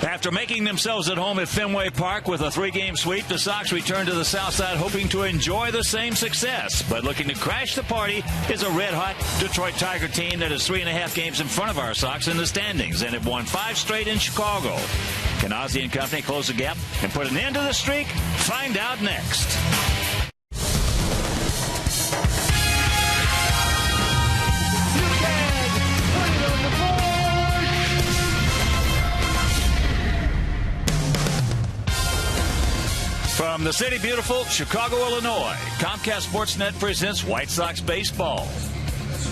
After making themselves at home at Fenway Park with a 3-game sweep, the Sox return to the South Side hoping to enjoy the same success. But looking to crash the party is a red-hot Detroit Tiger team that is 3.5 games in front of our Sox in the standings and have won 5 straight in Chicago. Can Ozzie and company close the gap and put an end to the streak? Find out next. From the city beautiful Chicago, Illinois, Comcast Sportsnet presents White Sox baseball.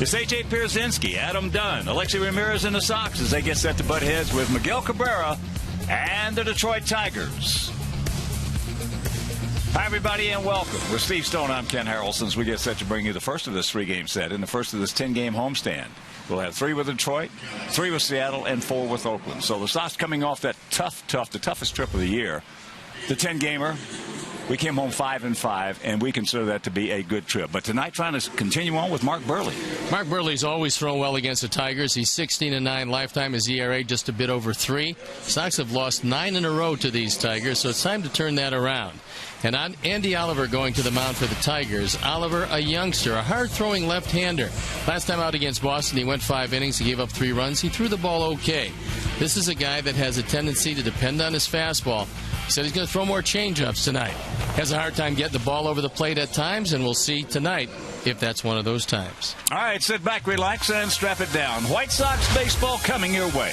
It's A.J. Pierzynski, Adam Dunn, Alexi Ramirez, and the Sox as they get set to butt heads with Miguel Cabrera and the Detroit Tigers. Hi, everybody, and welcome. With Steve Stone, I'm Ken Harrelson. As we get set to bring you the first of this 3-game set and the first of this 10-game homestand. We'll have 3 with Detroit, 3 with Seattle, and 4 with Oakland. So the Sox coming off that the toughest trip of the year. The 10-gamer, we came home 5-5, and we consider that to be a good trip. But tonight, trying to continue on with Mark Burley. Mark Burley's always thrown well against the Tigers. He's 16-9 lifetime. His ERA just a bit over 3. Sox have lost 9 in a row to these Tigers, so it's time to turn that around. And on Andy Oliver going to the mound for the Tigers. Oliver, a youngster, a hard-throwing left-hander. Last time out against Boston, he went 5 innings. He gave up 3 runs. He threw the ball okay. This is a guy that has a tendency to depend on his fastball. He said he's going to throw more changeups tonight. Has a hard time getting the ball over the plate at times, and we'll see tonight if that's one of those times. All right, sit back, relax, and strap it down. White Sox baseball coming your way.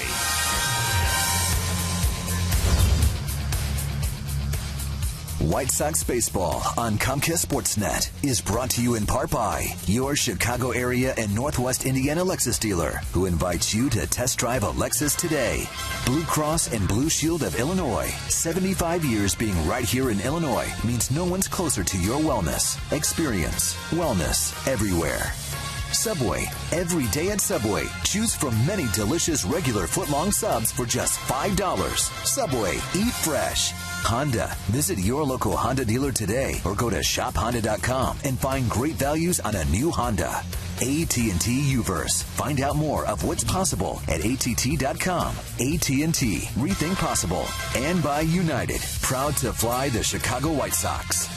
White Sox baseball on Comcast Sportsnet is brought to you in part by your Chicago area and Northwest Indiana Lexus dealer, who invites you to test drive a Lexus today. Blue Cross and Blue Shield of Illinois. 75 years being right here in Illinois means no one's closer to your wellness. Experience wellness everywhere. Subway. Every day at Subway. Choose from many delicious regular footlong subs for just $5. Subway. Eat fresh. Honda. Visit your local Honda dealer today or go to shophonda.com and find great values on a new Honda. AT&T Uverse. Find out more of what's possible at att.com. AT&T. Rethink possible. And by United. Proud to fly the Chicago White Sox.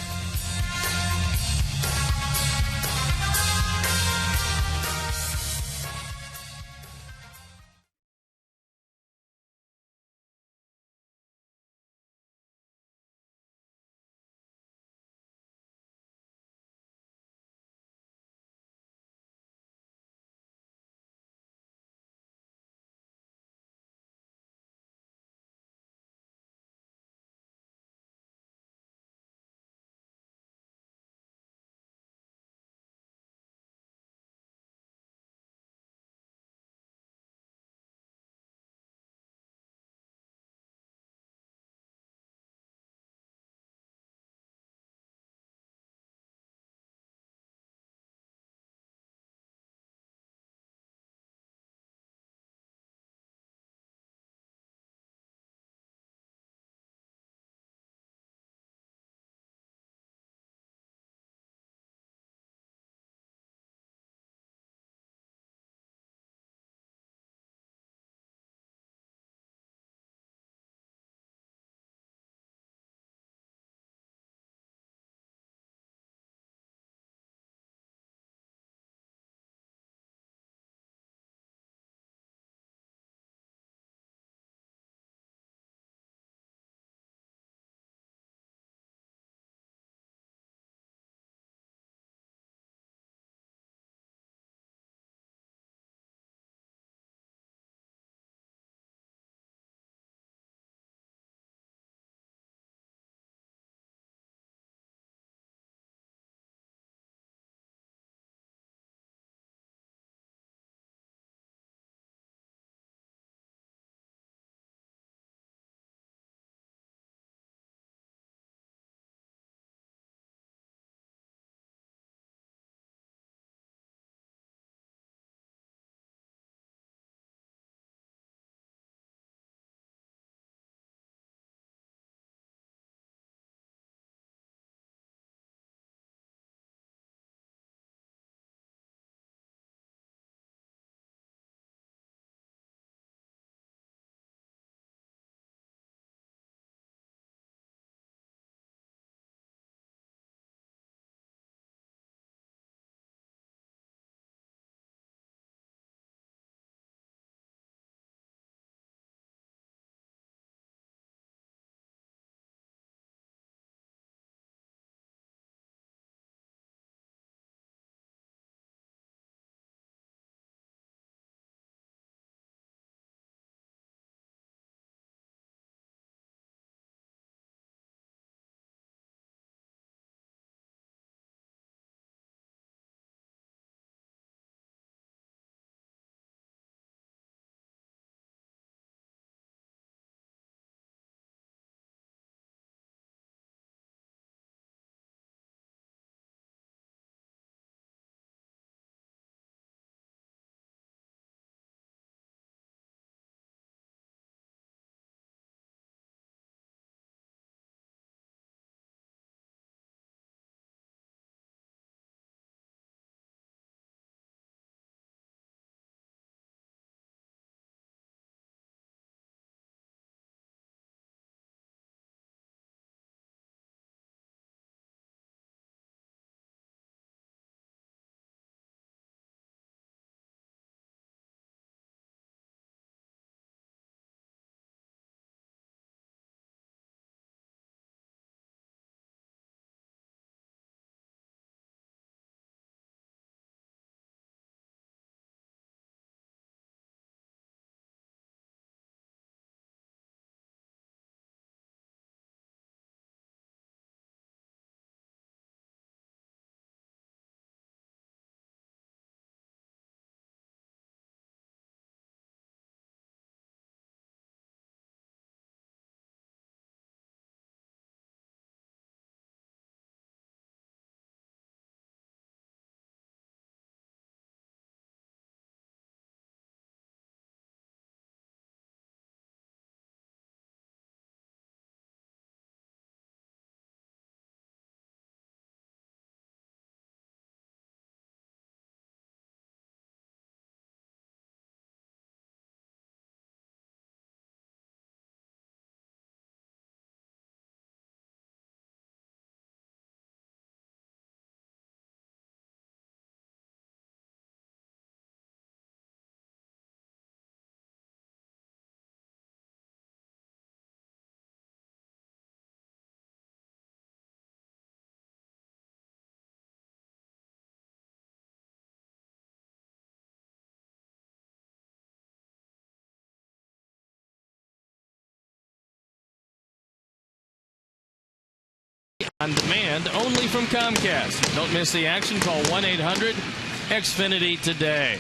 On demand, only from Comcast. Don't miss the action. Call 1-800-XFINITY today.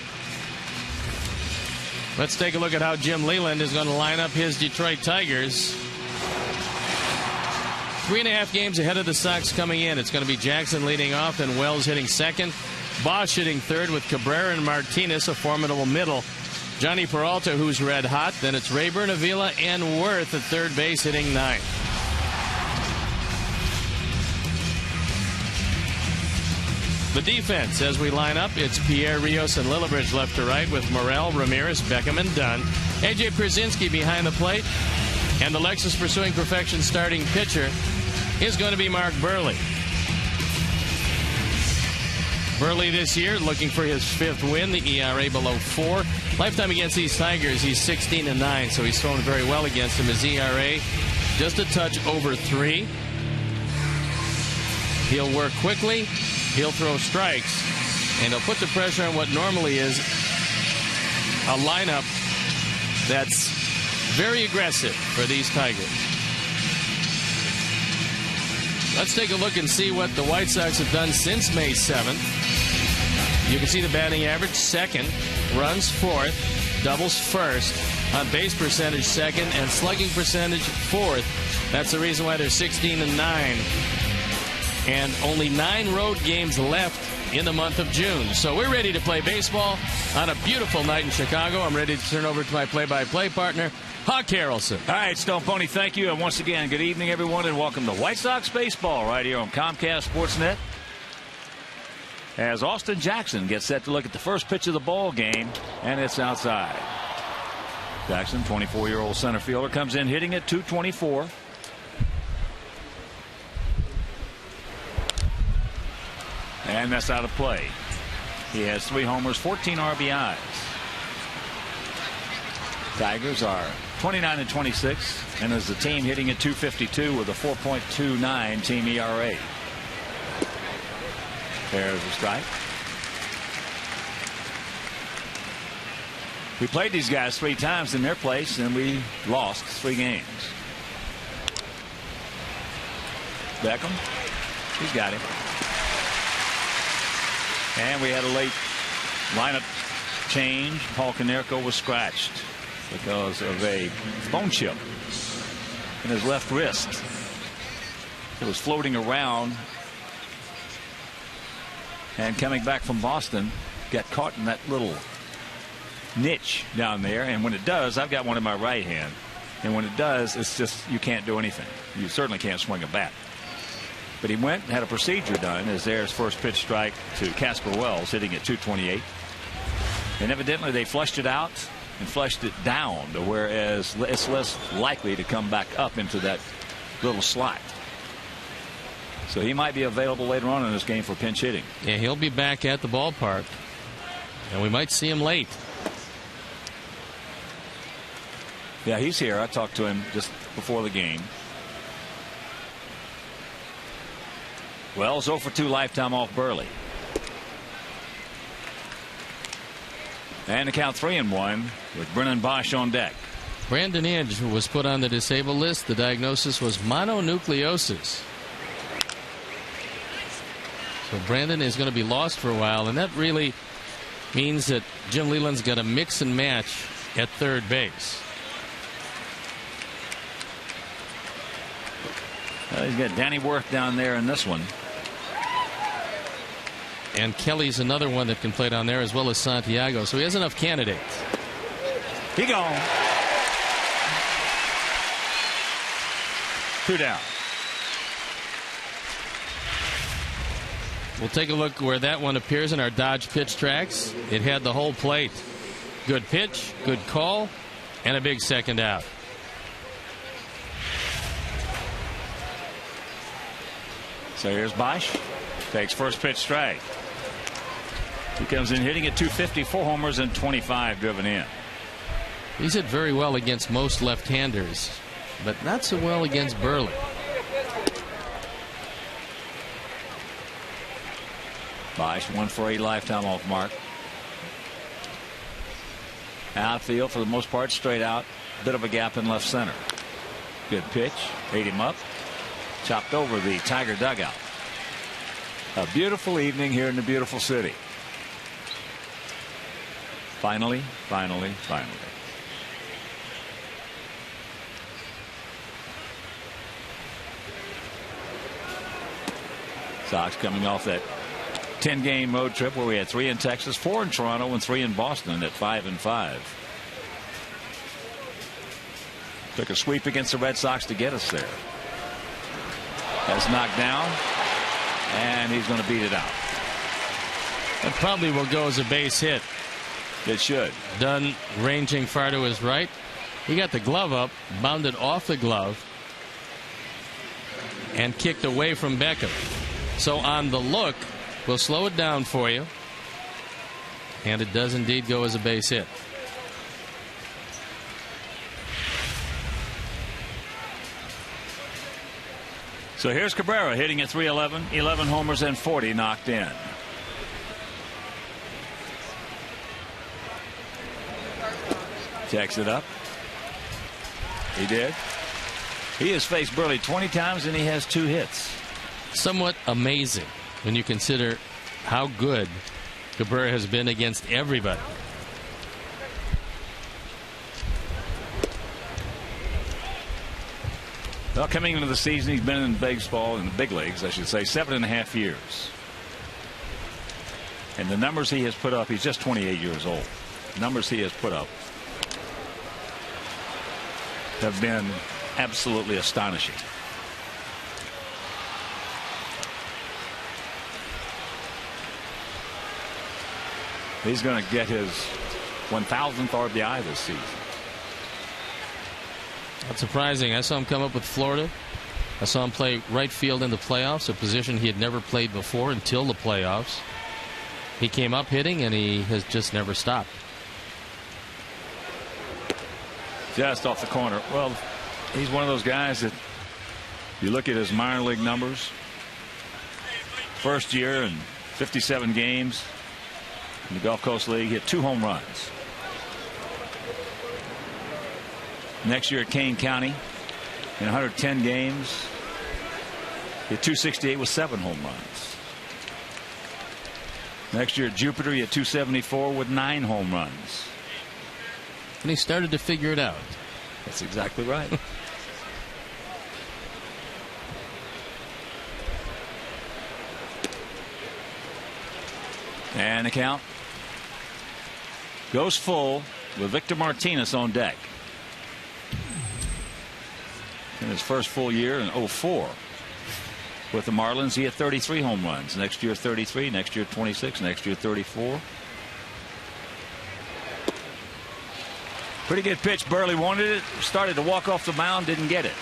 Let's take a look at how Jim Leyland is going to line up his Detroit Tigers. 3.5 games ahead of the Sox coming in. It's going to be Jackson leading off, and Wells hitting second. Bosch hitting third with Cabrera and Martinez, a formidable middle. Johnny Peralta, who's red hot. Then it's Rayburn, Avila, and Worth at third base hitting ninth. The defense, as we line up, it's Pierre, Rios, and Lillibridge left to right with Morel, Ramirez, Beckham, and Dunn. A.J. Przinsky behind the plate. And the Lexus Pursuing Perfection starting pitcher is going to be Mark Burley. Burley this year looking for his 5th win, the ERA below 4. Lifetime against these Tigers, he's 16-9, so he's thrown very well against them. His ERA just a touch over 3. He'll work quickly, he'll throw strikes, and he'll put the pressure on what normally is a lineup that's very aggressive for these Tigers. Let's take a look and see what the White Sox have done since May 7th. You can see the batting average, 2nd, runs 4th, doubles 1st, on base percentage 2nd, and slugging percentage 4th. That's the reason why they're 16-9. And only 9 road games left in the month of June. So we're ready to play baseball on a beautiful night in Chicago. I'm ready to turn over to my play-by-play partner, Huck Harrelson. All right, Stone Pony, thank you. And once again, good evening, everyone, and welcome to White Sox baseball right here on Comcast Sportsnet. As Austin Jackson gets set to look at the first pitch of the ball game, and it's outside. Jackson, 24-year-old center fielder, comes in hitting at .224. And that's out of play. He has 3 homers, 14 RBIs. Tigers are 29-26, and as a team hitting at .252 with a 4.29 team ERA. There's a strike. We played these guys 3 times in their place, and we lost 3 games. Beckham, he's got him. And we had a late lineup change. Paul Konerko was scratched because of a bone chip in his left wrist. It was floating around, and coming back from Boston, got caught in that little niche down there. And when it does, I've got one in my right hand, and when it does, it's just, you can't do anything. You certainly can't swing a bat. But he went and had a procedure done, as there's first pitch strike to Casper Wells, hitting at .228. And evidently they flushed it out and flushed it down to whereas it's less likely to come back up into that little slot. So he might be available later on in this game for pinch hitting. Yeah, he'll be back at the ballpark, and we might see him late. Yeah, he's here. I talked to him just before the game. Wells 0 for 2 lifetime off Burley. And the count 3-1 with Brennan Bosch on deck. Brandon Inge was put on the disabled list. The diagnosis was mononucleosis. So Brandon is going to be lost for a while, and that really means that Jim Leyland's got to mix and match at third base. He's got Danny Worth down there in this one. And Kelly's another one that can play down there, as well as Santiago. So he has enough candidates. He gone. 2 down. We'll take a look where that one appears in our Dodge pitch tracks. It had the whole plate. Good pitch, good call, and a big second out. So here's Bosch. Takes first pitch strike. He comes in hitting at .250, 4 homers and 25 driven in. He's hit very well against most left-handers, but not so well against Burley. Bosch 1 for 8 lifetime off mark. Outfield for the most part straight out. Bit of a gap in left center. Good pitch. Ate him up. chopped over the Tiger dugout. A beautiful evening here in the beautiful city. Finally. Sox coming off that 10-game road trip where we had 3 in Texas, 4 in Toronto, and 3 in Boston at 5-5. Took a sweep against the Red Sox to get us there. That's knocked down, and he's going to beat it out. That probably will go as a base hit. It should. Dunn ranging far to his right. He got the glove up, bounded off the glove, and kicked away from Beckham. So on the look, we'll slow it down for you. And it does indeed go as a base hit. So here's Cabrera hitting at .311, 11 homers and 40 knocked in. Checks it up. He did. He has faced Burley 20 times and he has 2 hits. Somewhat amazing when you consider how good Cabrera has been against everybody. Well, coming into the season, he's been in baseball, in the big leagues, I should say, 7.5 years. And the numbers he has put up, he's just 28 years old. The numbers he has put up have been absolutely astonishing. He's going to get his 1,000th RBI this season. That's surprising. I saw him come up with Florida. I saw him play right field in the playoffs, a position he had never played before until the playoffs. He came up hitting, and he has just never stopped. Just off the corner. Well, he's one of those guys that you look at his minor league numbers. First year and 57 games in the Gulf Coast League, hit 2 home runs. Next year at Kane County, in 110 games, hit .268 with 7 home runs. Next year at Jupiter, he hit .274 with 9 home runs. And he started to figure it out. That's exactly right. And the count goes full with Victor Martinez on deck. In his first full year in 04 with the Marlins, he had 33 home runs. Next year 33, next year 26, next year 34. Pretty good pitch. Burley wanted it, started to walk off the mound, didn't get it.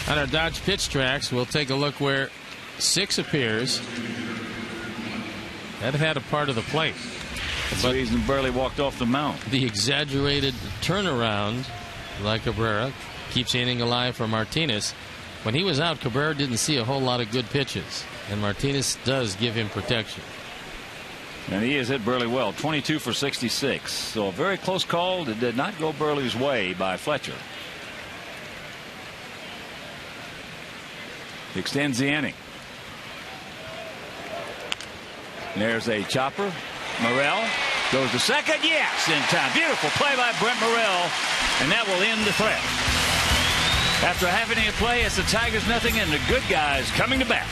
On our Dodge pitch tracks, we'll take a look where 6 appears. That had a part of the plate. That's the reason Burley walked off the mound. The exaggerated turnaround, like Cabrera, keeps the inning alive for Martinez. When he was out, Cabrera didn't see a whole lot of good pitches, and Martinez does give him protection. And he has hit Burley well, 22 for 66. So a very close call that did not go Burley's way by Fletcher. Extends the inning. And there's a chopper. Morrell goes to second. Yes, in time. Beautiful play by Brent Morrell, and that will end the threat. After a half inning of play, it's the Tigers nothing and the good guys coming to bat.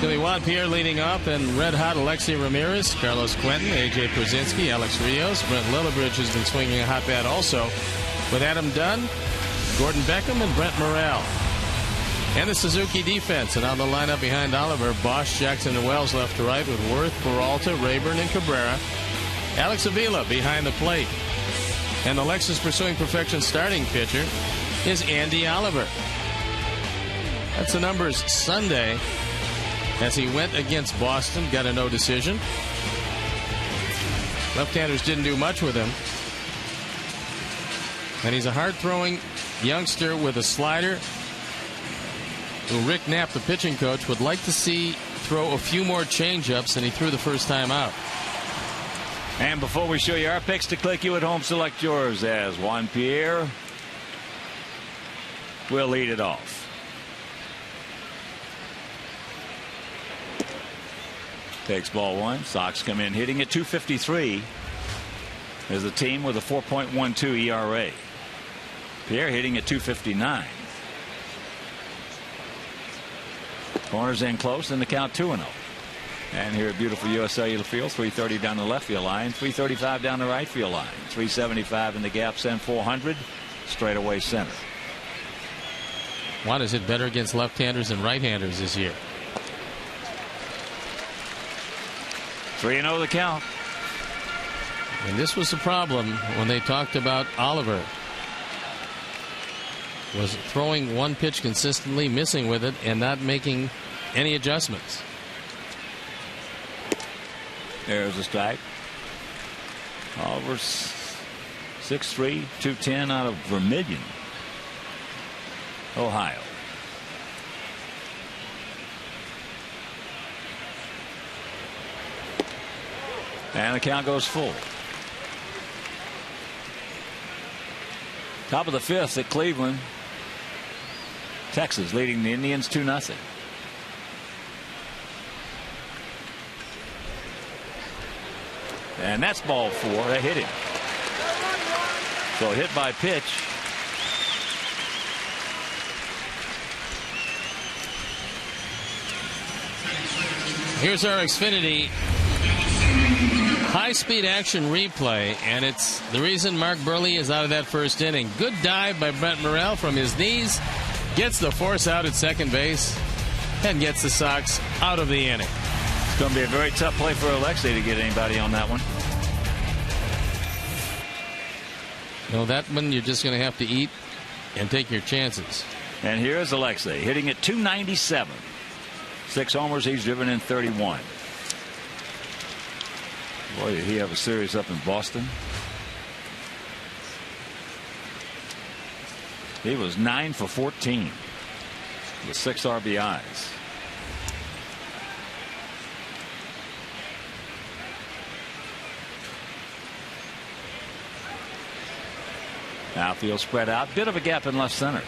going to be Juan Pierre leading off, and red-hot Alexei Ramirez, Carlos Quentin, A.J. Przinsky, Alex Rios. Brent Lillibridge has been swinging a hot bat also, with Adam Dunn, Gordon Beckham, and Brent Morrell. And the Suzuki defense, and on the lineup behind Oliver, Bosch, Jackson, and Wells left to right, with Worth, Peralta, Rayburn, and Cabrera. Alex Avila behind the plate. And the Lexus Pursuing Perfection starting pitcher is Andy Oliver. That's the numbers Sunday as he went against Boston, got a no decision. Left-handers didn't do much with him. And he's a hard-throwing youngster with a slider who Rick Knapp, the pitching coach, would like to see throw a few more change-ups than he threw the first time out. And before we show you our picks to click, you at home select yours, as Juan Pierre will lead it off. Takes ball one. Sox come in hitting at .253 as a team with a 4.12 ERA. Pierre hitting at .259. Corners in close, and the count 2-0. And here at beautiful US Cellular Field, 330 down the left field line, 335 down the right field line, 375 in the gaps, and 400 straight away center. Juan has hit better against left-handers than right-handers this year. 3-0 the count. And this was the problem when they talked about Oliver. Was throwing one pitch consistently, missing with it, and not making any adjustments. There's a strike. Oliver's 6'3", 210 out of Vermillion, Ohio. And the count goes full. Top of the fifth at Cleveland. Texas leading the Indians 2-0. And that's ball four. They hit him. So hit by pitch. Here's our Xfinity high-speed action replay, and it's the reason Mark Burley is out of that first inning. Good dive by Brent Morrell from his knees. Gets the force out at second base and gets the Sox out of the inning. It's going to be a very tough play for Alexei to get anybody on that one. No, that one you're just going to have to eat and take your chances. And here's Alexei hitting at .297. 6 homers. He's driven in 31. Boy, did he have a series up in Boston. He was 9 for 14 with 6 RBIs. Outfield spread out. Bit of a gap in left center.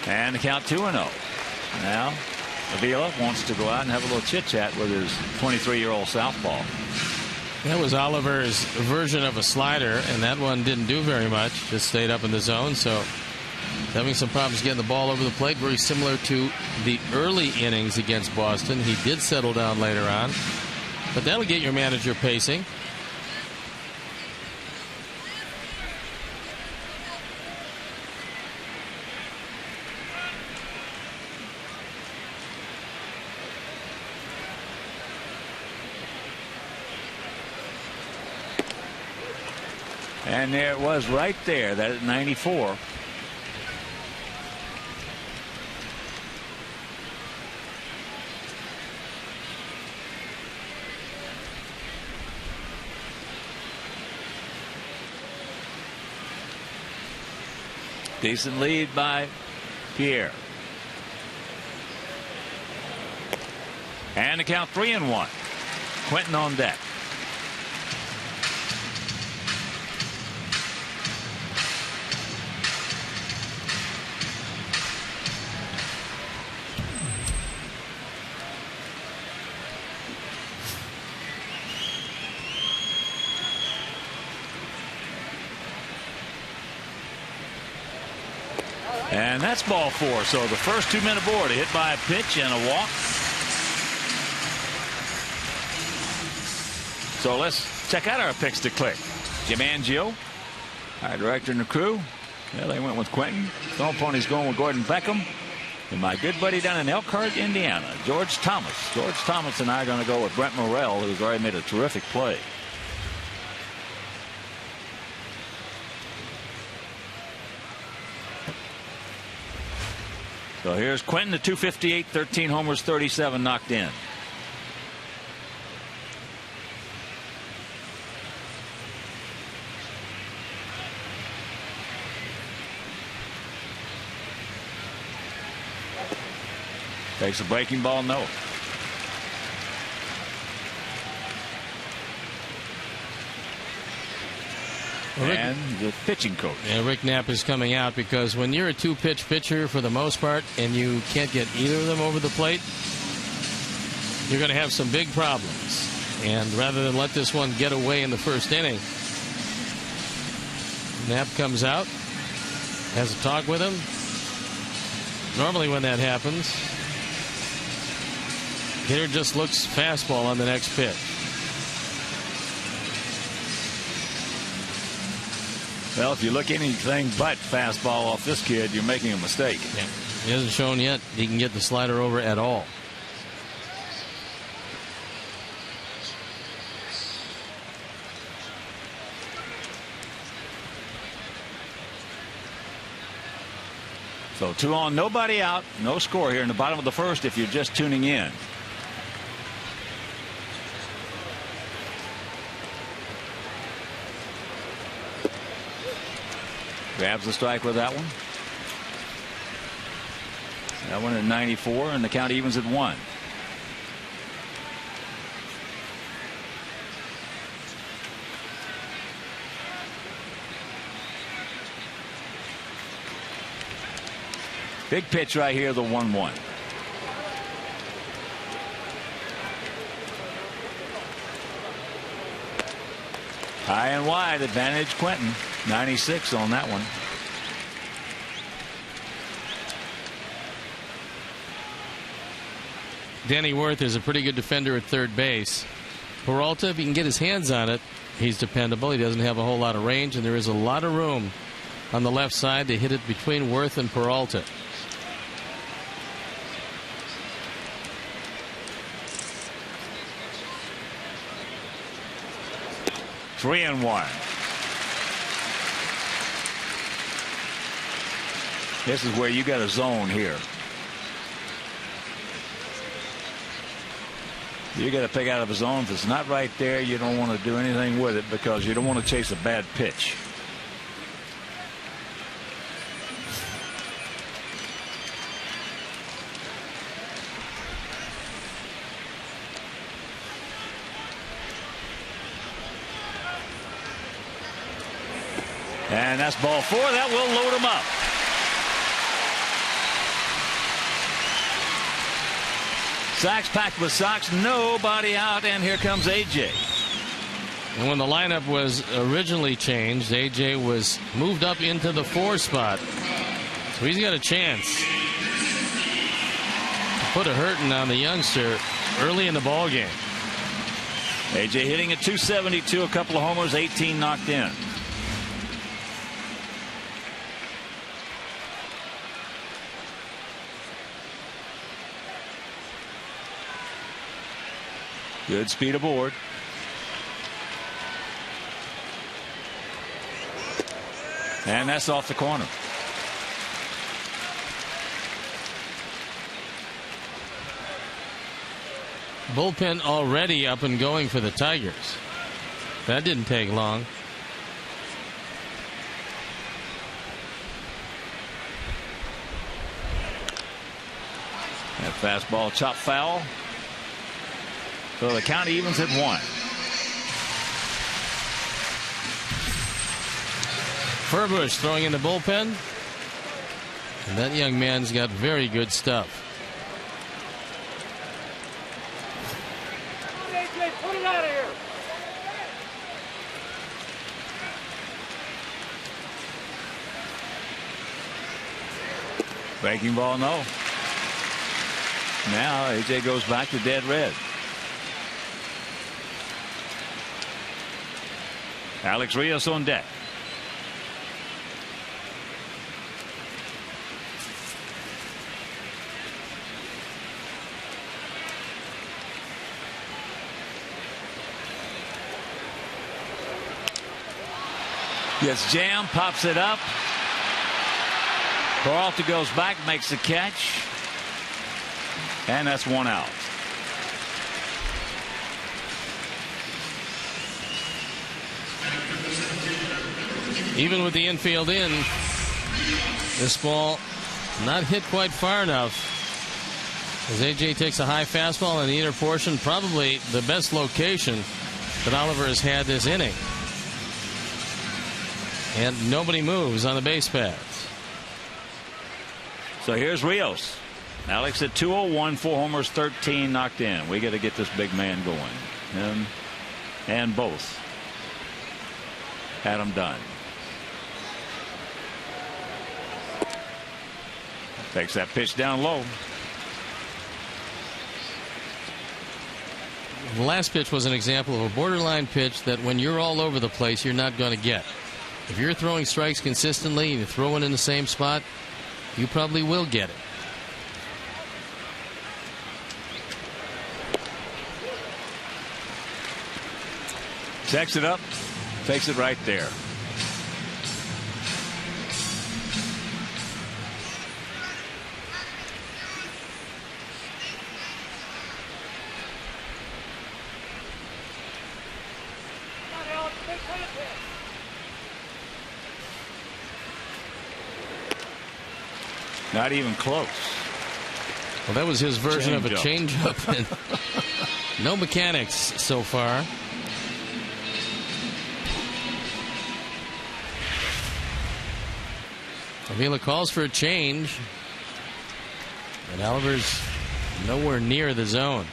And the count 2-0. Now Avila wants to go out and have a little chit-chat with his 23-year-old southpaw. That was Oliver's version of a slider, and that one didn't do very much. Just stayed up in the zone. So having some problems getting the ball over the plate, very similar to the early innings against Boston. He did settle down later on, but that'll get your manager pacing. And there it was right there, that at 94. Decent lead by Pierre. And the count 3-1. Quentin on deck. And that's ball 4. So the first 2 men aboard, a hit by a pitch and a walk. So let's check out our picks to click. Jim Angio, our director and the crew. Well, they went with Quentin. Stone Pony's going with Gordon Beckham. And my good buddy down in Elkhart, Indiana, George Thomas. George Thomas and I are going to go with Brent Morrell, who's already made a terrific play. So here's Quentin, the 258, 13 homers, 37 knocked in. Takes a breaking ball, no. And the pitching coach. Yeah, Rick Knapp is coming out because when you're a 2-pitch pitcher for the most part and you can't get either of them over the plate, you're going to have some big problems. And rather than let this one get away in the first inning, Knapp comes out, has a talk with him. Normally when that happens, hitter just looks fastball on the next pitch. Well, if you look anything but fastball off this kid, you're making a mistake. Yeah. He hasn't shown yet he can get the slider over at all. So 2 on, nobody out, no score here in the bottom of the first if you're just tuning in. Grabs the strike with that one. That one at 94, and the count evens at 1. Big pitch right here, the 1-1. High and wide, advantage Quentin. 96 on that one. Danny Worth is a pretty good defender at third base. Peralta, if he can get his hands on it, he's dependable. He doesn't have a whole lot of range, and there is a lot of room on the left side to hit it between Worth and Peralta. Three and 1. This is where you got a zone here. You got to pick out of a zone. If it's not right there, you don't want to do anything with it because you don't want to chase a bad pitch. And that's ball 4. That will load him up. Sacks packed with Sox. Nobody out. And here comes A.J. And when the lineup was originally changed, A.J. was moved up into the 4 spot. So he's got a chance to put a hurting on the youngster early in the ball game. A.J. hitting at 272, a couple of homers, 18 knocked in. Good speed aboard. And that's off the corner. Bullpen already up and going for the Tigers. That didn't take long. That fastball chop foul. So the count evens at 1. Furbush throwing in the bullpen. And that young man's got very good stuff. Put it out of here. Breaking ball, no. Now AJ goes back to dead red. Alex Rios on deck. Gets jammed, pops it up. Peralta goes back, makes the catch. And that's one out. Even with the infield in, this ball not hit quite far enough. As AJ takes a high fastball in the inner portion, probably the best location that Oliver has had this inning. And nobody moves on the base paths. So here's Rios. Alex at 201, 4 homers, 13 knocked in. We got to get this big man going. Him and both had him done. Takes that pitch down low. The last pitch was an example of a borderline pitch that when you're all over the place, you're not going to get. If you're throwing strikes consistently and you're throwing in the same spot, you probably will get it. Checks it up, takes it right there. Not even close. Well, that was his version of a changeup. And no mechanics so far. Avila calls for a change. And Oliver's nowhere near the zone.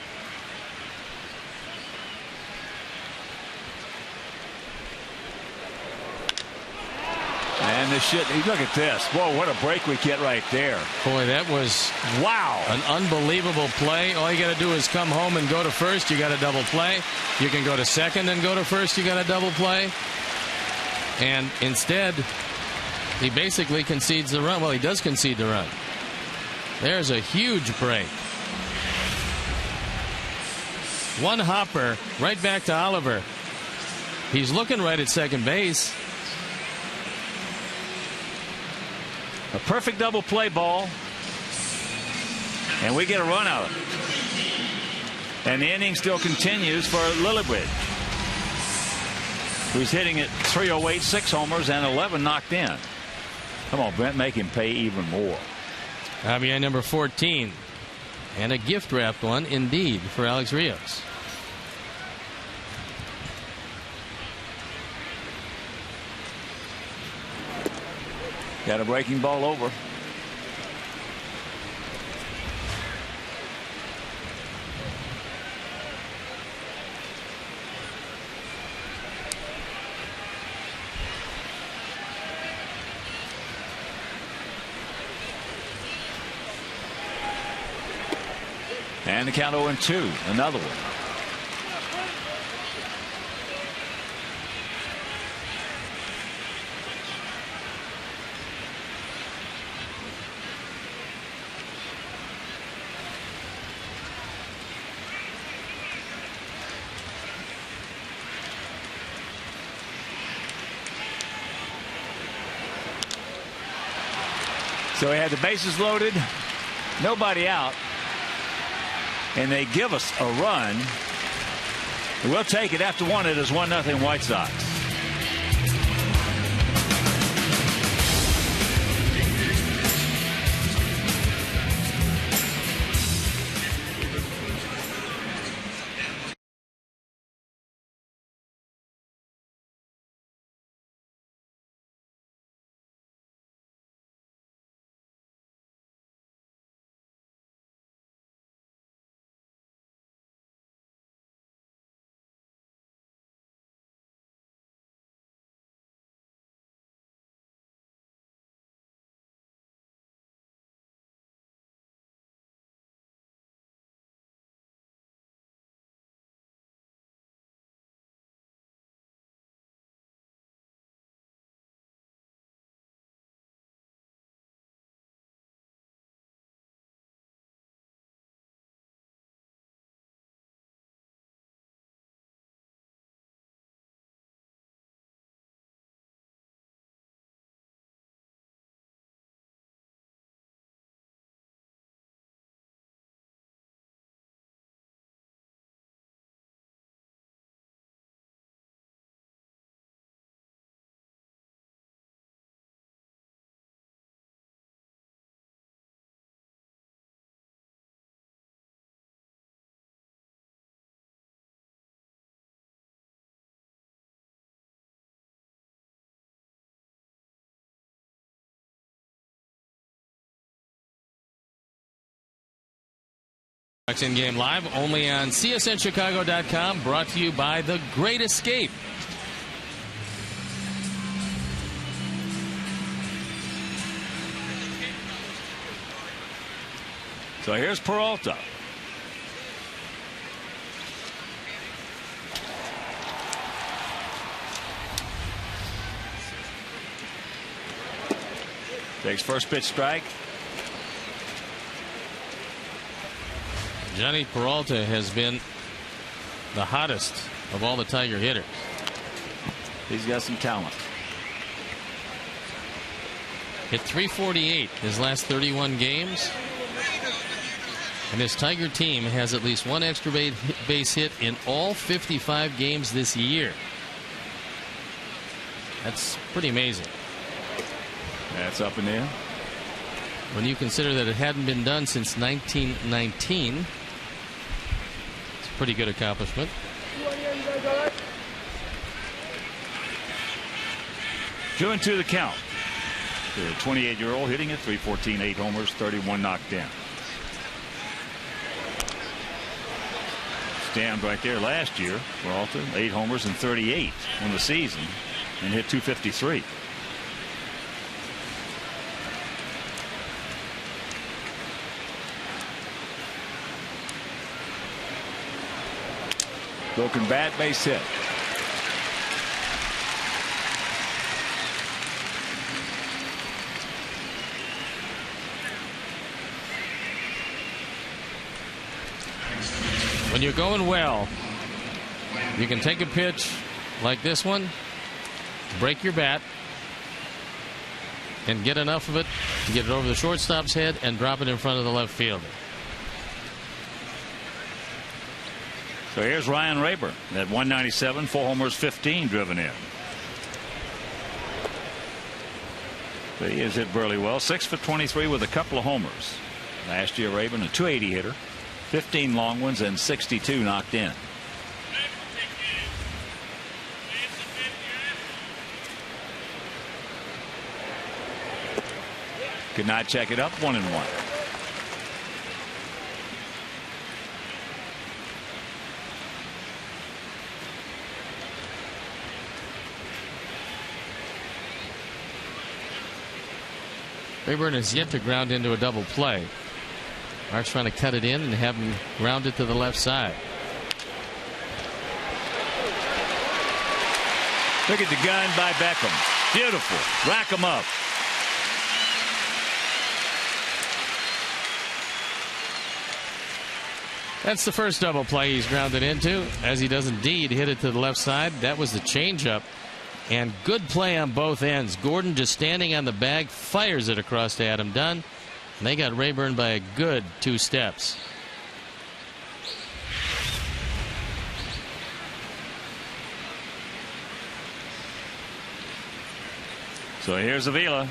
And the shit, look at this. Whoa, what a break we get right there. Boy, that was wow, an unbelievable play. All you got to do is come home and go to first. You got a double play. You can go to second and go to first. You got a double play. And instead, he basically concedes the run. Well, he does concede the run. There's a huge break. One hopper right back to Oliver. He's looking right at second base. A perfect double play ball. And we get a run out of it. And the inning still continues for Lillibridge, who's hitting at 308, 6 homers, and 11 knocked in. Come on, Brent, make him pay even more. RBI number 14. And a gift wrapped one, indeed, for Alex Rios. Got a breaking ball over. And the count 0-2. Another one. So we had the bases loaded, nobody out, and they give us a run. We'll take it after one. It is 1-0 White Sox. In-game live only on csnchicago.com, brought to you by The Great Escape. So here's Peralta. Takes first pitch strike. Johnny Peralta has been the hottest of all the Tiger hitters. He's got some talent. Hit .348 his last 31 games. And his Tiger team has at least one extra base hit in all 55 games this year. That's pretty amazing. That's up and in. When you consider that it hadn't been done since 1919, it's a pretty good accomplishment. Two and two the count. The 28-year-old hitting it, .314, 8 homers, 31 knocked in. Stand right there last year, Peralta, 8 homers and 38 in the season, and hit .253. Broken bat, base hit. When you're going well, you can take a pitch like this one, break your bat, and get enough of it to get it over the shortstop's head and drop it in front of the left fielder. So here's Ryan Rayburn at 197, 4 homers, 15 driven in. But he has hit Burley well, 6 for 23 with a couple of homers. Last year, Rayburn, a .280 hitter, 15 long ones and 62 knocked in. Could not check it up, 1-1. Rayburn has yet to ground into a double play. Mark's trying to cut it in and have him ground it to the left side. Look at the gun by Beckham. Beautiful. Rack him up. That's the first double play he's grounded into, as he does indeed hit it to the left side. That was the changeup. And good play on both ends. Gordon just standing on the bag, fires it across to Adam Dunn. And they got Rayburn by a good 2 steps. So here's Avila.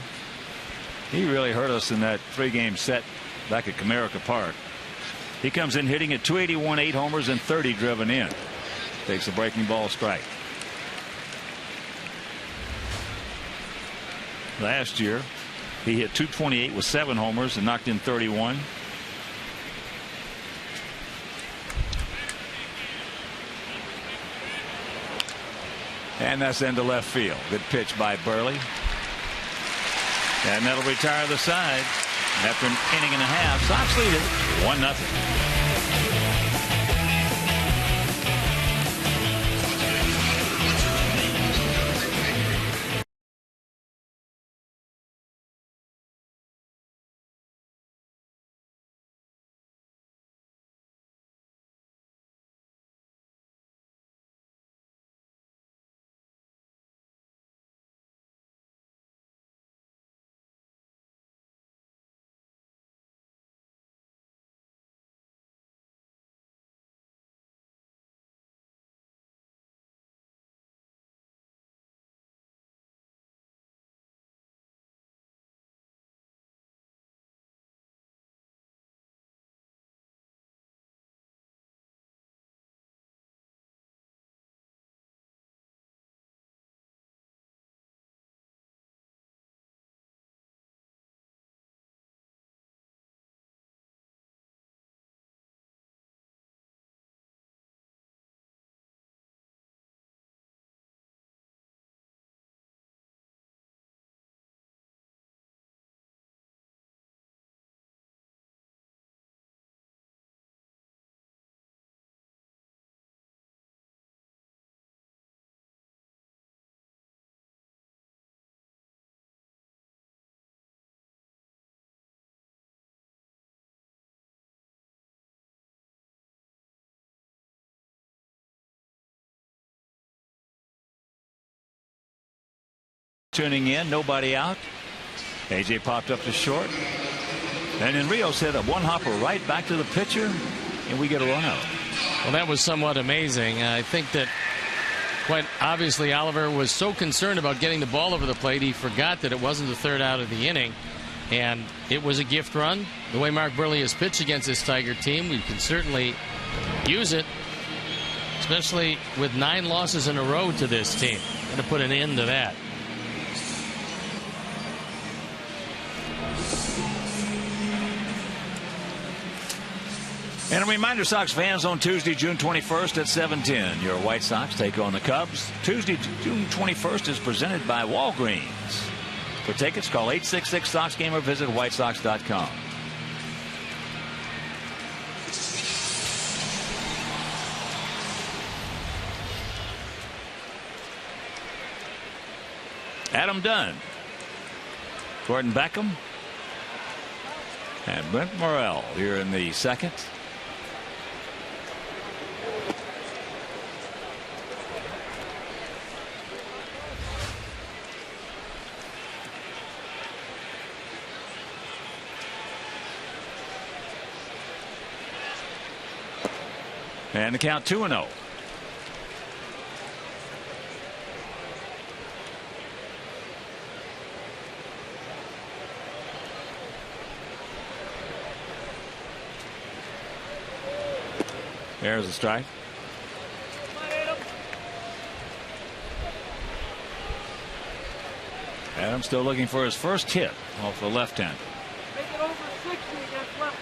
He really hurt us in that 3-game set back at Comerica Park. He comes in hitting at .281, 8 homers and 30 driven in. Takes a breaking ball strike. Last year, he hit .228 with 7 homers and knocked in 31. And that's into left field. Good pitch by Burley. And that'll retire the side after an inning and a half. Sox lead it 1-0. tuning in. Nobody out. AJ popped up to short. And then Rios hit a one-hopper right back to the pitcher, and we get a run out. Well, that was somewhat amazing. I think that quite obviously Oliver was so concerned about getting the ball over the plate, he forgot that it wasn't the third out of the inning. And it was a gift run. The way Mark Burley has pitched against this Tiger team, we can certainly use it, especially with 9 losses in a row to this team. Going to put an end to that. And a reminder, Sox fans, on Tuesday, June 21st at 7:10, your White Sox take on the Cubs. Tuesday, June 21st is presented by Walgreens. For tickets, call 866-SOX-GAME or visit whitesox.com. Adam Dunn, Gordon Beckham, and Brent Morrell here in the second. And the count 2-0. There's a strike. Adams still looking for his first hit off the left-hander. Make it over 60 against lefty.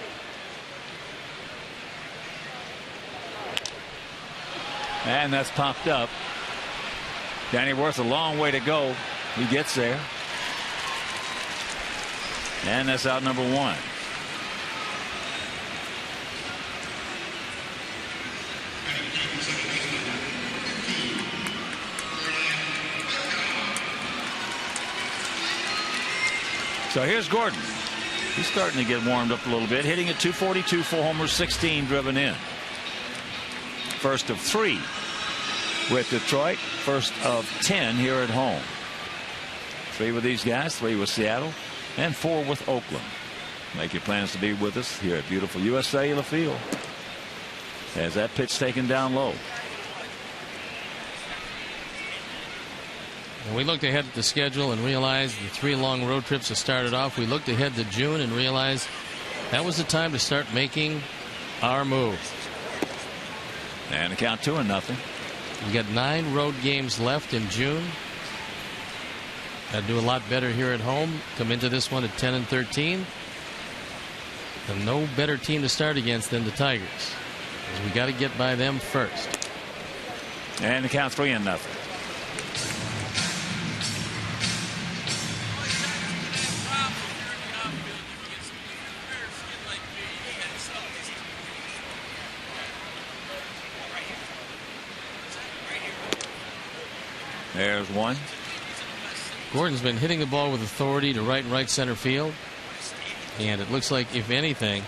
And that's popped up. Danny Worth a long way to go. He gets there. And that's out number 1. So here's Gordon. He's starting to get warmed up a little bit, hitting at .242, 4 homers, 16 driven in. First of 3 with Detroit, first of 10 here at home. 3 with these guys, 3 with Seattle, and 4 with Oakland. Make your plans to be with us here at beautiful US Cellular Field. As that pitch taken down low. And we looked ahead at the schedule and realized the 3 long road trips that started off. We looked ahead to June and realized that was the time to start making our move. And the count 2-0. We got 9 road games left in June. Got to do a lot better here at home. Come into this one at 10-13. And no better team to start against than the Tigers. Because we got to get by them first. And the count 3-0. There's one. Gordon's been hitting the ball with authority to right and right center field. And it looks like, if anything,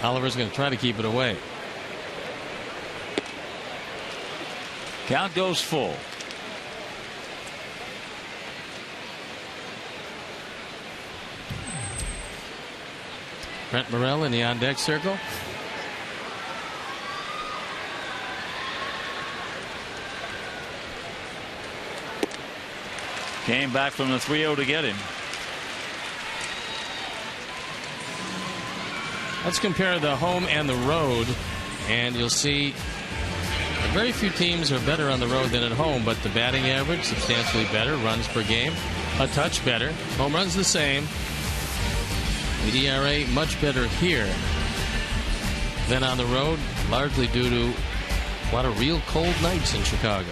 Oliver's going to try to keep it away. Count goes full. Brent Morrell in the on-deck circle. Came back from the 3-0 to get him. Let's compare the home and the road, and you'll see very few teams are better on the road than at home, but the batting average substantially better, runs per game a touch better, home runs the same. The ERA much better here than on the road, largely due to a lot of real cold nights in Chicago.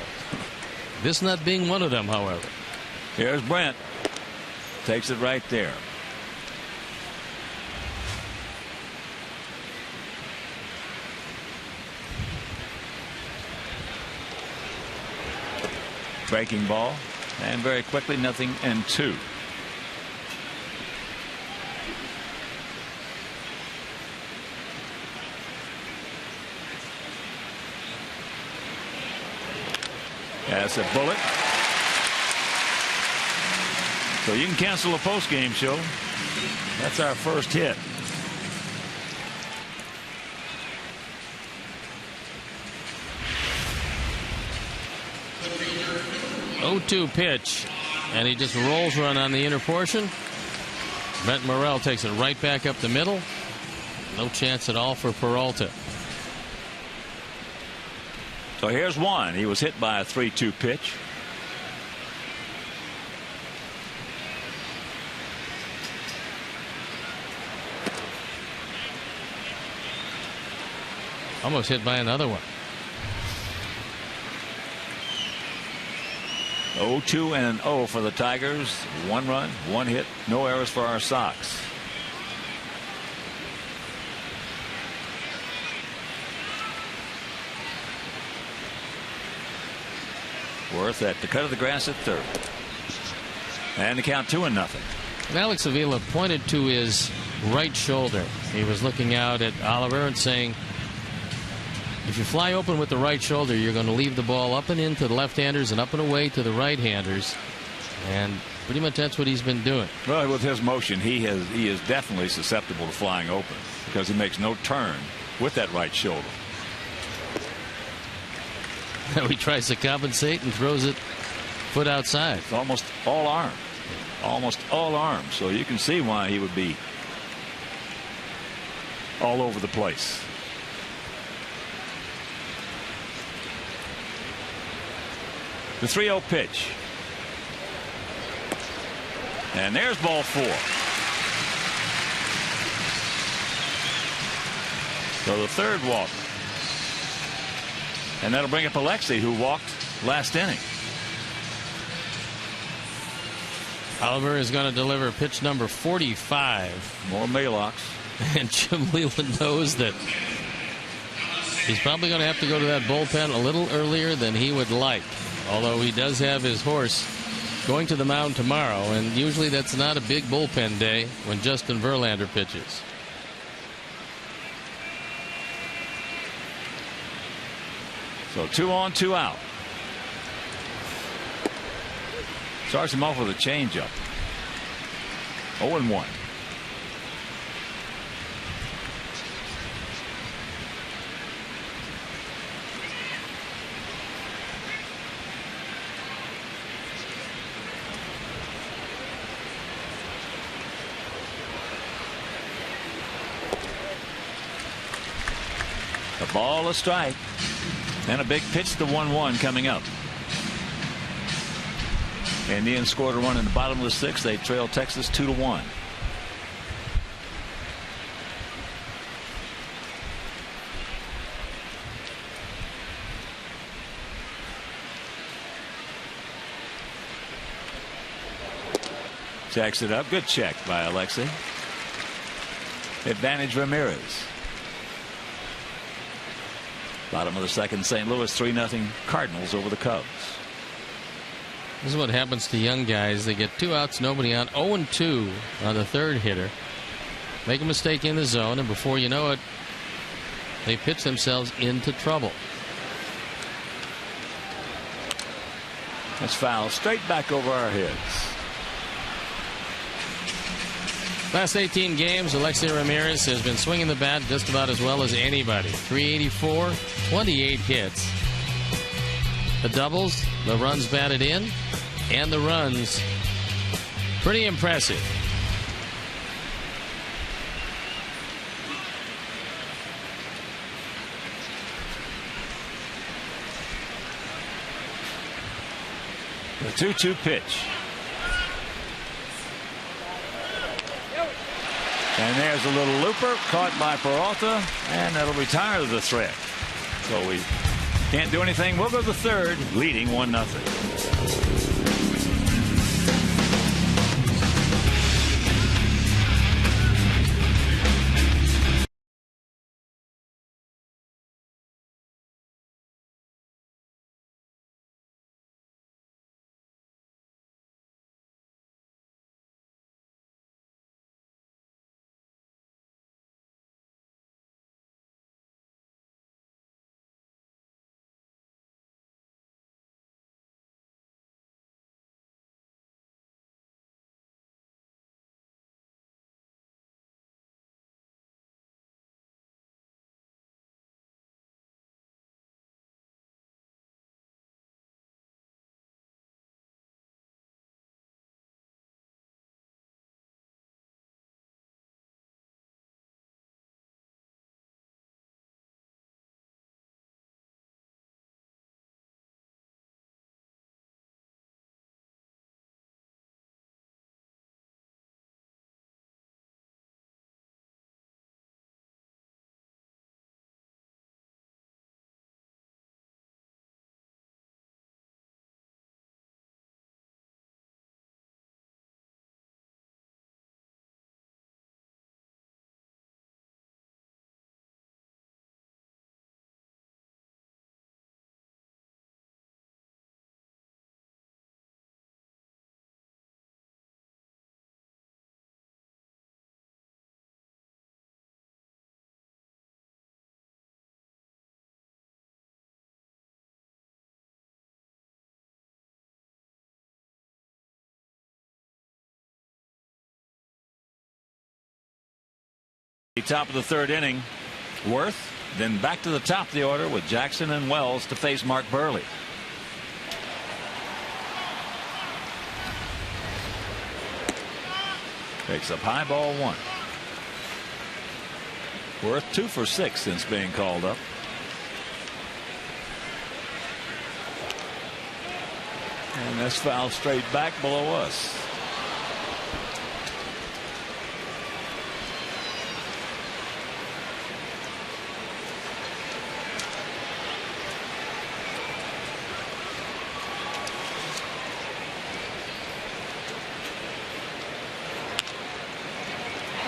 This not being one of them, however. Here's Brent. Takes it right there. Breaking ball. And very quickly, 0-2. That's a bullet. So you can cancel a post-game show. That's our first hit. 0-2 pitch, and he just rolls run on the inner portion. Brent Morrell takes it right back up the middle. No chance at all for Peralta. So here's one. He was hit by a 3-2 pitch. Almost hit by another one. 0-2-0 for the Tigers. 1 run, 1 hit, no errors for our Sox. Worth at the cut of the grass at third. And the count 2-0. And Alex Avila pointed to his right shoulder. He was looking out at Oliver and saying, if you fly open with the right shoulder, you're going to leave the ball up and in to the left-handers and up and away to the right-handers. And pretty much that's what he's been doing. Well, with his motion, he is definitely susceptible to flying open because he makes no turn with that right shoulder. Now he tries to compensate and throws it foot outside. It's almost all arm. Almost all arm. So you can see why he would be all over the place. The 3-0 pitch. And there's ball 4. So the third walk. And that'll bring up Alexei, who walked last inning. Oliver is going to deliver pitch number 45. More Maylocks. And Jim Leland knows that he's probably going to have to go to that bullpen a little earlier than he would like. Although he does have his horse going to the mound tomorrow, and usually that's not a big bullpen day when Justin Verlander pitches. So 2 on, 2 out. Starts him off with a changeup. 0-1. A ball, a strike, and a big pitch to 1-1 coming up. Indians scored a run in the bottom of the 6th. They trail Texas 2-1. Checks it up. Good check by Alexei. Advantage Ramirez. Bottom of the 2nd, St. Louis 3-0 Cardinals over the Cubs. This is what happens to young guys. They get 2 outs, nobody on. 0-2 on the third hitter. Make a mistake in the zone, and before you know it, they pitch themselves into trouble. That's foul straight back over our heads. Last 18 games, Alexei Ramirez has been swinging the bat just about as well as anybody. 384, 28 hits. The doubles, the runs batted in, and the runs, pretty impressive. The 2-2 pitch. And there's a little looper caught by Peralta, and that'll retire the threat. So we can't do anything. We'll go to the third, leading 1-0. Top of the third inning, Worth. Then back to the top of the order with Jackson and Wells to face Mark Burley. Takes up high, ball one. Worth 2 for 6 since being called up. And this foul straight back below us.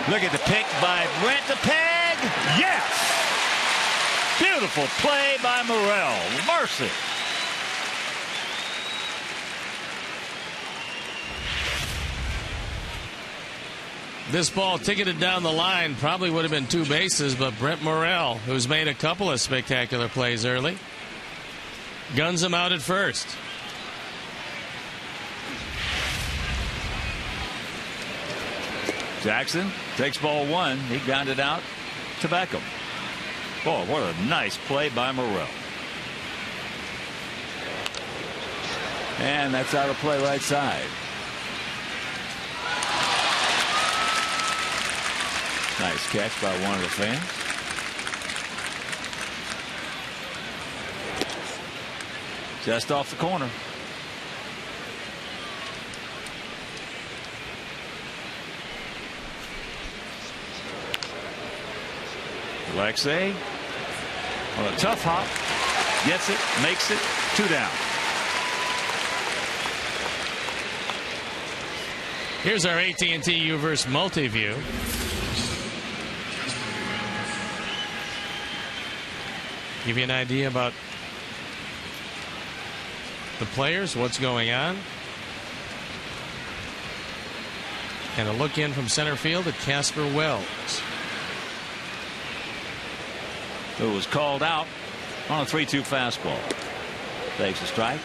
Look at the pick by Brent. The peg. Yes. Beautiful play by Morrell. Mercy. This ball ticketed down the line probably would have been 2 bases, but Brent Morrell, who's made a couple of spectacular plays early, guns him out at first. Jackson takes ball one. He grounded out to Beckham. Boy, what a nice play by Morrell. And that's out of play right side. Nice catch by one of the fans. Just off the corner. Alexei on a tough hop, gets it, makes it, 2 down. Here's our AT&T U-verse multi-view. Give you an idea about the players, what's going on. And a look in from center field at Casper Wells, who was called out on a 3-2 fastball. Takes a strike.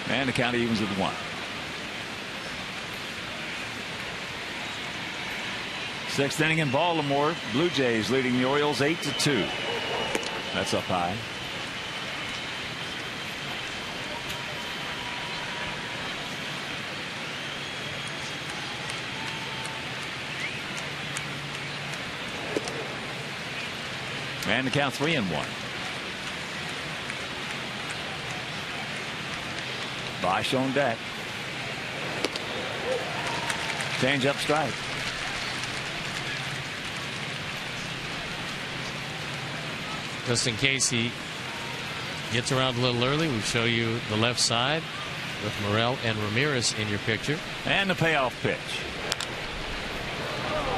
And the count evens at 1. 6th inning in Baltimore. Blue Jays leading the Orioles 8-2. That's up high. And the count 3-1. Bosch on deck. Change up strike. Just in case he gets around a little early, we show you the left side with Morrell and Ramirez in your picture. And the payoff pitch.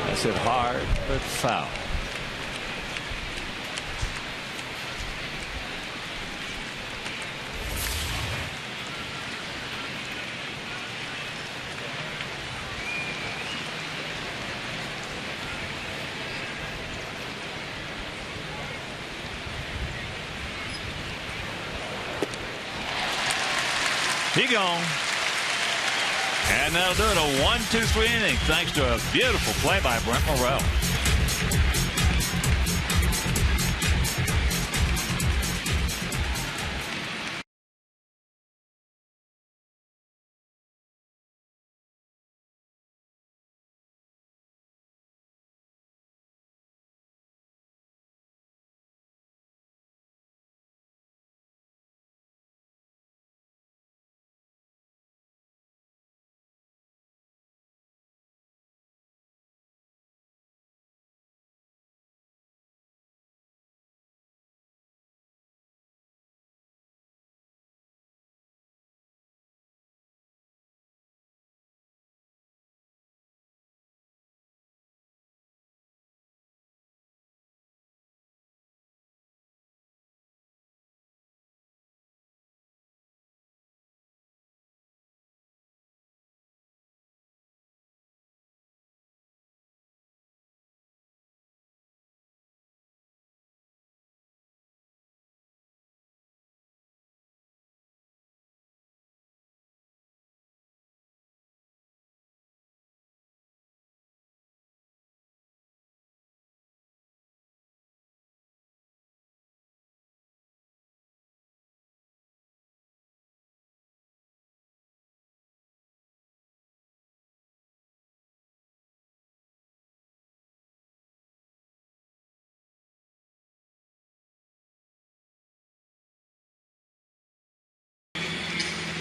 That's hit hard, but foul. He gone. And that'll do it. A 1-2-3 inning thanks to a beautiful play by Brent Morrell.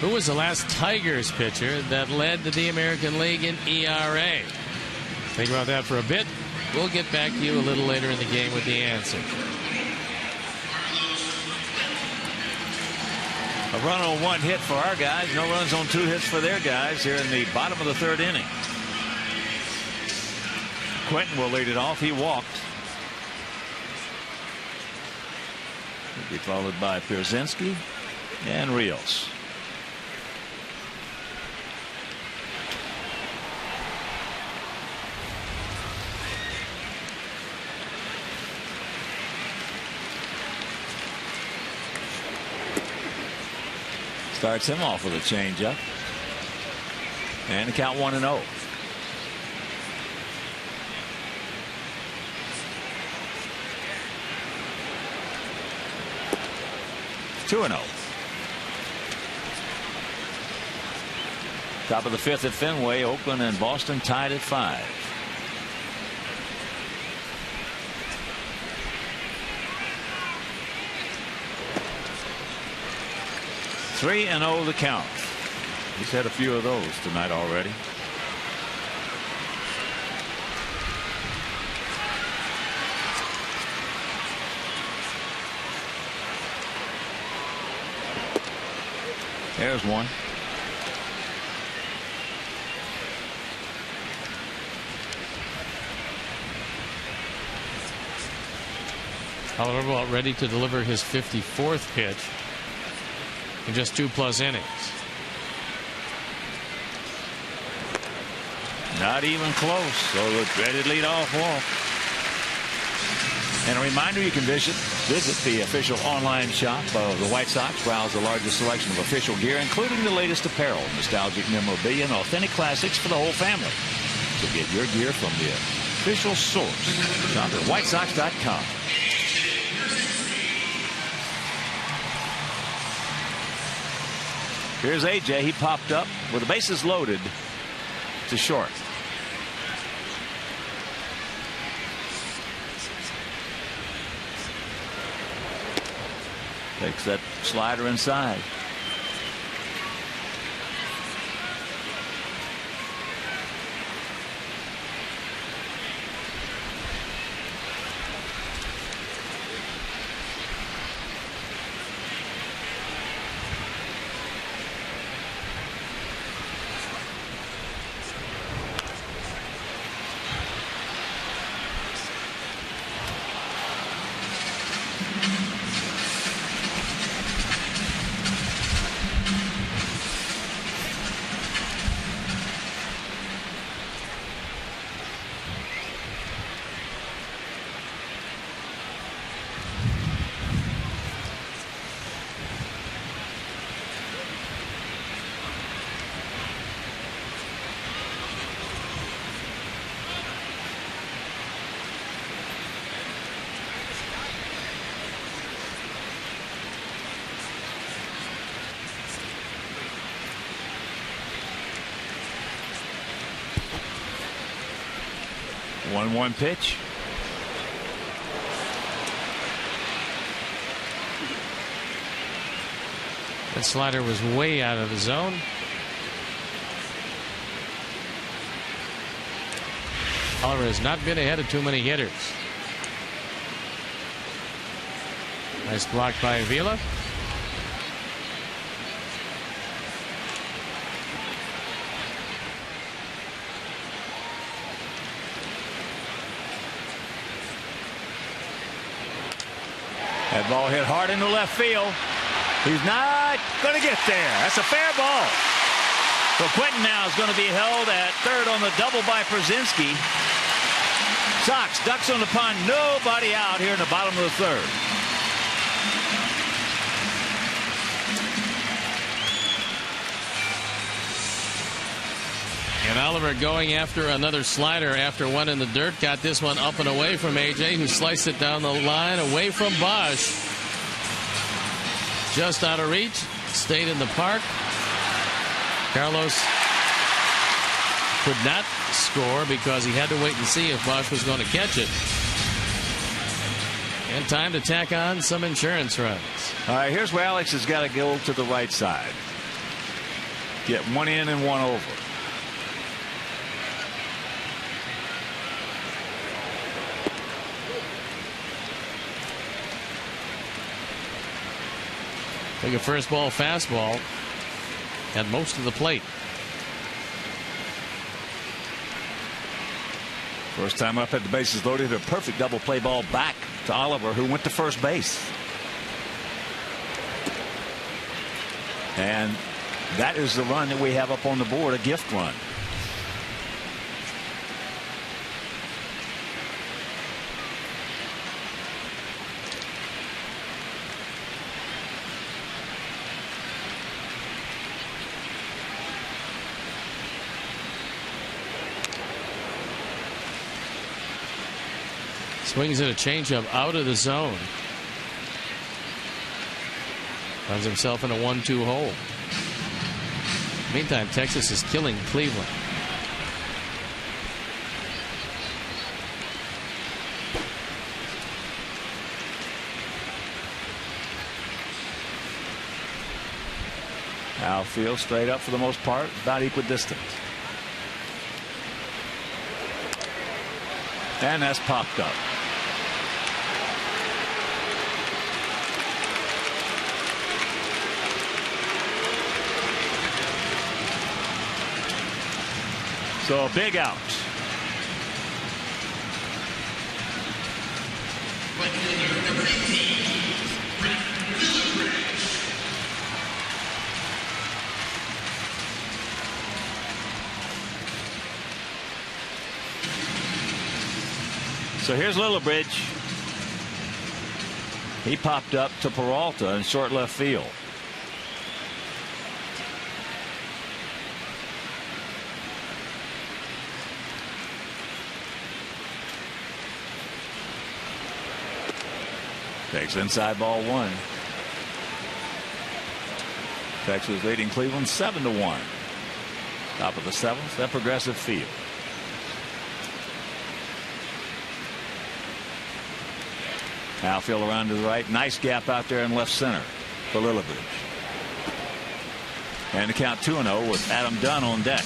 Who was the last Tigers pitcher that led the American League in ERA? Think about that for a bit. We'll get back to you a little later in the game with the answer. A run on 1 hit for our guys. No runs on 2 hits for their guys here in the bottom of the 3rd inning. Quentin will lead it off. He walked. He'll be followed by Pierzynski and Rios. Starts him off with a changeup. And the count 1-0. Two and 0. Top of the 5th at Fenway. Oakland and Boston tied at 5. Three and 0 the count. He's had a few of those tonight already. There's one. Oliver about ready to deliver his 54th pitch in just 2+ innings. Not even close. So the dreaded leadoff walk. And a reminder, you can visit the official online shop of the White Sox. Browse the largest selection of official gear, including the latest apparel, nostalgic memorabilia, and authentic classics for the whole family. So get your gear from the official source. Shop at WhiteSox.com. Here's AJ. He popped up with the bases loaded to short. Takes that slider inside. One pitch. That slider was way out of the zone. Oliver has not been ahead of too many hitters. Nice block by Avila. That ball hit hard into left field. He's not going to get there. That's a fair ball. So Quentin now is going to be held at third on the double by Pierzynski. Sox ducks on the pond. Nobody out here in the bottom of the 3rd. And Oliver going after another slider after one in the dirt. Got this one up and away from AJ, who sliced it down the line away from Bosch. Just out of reach. Stayed in the park. Carlos could not score because he had to wait and see if Bosch was going to catch it. And time to tack on some insurance runs. All right, here's where Alex has got to go to the right side. get one in and one over. Take a first ball fastball at most of the plate. First time up, had the bases loaded, a perfect double play ball back to Oliver, who went to first base. And that is the run that we have up on the board, a gift run. Swings at a changeup out of the zone. Finds himself in a 1-2 hole. Meantime, Texas is killing Cleveland. Outfield straight up for the most part, about equidistant. And that's popped up. So a big out. So here's Lillibridge. He popped up to Peralta in short left field. Takes inside ball one. Texas leading Cleveland 7-1. Top of the seventh at Progressive Field. Outfield around to the right. Nice gap out there in left center for Lillibridge. And the count 2-0 with Adam Dunn on deck.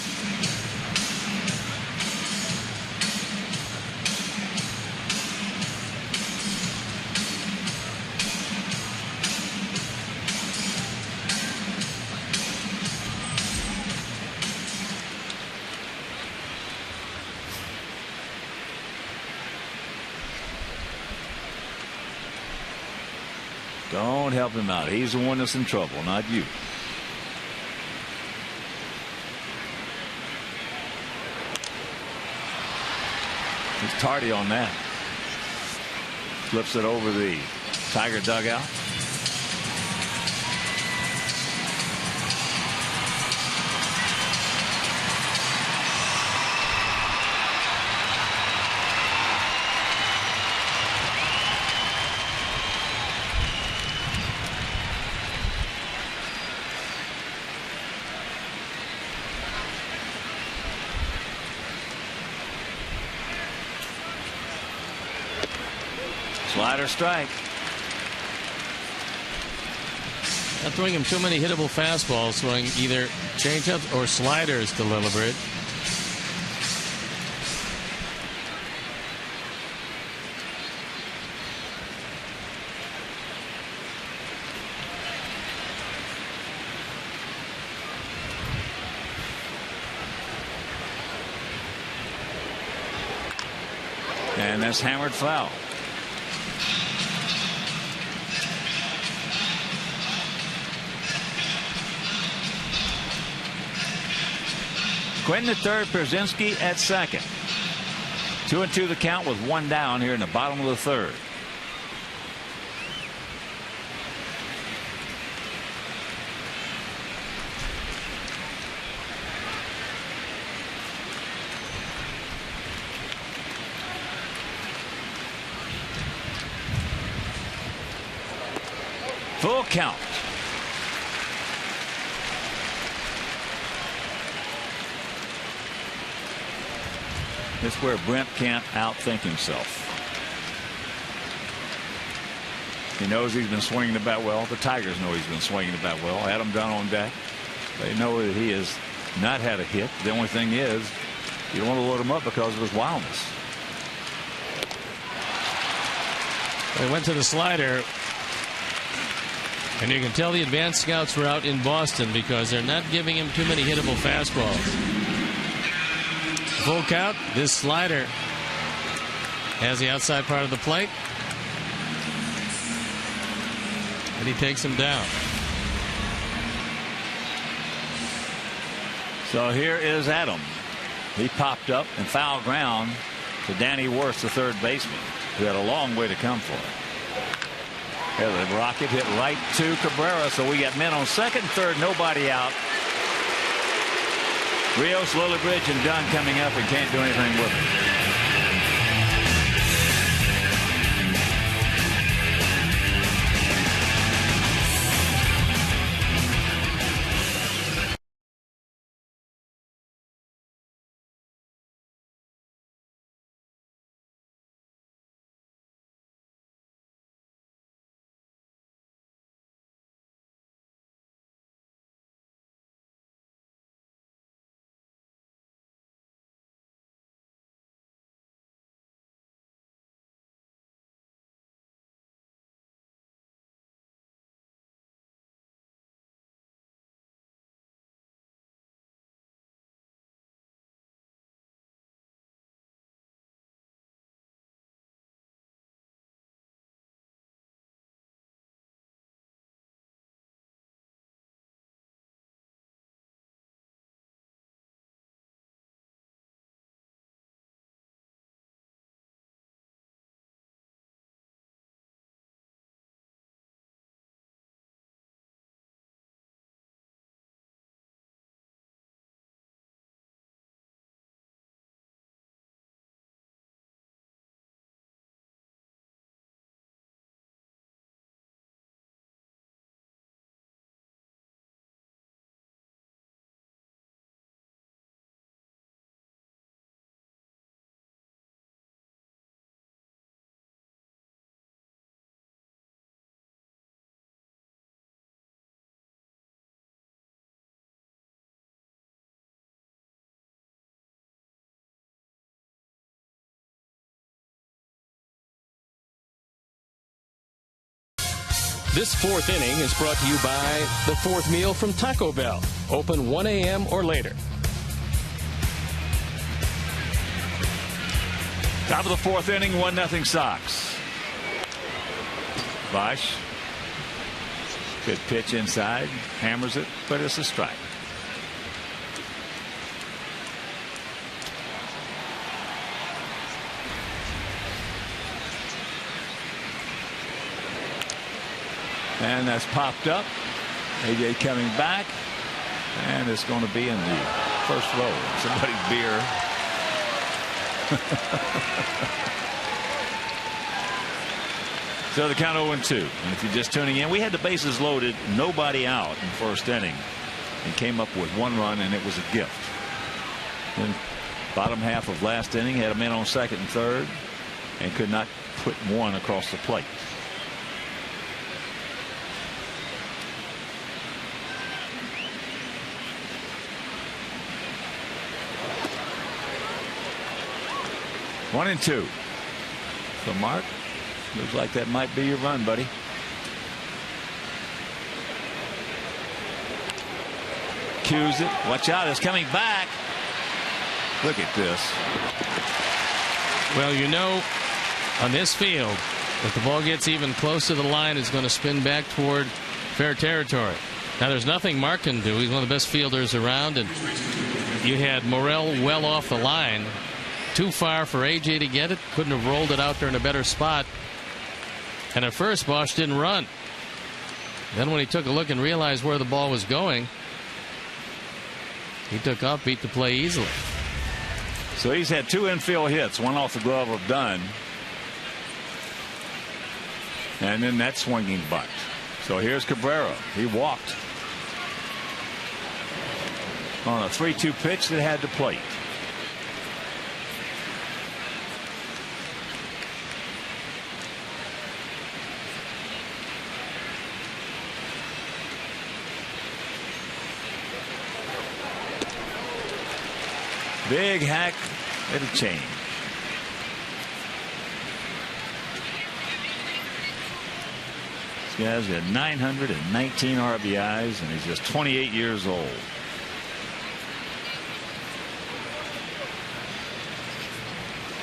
Don't help him out. He's the one that's in trouble, not you. He's tardy on that. Flips it over the Tiger dugout. Slider strike. Not throwing him too many hittable fastballs, throwing either changeups or sliders to Lillibridge. And that's hammered foul. Quinn at third, Pierzynski at second. 2-2 the count with one down here in the bottom of the third. Full count. This is where Brent can't outthink himself. He knows he's been swinging the bat well. The Tigers know he's been swinging the bat well. Adam Dunn on deck. They know that he has not had a hit. The only thing is, you don't want to load him up because of his wildness. They went to the slider. And you can tell the advanced scouts were out in Boston because they're not giving him too many hittable fastballs. Full count. This slider has the outside part of the plate. And he takes him down. So here is Adam. He popped up and foul ground to Danny Worth, the third baseman, who had a long way to come for it. Yeah, the rocket hit right to Cabrera, so we got men on second and third, nobody out. Rios, Lillibridge, and Dunn coming up and can't do anything with it. This fourth inning is brought to you by the fourth meal from Taco Bell. Open 1 a.m. or later. Top of the fourth inning, 1-0 Sox. Bosch. Good pitch inside. Hammers it, but it's a strike. And that's popped up. AJ coming back. And it's going to be in the first row. Somebody's beer. So the count 0-2. And if you're just tuning in, we had the bases loaded, nobody out in the first inning, and came up with 1 run, and it was a gift. Then bottom half of last inning, had a man on second and third, and could not put one across the plate. One and 2. So Mark, looks like that might be your run, buddy. Cues it. Watch out, it's coming back. Look at this. Well, you know, on this field, if the ball gets even close to the line, it's going to spin back toward fair territory. Now, there's nothing Mark can do. He's one of the best fielders around, and you had Morel well off the line. Too far for AJ to get it. Couldn't have rolled it out there in a better spot. And at first, Bosch didn't run. Then when he took a look and realized where the ball was going, he took off, beat the play easily. So he's had 2 infield hits, one off the glove of Dunn. And then that swinging bunt. So here's Cabrera. He walked on a 3-2 pitch that had the plate. Big hack. It'll change. This guy's got 919 RBIs, and he's just 28 years old.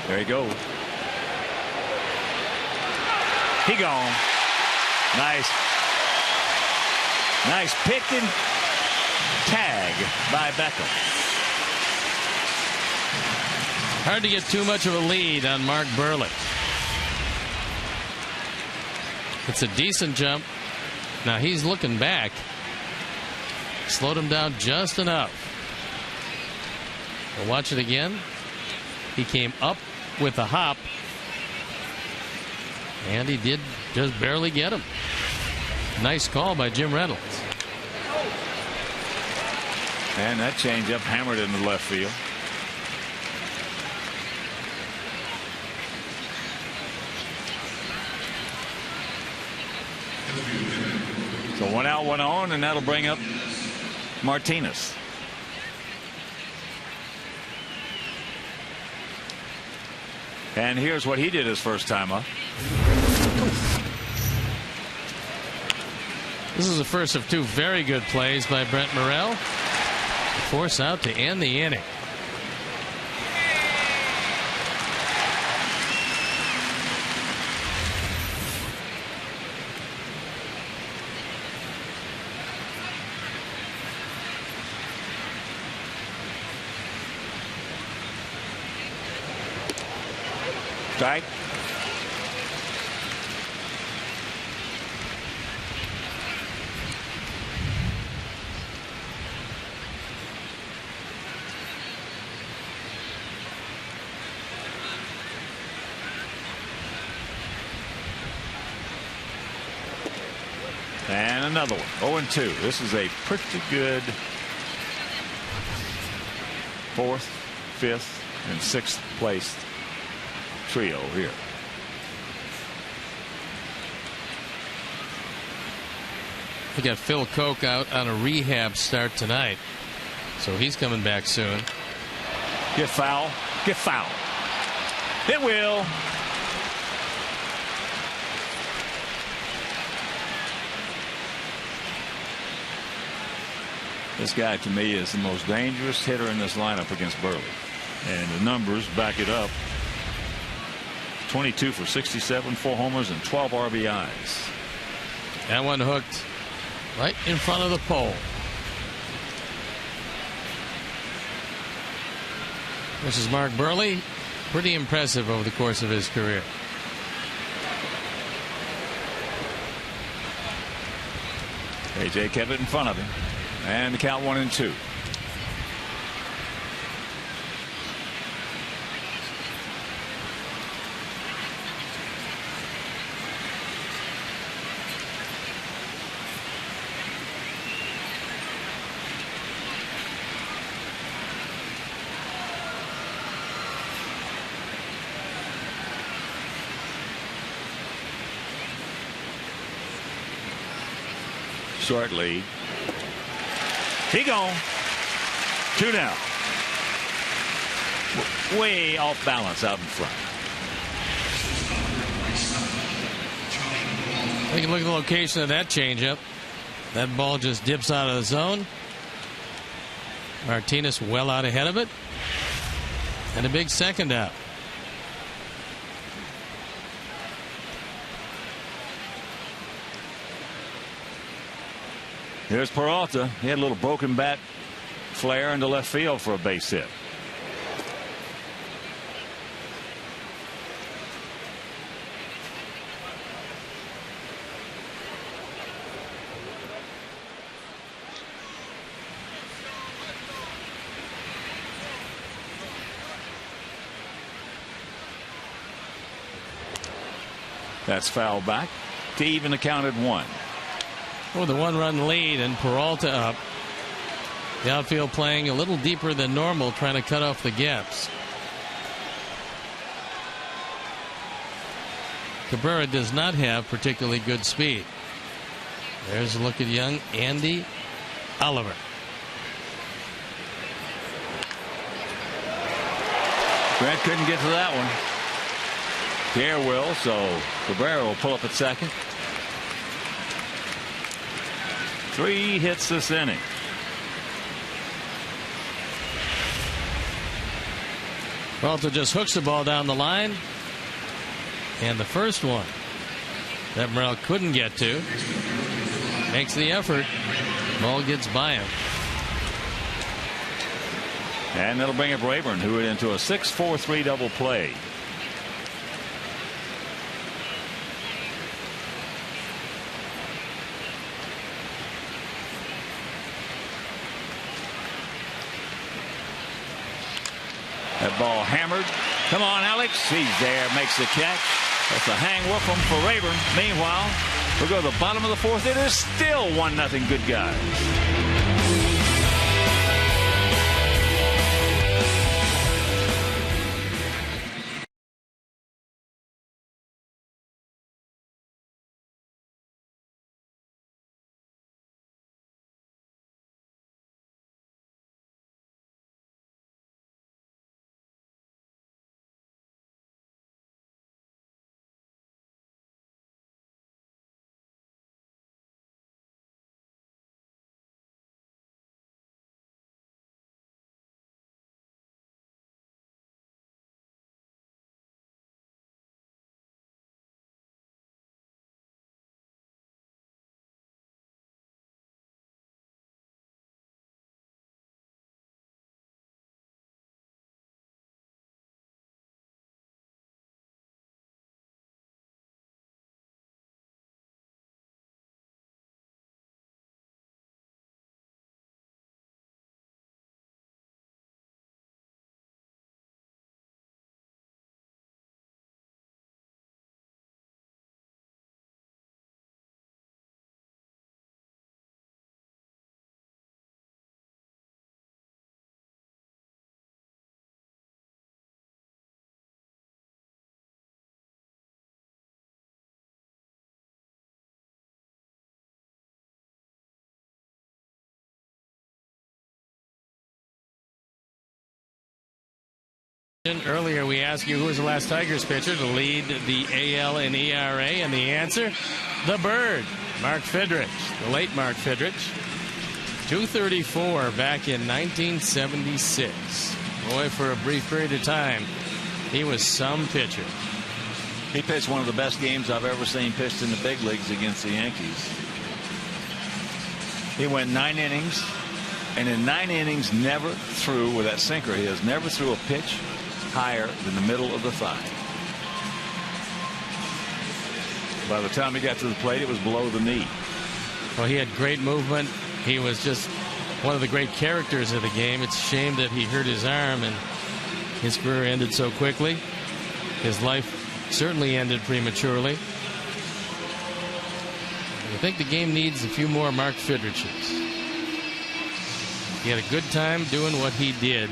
There he goes. He gone. Nice. Nice pick and tag by Beckham. Hard to get too much of a lead on Mark Burley. It's a decent jump. Now he's looking back. Slowed him down just enough. We'll watch it again. He came up with a hop, and he did just barely get him. Nice call by Jim Reynolds. And that changeup hammered into left field. So 1 out, 1 on, and that'll bring up Martinez. And here's what he did his first time up. This is the first of 2 very good plays by Brent Morrell. Force out to end the inning. Strike. And another one. 0-2. This is a pretty good 4th, 5th, and 6th place trio here. We got Phil Koch out on a rehab start tonight, so he's coming back soon. Get foul. Get foul. It will. This guy, to me, is the most dangerous hitter in this lineup against Burley. And the numbers back it up. 22 for 67, 4 homers, and 12 RBIs. That one hooked right in front of the pole. This is Mark Burley. Pretty impressive over the course of his career. A.J. kept it in front of him. And the count 1-2. Short lead. He gone. 2 down. Way off balance out in front. Take a look at the location of that changeup. That ball just dips out of the zone. Martinez well out ahead of it. And a big second out. Here's Peralta. He had a little broken bat flare into left field for a base hit. That's foul back to even the count at 1. With a 1-run lead and Peralta up. The outfield playing a little deeper than normal, trying to cut off the gaps. Cabrera does not have particularly good speed. There's a look at young Andy Oliver. Grant couldn't get to that one. Pierre will, so Cabrera will pull up at second. 3 hits this inning. Peralta just hooks the ball down the line. And the first one that Morel couldn't get to. Makes the effort. Ball gets by him. And that'll bring up Rayburn, who went into a 6-4-3 double play. That ball hammered. Come on, Alex. He's there, makes the catch. That's a hang whoop for Rayburn. Meanwhile, we'll go to the bottom of the 4th. It is still 1-0 Good Guys. Earlier we asked you who was the last Tigers pitcher to lead the AL in ERA, and the answer, the Bird, Mark Fidrich, the late Mark Fidrich. 234 back in 1976. Boy, for a brief period of time, he was some pitcher. He pitched one of the best games I've ever seen pitched in the big leagues against the Yankees. He went 9 innings, and in 9 innings never threw, with that sinker of his, never threw a pitch higher than the middle of the thigh. By the time he got to the plate, it was below the knee. Well, he had great movement. He was just one of the great characters of the game. It's a shame that he hurt his arm and his career ended so quickly. His life certainly ended prematurely. I think the game needs a few more Mark Fidriches. He had a good time doing what he did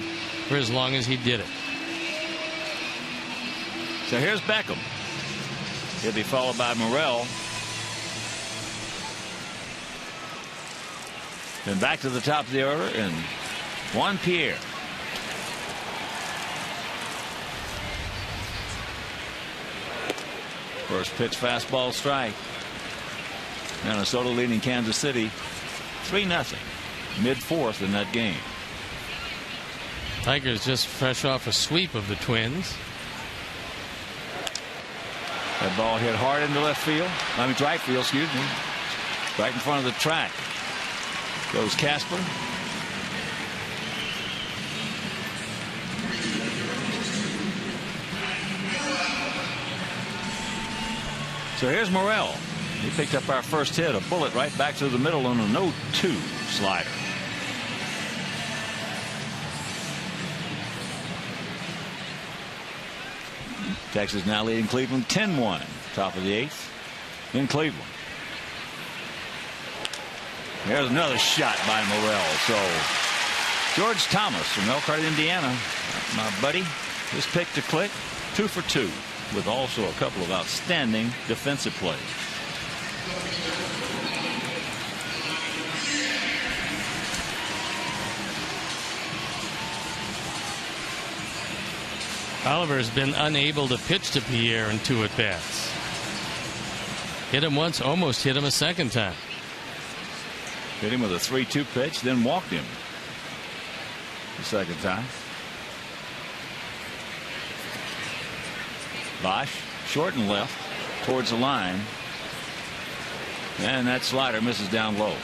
for as long as he did it. So here's Beckham. He'll be followed by Morel. Then back to the top of the order, and Juan Pierre. First pitch, fastball, strike. Minnesota leading Kansas City 3-0. Mid-4th in that game. Tigers just fresh off a sweep of the Twins. That ball hit hard into left field. I mean, right field, excuse me. Right in front of the track. Goes Casper. So here's Morel. He picked up our first hit, a bullet right back to the middle on a 0-2 slider. Texas now leading Cleveland 10-1. Top of the 8th in Cleveland. There's another shot by Morel. So George Thomas from Elkhart, Indiana, my buddy, his pick to click, 2 for 2, with also a couple of outstanding defensive plays. Oliver has been unable to pitch to Pierre in 2 at-bats. Hit him once, almost hit him a second time. Hit him with a 3-2 pitch, then walked him the second time. Bosch, short and left towards the line. And that slider misses down low.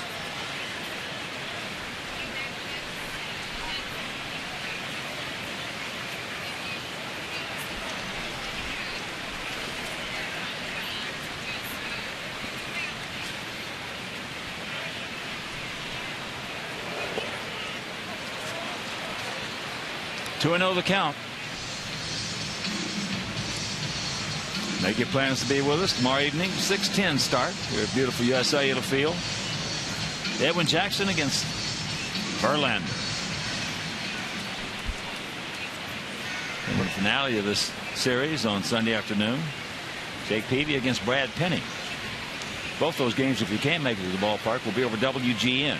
Two and 0 the count. Make your plans to be with us tomorrow evening, 6:10 start here at beautiful USA Field. Edwin Jackson against Verlander. And the finale of this series on Sunday afternoon, Jake Peavy against Brad Penny. Both those games, if you can't make it to the ballpark, will be over WGN.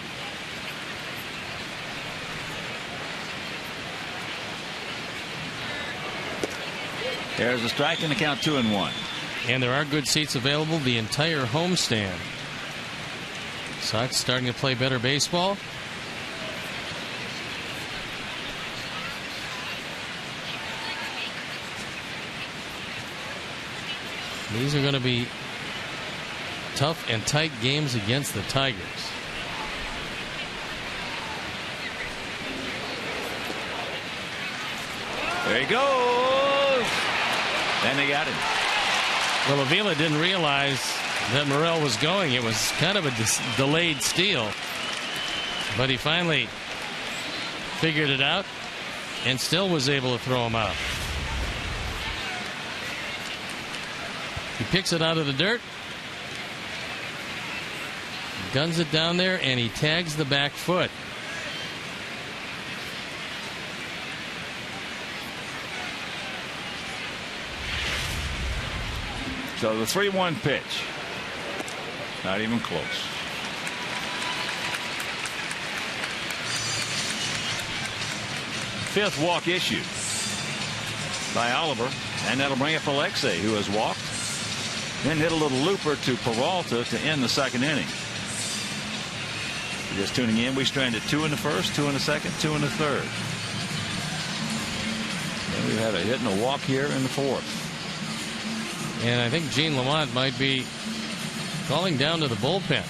There's a strike and the count 2-1. And there are good seats available the entire homestand. Sox starting to play better baseball. These are going to be tough and tight games against the Tigers. There he goes. And they got him. Well, Avila didn't realize that Morel was going. It was kind of a delayed steal. But he finally figured it out and still was able to throw him out. He picks it out of the dirt, guns it down there, and he tags the back foot. So the 3-1 pitch. Not even close. Fifth walk issued by Oliver, and that'll bring up Alexei, who has walked. Then hit a little looper to Peralta to end the second inning. If you're just tuning in, we stranded 2 in the first, 2 in the second, 2 in the third. And we've had a hit and a walk here in the fourth. And I think Gene Lamont might be calling down to the bullpen.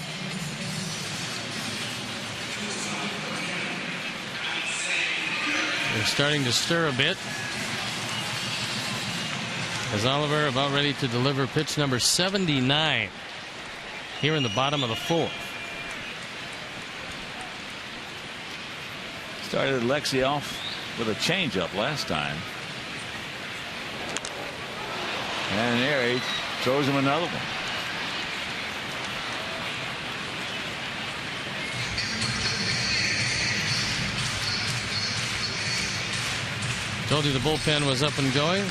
They're starting to stir a bit as Oliver about ready to deliver pitch number 79 here in the bottom of the fourth. Started Alexei off with a changeup last time. And there he throws him another one. Told you the bullpen was up and going,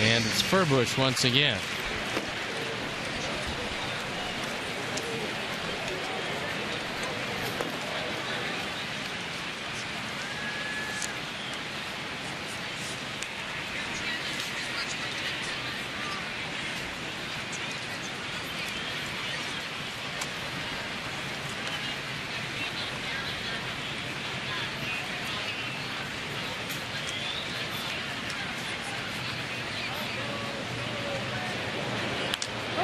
and it's Furbush once again.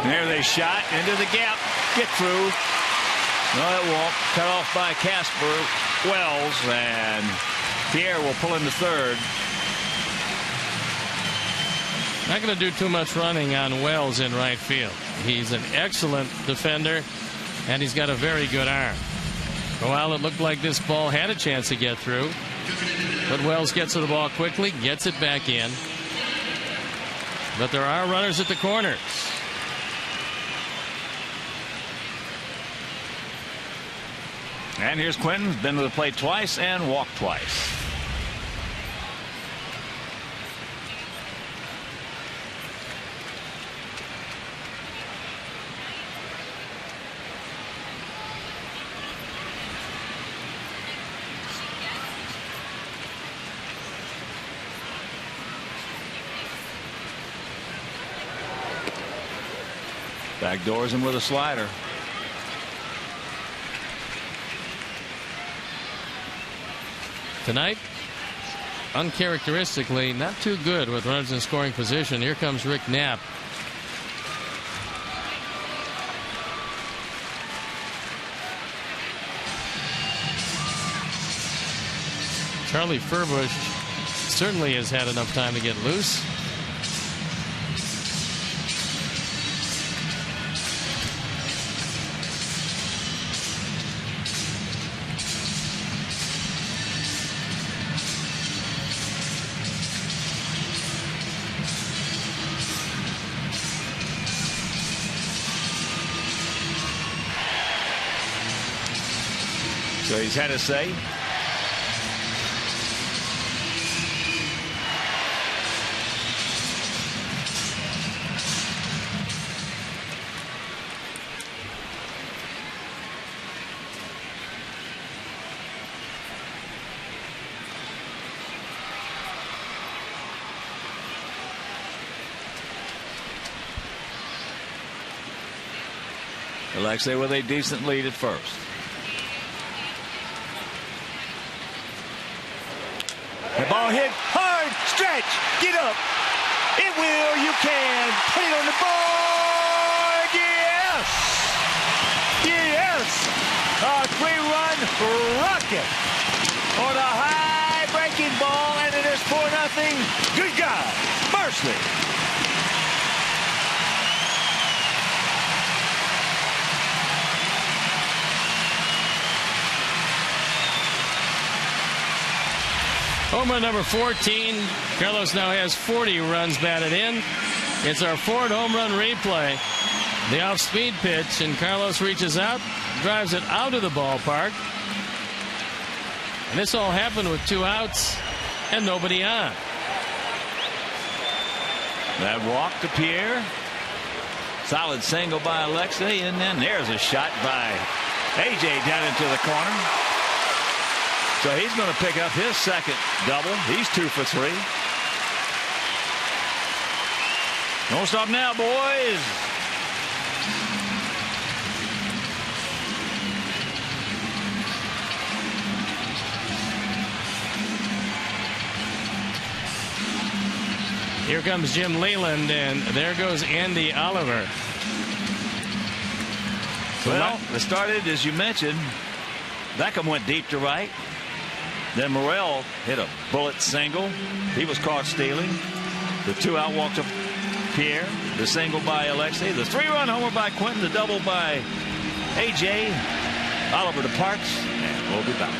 There they shot into the gap. Get through. No, that won't. Cut off by Casper Wells, and Pierre will pull into third. Not going to do too much running on Wells in right field. He's an excellent defender, and he's got a very good arm. While it looked like this ball had a chance to get through, but Wells gets to the ball quickly, gets it back in. But there are runners at the corners. And here's Quentin, been to the plate twice and walked twice. Backdoors him with a slider. Tonight, uncharacteristically, not too good with runners in scoring position. Here comes Rick Knapp. Charlie Furbush certainly has had enough time to get loose. So he's had a say. Alexei with a decent lead at first. The ball hit hard, stretch, get up. It will, you can. Put it on the board, yes! Yes! A 3-run rocket on a high breaking ball, and it is 4-0. Good God, Mercy. Home run number 14. Carlos now has 40 runs batted in. It's our fourth home run replay. The off-speed pitch, and Carlos reaches out, drives it out of the ballpark. And this all happened with 2 outs and nobody on. That walk to Pierre. Solid single by Alexei, and then there's a shot by AJ down into the corner. So he's going to pick up his second double. He's 2 for 3. Don't stop now, boys. Here comes Jim Leland, and there goes Andy Oliver. Well, it started, as you mentioned, Beckham went deep to right. Then Morrell hit a bullet single. He was caught stealing. The 2-out walk to Pierre. The single by Alexei. The 3-run homer by Quentin. The double by AJ. Oliver departs, and we'll be back.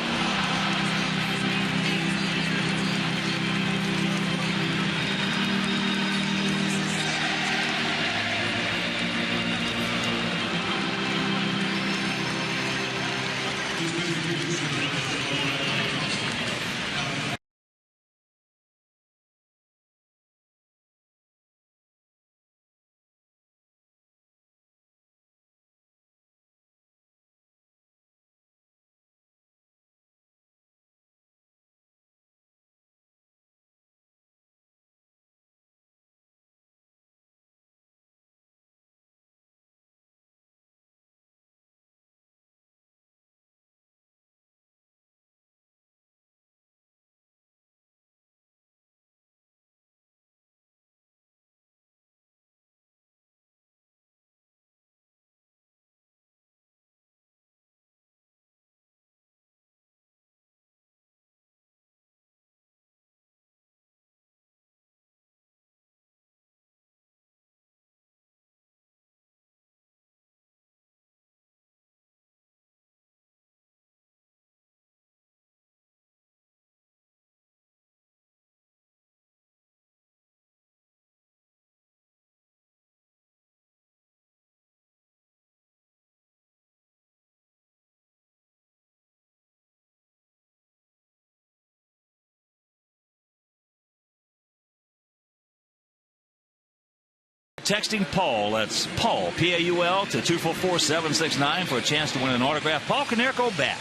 Texting Paul, that's Paul, P-A-U-L, to 244-769 for a chance to win an autograph. Paul Konerko bat.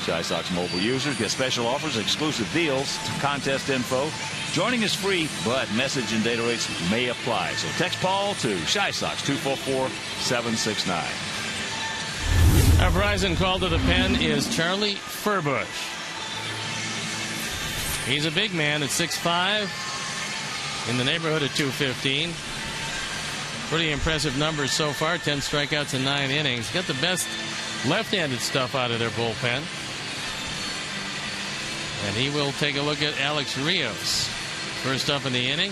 Chi Sox mobile users get special offers, exclusive deals, contest info. Joining is free, but message and data rates may apply. So text Paul to Chi Sox 244-769. Our Verizon call to the pen is Charlie Furbush. He's a big man at 6'5", in the neighborhood of 215. Pretty impressive numbers so far, 10 strikeouts in 9 innings. Got the best left-handed stuff out of their bullpen. And he will take a look at Alex Rios. First up in the inning.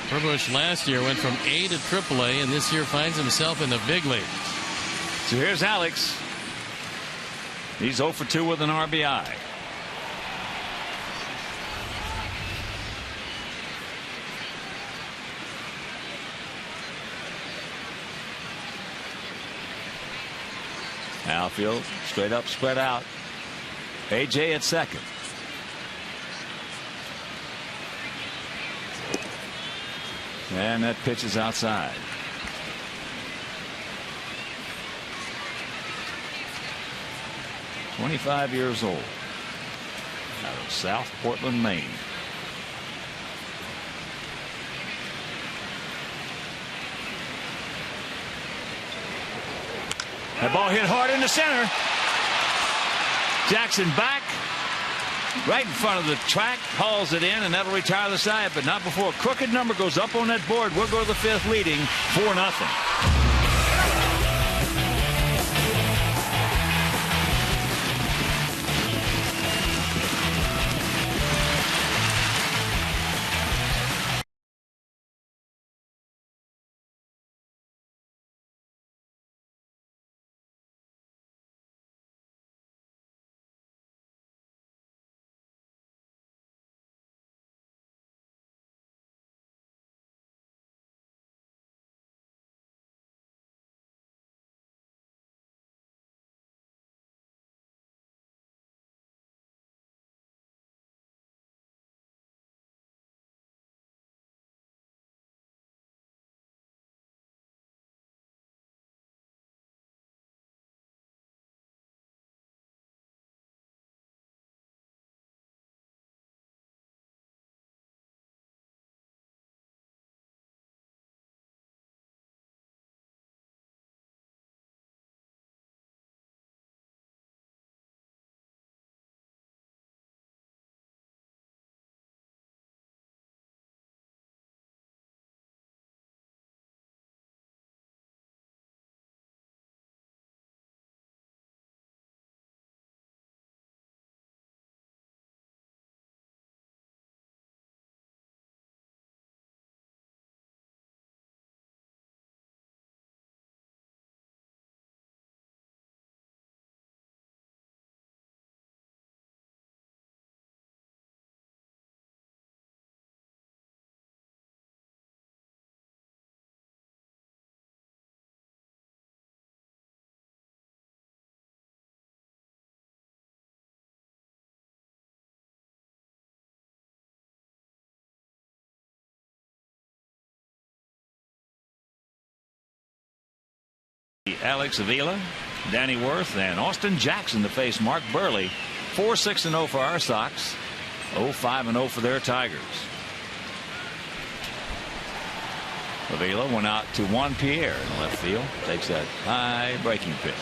Furbush last year went from A to AAA, and this year finds himself in the big league. So here's Alex. He's 0 for 2 with an RBI. Outfield, straight up, spread out. AJ at second. And that pitch is outside. "25 years old, out of South Portland, Maine." That ball hit hard into center. Jackson back, right in front of the track, hauls it in, and that'll retire the side, but not before a crooked number goes up on that board. We'll go to the 5th, leading 4-0. Alex Avila, Danny Worth, and Austin Jackson to face Mark Burley. 4-6-0 for our Sox. 0-5-0 for their Tigers. Avila went out to Juan Pierre in left field. Takes that high breaking pitch.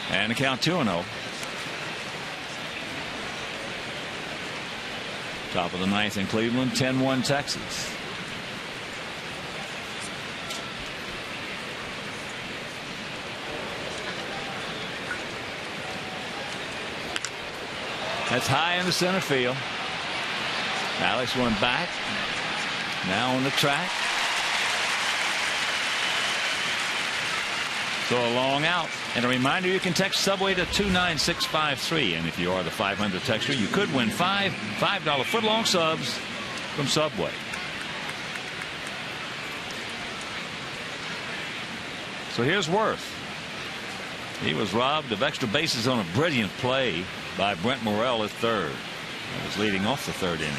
And the count 2-0. Top of the 9th in Cleveland, 10-1 Texas. That's high in the center field. Alex went back. Now on the track. So a long out. And a reminder, you can text Subway to 29653. And if you are the 500 texter, you could win $5 footlong subs from Subway. So here's Worth. He was robbed of extra bases on a brilliant play by Brent Morrell at third. He was leading off the third inning.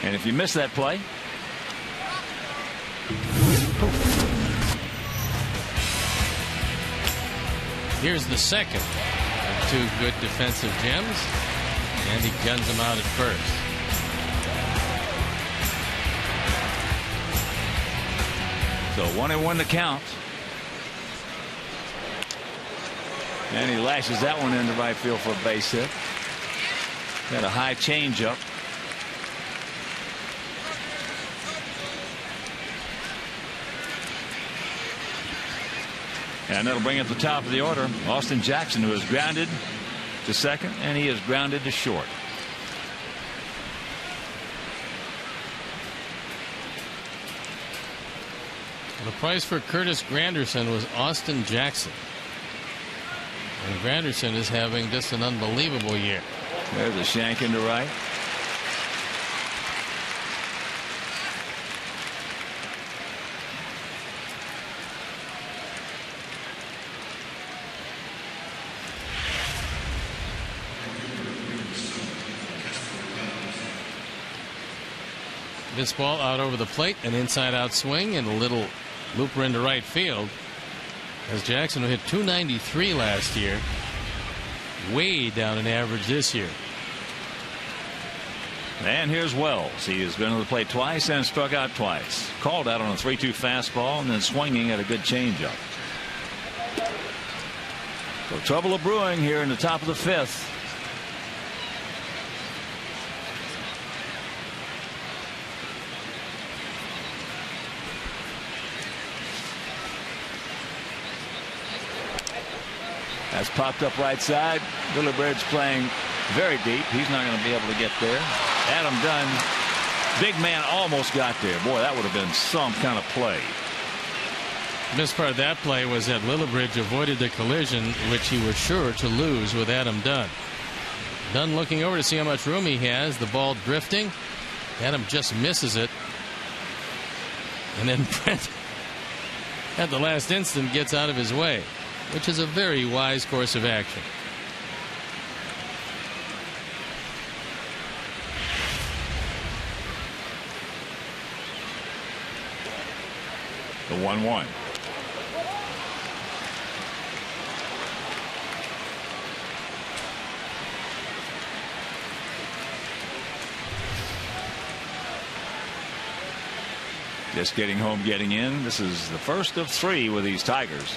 And if you miss that play, here's the second of two good defensive gems, and he guns him out at first. So 1-1 to count. And he lashes that one into right field for a base hit. Got a high changeup. And that'll bring up the top of the order. Austin Jackson, who is grounded to second, and he is grounded to short. The price for Curtis Granderson was Austin Jackson. And Granderson is having just an unbelievable year. There's a shank into right. This ball out over the plate, an inside-out swing, and a little looper into right field. As Jackson, who hit .293 last year, way down in average this year. And here's Wells. He has been to the plate twice and struck out twice. Called out on a 3-2 fastball and then swinging at a good changeup. So trouble brewing here in the top of the fifth. That's popped up right side. Lillibridge playing very deep. He's not going to be able to get there. Adam Dunn, big man, almost got there. Boy, that would have been some kind of play. The best part of that play was that Lillibridge avoided the collision, which he was sure to lose with Adam Dunn. Dunn looking over to see how much room he has. The ball drifting. Adam just misses it. And then Brent, at the last instant, gets out of his way, which is a very wise course of action. The 1-1. Just getting home, getting in. This is the first of 3 with these Tigers.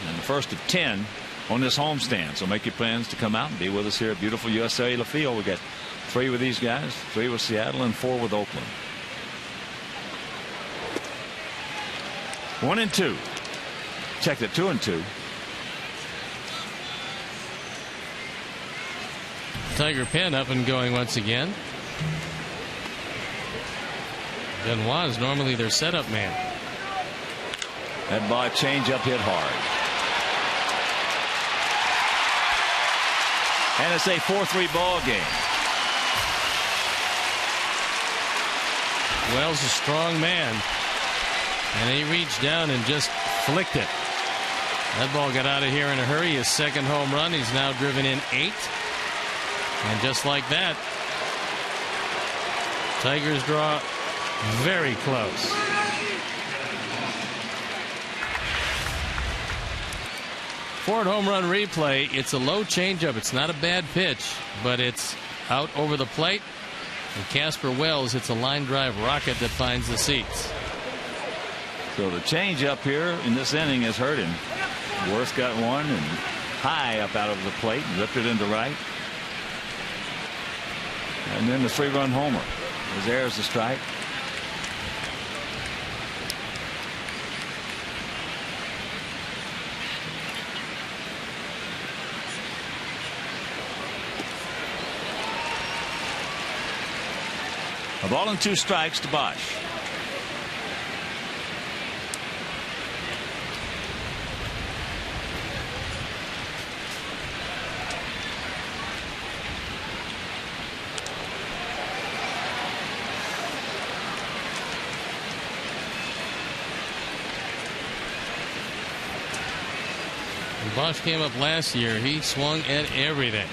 And the first of 10 on this homestand. So make your plans to come out and be with us here at beautiful USA La Field. We got 3 with these guys, 3 with Seattle, and 4 with Oakland. 1-2. Check the 2-2. Tiger pen up and going once again. Benoit is normally their setup man. That ball changeup hit hard. And it's a 4-3 ball game. Wells a strong man, and he reached down and just flicked it. That ball got out of here in a hurry. His second home run. He's now driven in 8. And just like that, Tigers draw very close. Ford home run replay. It's a low changeup. It's not a bad pitch, but it's out over the plate. And Casper Wells hits a line drive rocket that finds the seats. So the changeup here in this inning has hurt him. Worth got one and high up out of the plate and ripped it into right. And then the 3-run homer. There's the strike. A ball and 2 strikes to Bosch. When Bosch came up last year, he swung at everything.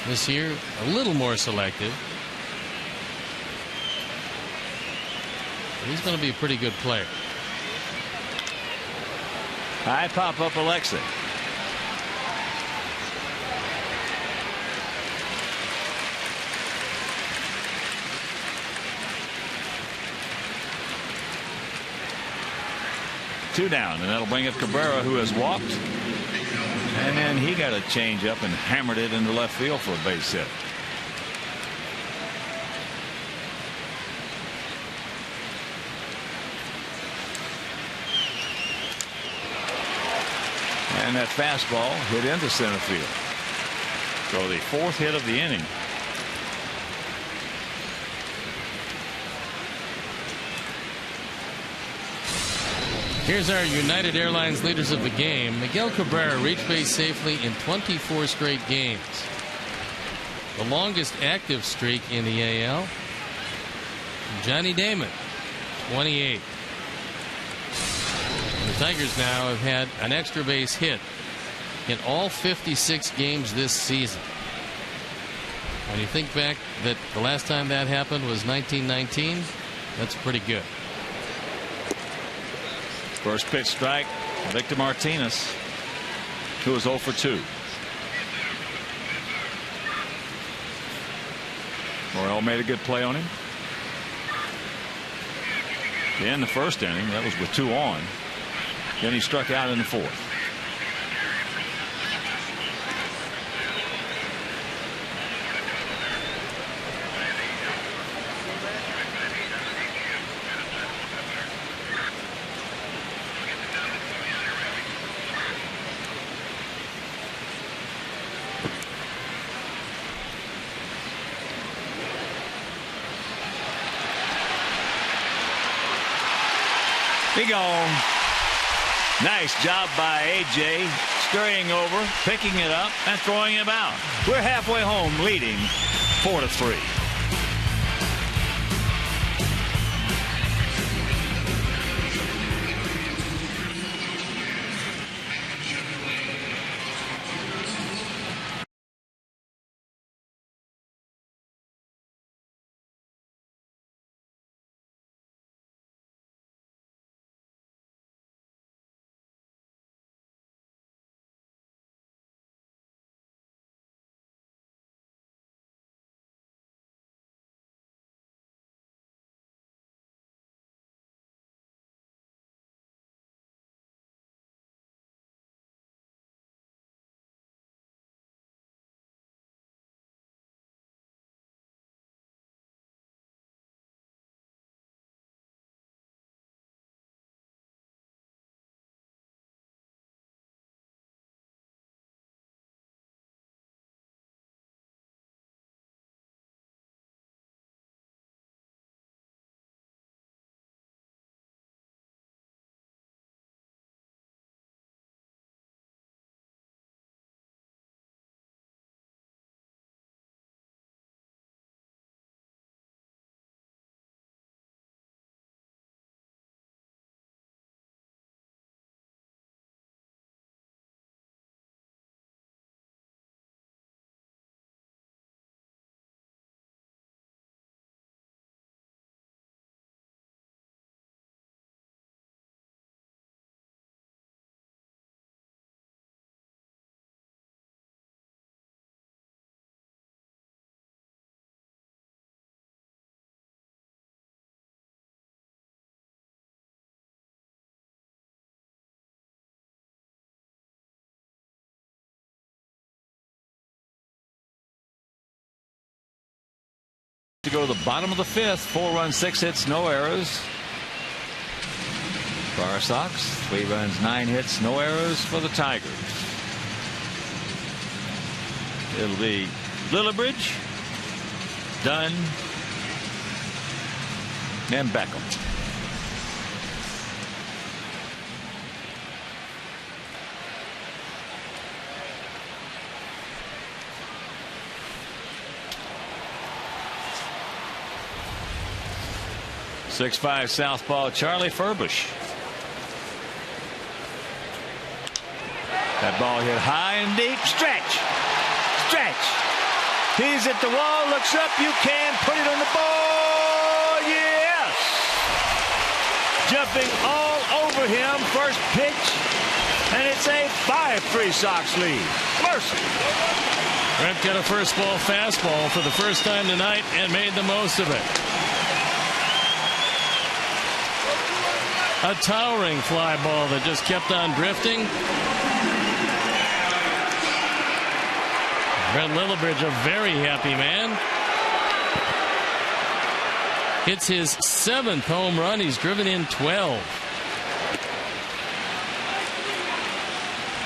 This year, a little more selective. He's going to be a pretty good player. High pop up Alexei. Two down, and that'll bring up Cabrera, who has walked. And then he got a change up and hammered it into left field for a base hit. And that fastball hit into center field. So the fourth hit of the inning. Here's our United Airlines leaders of the game. Miguel Cabrera reached base safely in 24 straight games. The longest active streak in the AL. Johnny Damon, 28. And the Tigers now have had an extra base hit in all 56 games this season. When you think back that the last time that happened was 1919, that's pretty good. First pitch strike, Victor Martinez, who was 0 for 2. Morel made a good play on him. In the first inning, that was with 2 on. Then he struck out in the fourth. He gone. Nice job by AJ, scurrying over, picking it up, and throwing him out. We're halfway home, leading 4-3. To go to the bottom of the fifth, 4 runs, 6 hits, no errors. For our Sox, 3 runs, 9 hits, no errors for the Tigers. It'll be Lillibridge, Dunn, and Beckham. .65 southpaw Charlie Furbush. That ball hit high and deep. Stretch. Stretch. He's at the wall. Looks up. You can put it on the ball. Yes. Jumping all over him. First pitch. And it's a 5-3 Sox lead. Mercer. Brent got a first ball fastball for the first time tonight and made the most of it. A towering fly ball that just kept on drifting. Brent Lillibridge, a very happy man. Hits his 7th home run. He's driven in 12.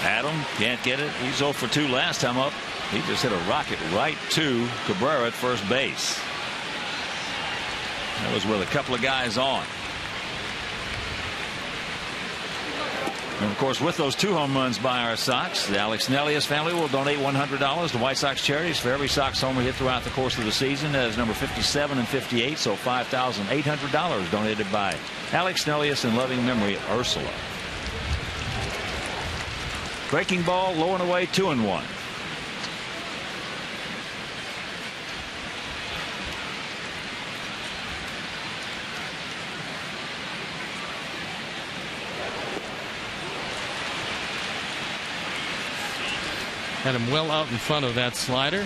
Adam can't get it. He's 0 for 2 last time up. He just hit a rocket right to Cabrera at first base. That was with a couple of guys on. And of course, with those 2 home runs by our Sox, the Alex Nelius family will donate $100 to White Sox charities for every Sox homer hit throughout the course of the season. That is number 57 and 58, so $5,800 donated by Alex Nelius in loving memory of Ursula. Breaking ball, low and away, 2-1. Had him well out in front of that slider.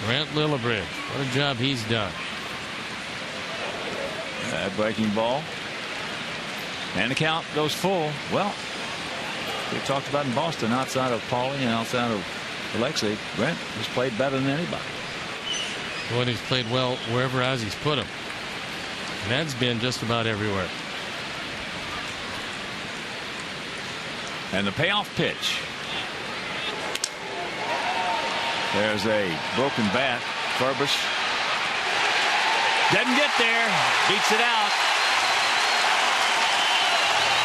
Brent Lillibridge, what a job he's done. That breaking ball. And the count goes full. Well, we talked about in Boston, outside of Paulie and outside of Alexei, Brent has played better than anybody. Boy, he's played well wherever Ozzy's put him. And that's been just about everywhere. And the payoff pitch. There's a broken bat. Furbish doesn't get there. Beats it out.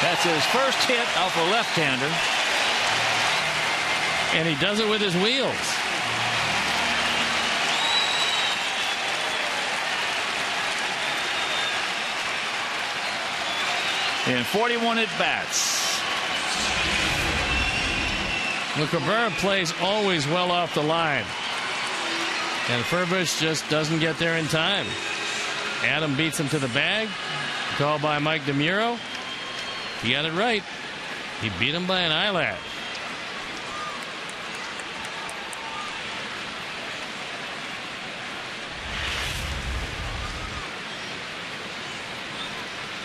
That's his first hit off a left-hander. And he does it with his wheels. In 41 at-bats. The Cabrera plays always well off the line. And Furbish just doesn't get there in time. Adam beats him to the bag. Called by Mike DeMuro. He got it right. He beat him by an eyelash.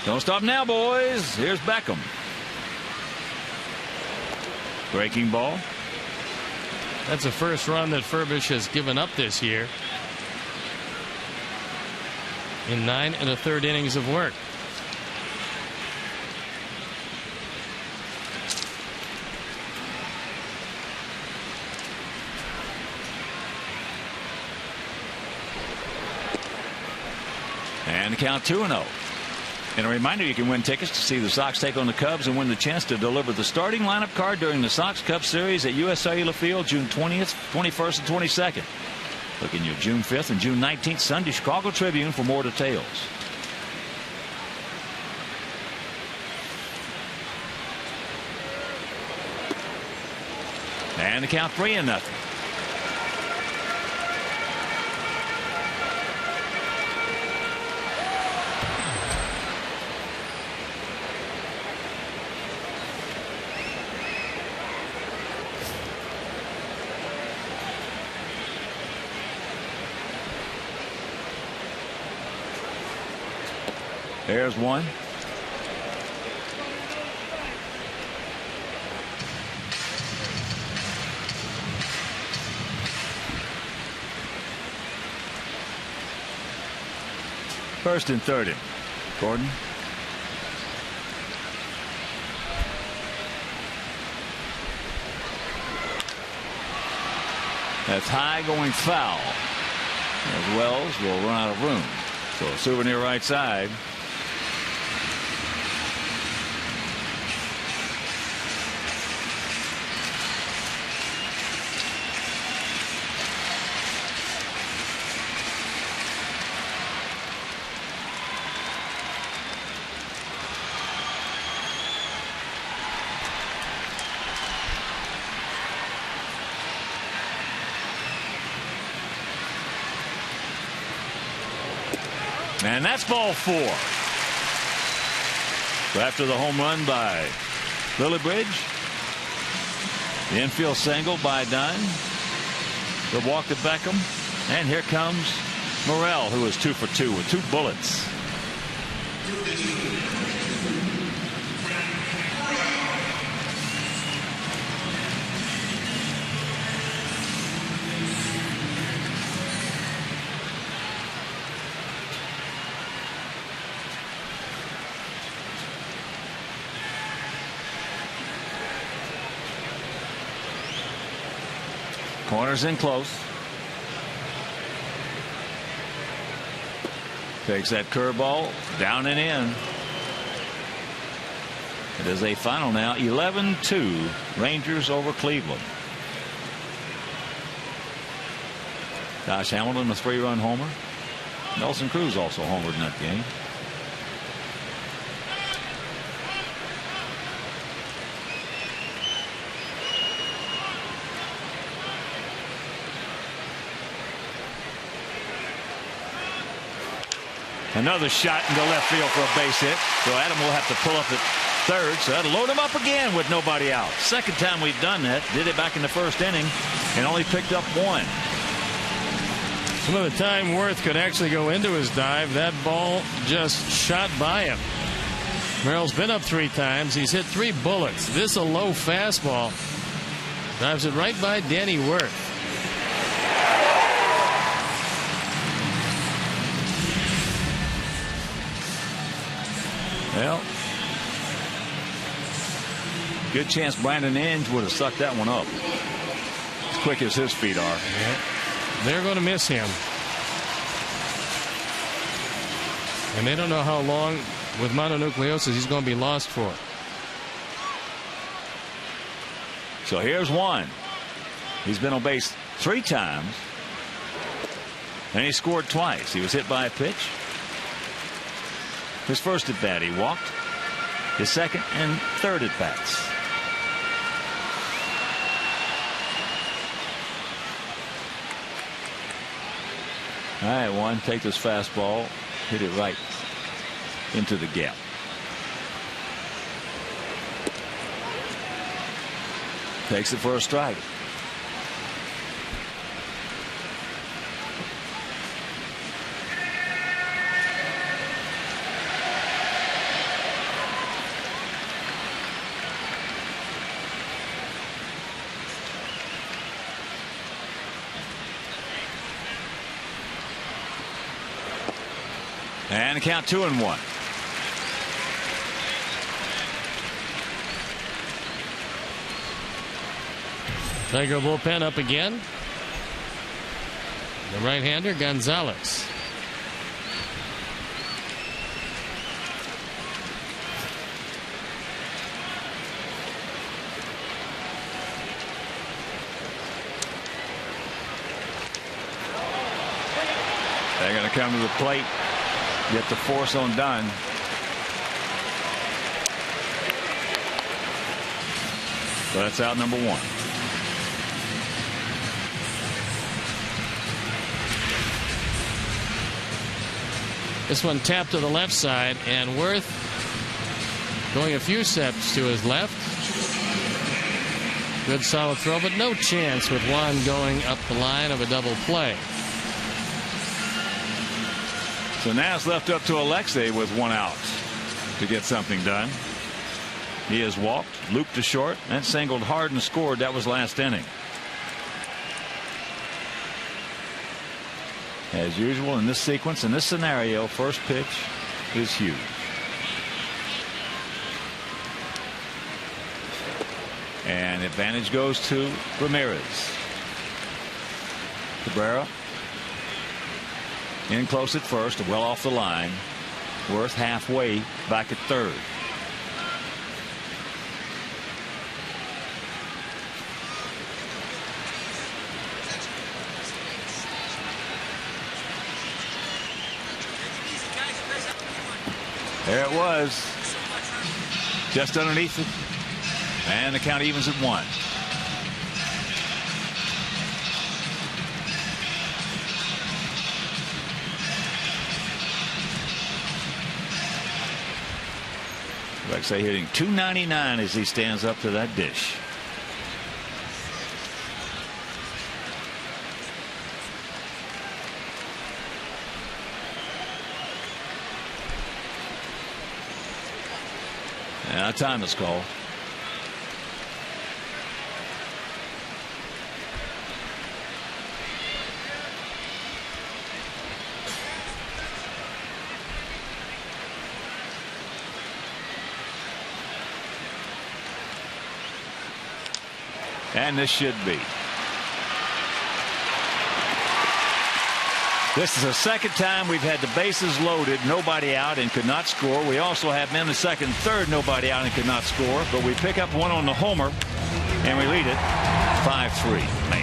Don't stop now, boys. Here's Beckham. Breaking ball. That's the first run that Furbish has given up this year in 9 1/3 innings of work. And the count 2-0. And a reminder, you can win tickets to see the Sox take on the Cubs and win the chance to deliver the starting lineup card during the Sox Cubs series at U.S. Cellular Field June 20th, 21st, and 22nd. Look in your June 5th and June 19th Sunday Chicago Tribune for more details. And the count 3-0. There's one. First and 30. Gordon. That's high, going foul. As Wells will run out of room. So a souvenir right side. And that's ball 4. So after the home run by Lillibridge, the infield single by Dunn, the walk to Beckham, and here comes Morrell, who is 2 for 2 with 2 bullets. Corners in close. Takes that curveball down and in. It is a final now, 11-2 Rangers over Cleveland. Josh Hamilton, a 3-run homer. Nelson Cruz also homered in that game. Another shot into left field for a base hit. So Adam will have to pull up at third. So that'll load him up again with nobody out. Second time we've done that. Did it back in the first inning and only picked up 1. Some of the time Worth could actually go into his dive. That ball just shot by him. Merrill's been up 3 times. He's hit 3 bullets. This a low fastball. Dives it right by Danny Worth. Well, good chance Brandon Inge would have sucked that one up. As quick as his feet are. Yeah. They're going to miss him. And they don't know how long with mononucleosis he's going to be lost for. So here's one. He's been on base 3 times. And he scored twice. He was hit by a pitch. His first at bat he walked. His second and third at bats. All right, one, take this fastball, hit it right into the gap. Takes it for a strike. And count 2-1. Tiger bullpen up again. The right-hander Gonzalez. They're going to come to the plate. Get the force on Dunn. So that's out number 1. This one tapped to the left side, and Worth going a few steps to his left. Good solid throw, but no chance with Juan going up the line of a double play. So now it's left up to Alexei with 1 out to get something done. He has walked, looped to short, and singled hard and scored. That was last inning. As usual in this sequence, in this scenario, first pitch is huge. And advantage goes to Ramirez. Cabrera in close at first, well off the line. Worth halfway back at third. There it was, just underneath it, and the count evens at 1. Like I say, hitting .299 as he stands up to that dish. Now time is called. And this should be. This is the second time we've had the bases loaded, nobody out, and could not score. We also have men in the second and third, nobody out and could not score. But we pick up one on the homer, and we lead it 5-3. Man.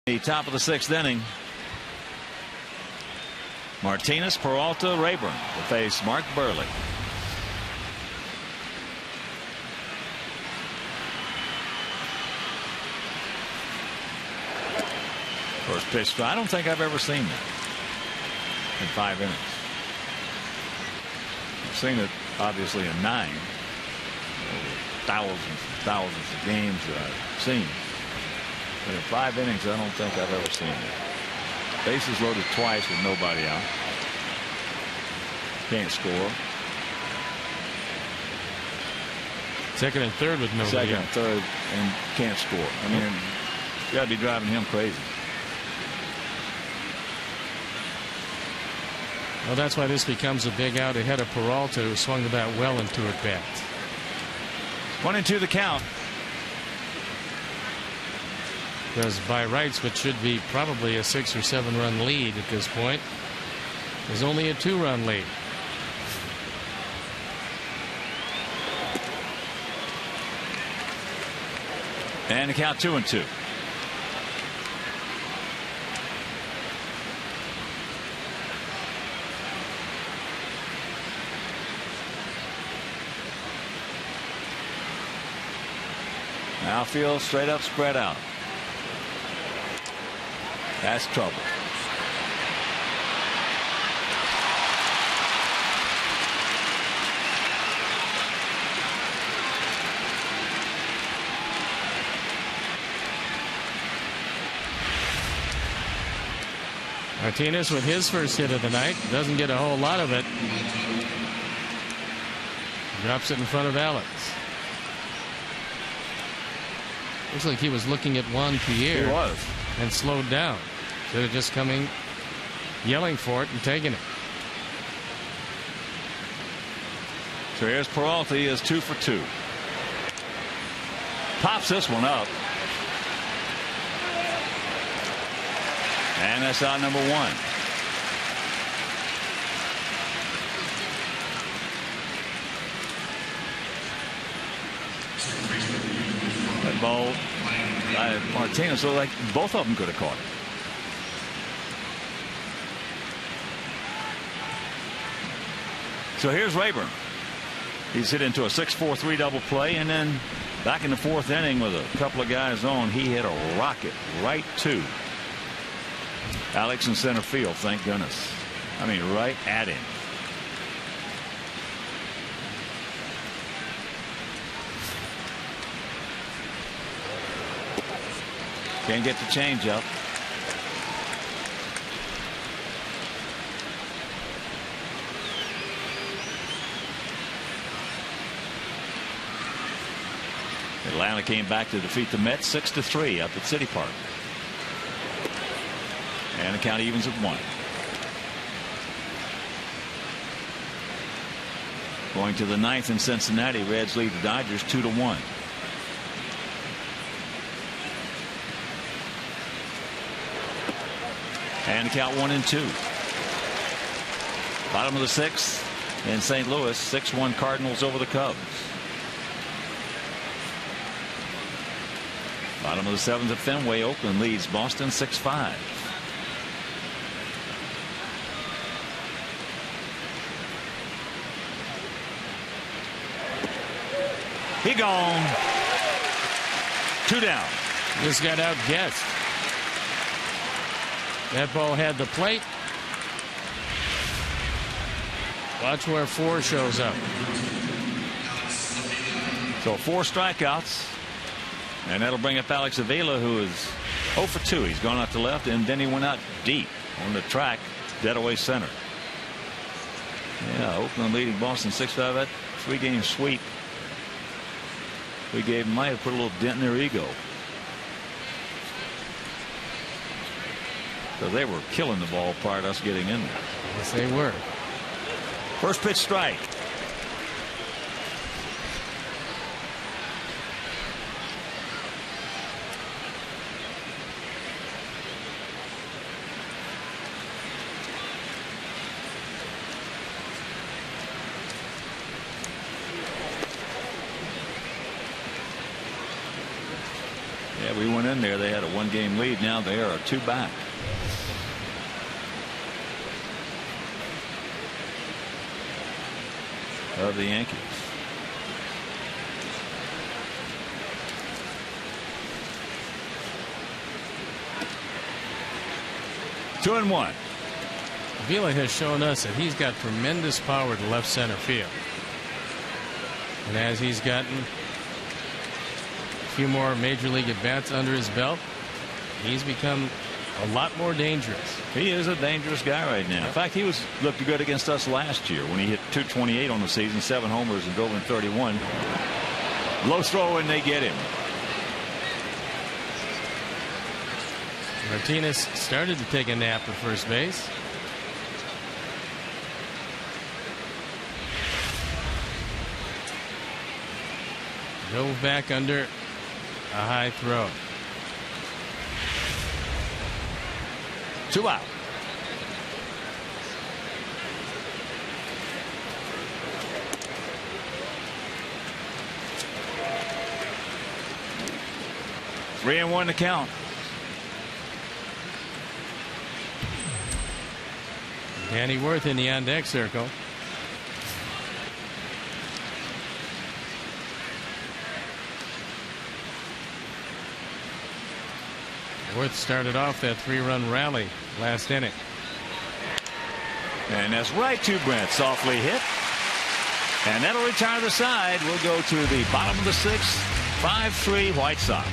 The top of the sixth inning. Martinez, Peralta, Rayburn will face Mark Burley. First pitch. I don't think I've ever seen that in 5 innings. I've seen it obviously in 9. Thousands and thousands of games that I've seen. But in 5 innings, I don't think I've ever seen it. Bases loaded twice with nobody out. Can't score. Second and third with nobody Second out. and third and can't score. I mean, you got to be driving him crazy. Well, that's why this becomes a big out ahead of Peralta, who swung the bat well into at bat. 1-2 the count. Because by rights, what should be probably a 6 or 7 run lead at this point, is only a 2-run lead. And the count 2-2. Outfield straight up, spread out. That's trouble. Martinez with his first hit of the night. Doesn't get a whole lot of it. Drops it in front of Alex. Looks like he was looking at Juan Pierre. He was. And slowed down. Instead of just coming, yelling for it and taking it. So here's Peralta. He is 2 for 2. Pops this one up. And that's out number one. That ball, Martinez looked like both of them could have caught it. So here's Rayburn. He's hit into a 6-4-3 double play, and then back in the fourth inning with a couple of guys on, he hit a rocket right to Alex in center field. Thank goodness. I mean, right at him. Can't get the change up. Atlanta came back to defeat the Mets 6-3 up at City Park. And the count evens at 1. Going to the ninth in Cincinnati, Reds lead the Dodgers 2-1. And the count 1-2. Bottom of the sixth in St. Louis, 6-1 Cardinals over the Cubs. Bottom of the seventh at Fenway, Oakland leads Boston 6-5. He gone. 2 down. Just got outguessed. That ball had the plate. Watch where 4 shows up. So 4 strikeouts. And that'll bring up Alex Avila, who is 0 for 2. He's gone out to left, and then he went out deep on the track, dead away center. Yeah, Oakland leading Boston 6-5. That 3-game sweep we gave them might have put a little dent in their ego. So they were killing the ball prior to us getting in there. Yes, they were. First pitch strike. Yeah, we went in there. They had a 1-game lead. Now they are 2 back. Of the Yankees. Two and one. Avila has shown us that he's got tremendous power to left center field. And as he's gotten a few more major league at-bats under his belt, he's become a lot more dangerous. He is a dangerous guy right now. In fact, he looked good against us last year when he hit .228 on the season, 7 homers and drove in 31. Low throw and they get him. Martinez started to take a nap at first base. Drove back under a high throw. 2 out. Three and 1 to count. Danny Worth in the on-deck circle. Worth started off that 3-run rally last inning. And that's right to Brent. Softly hit. And that'll retire the side. We'll go to the bottom of the 6th. 5-3 White Sox.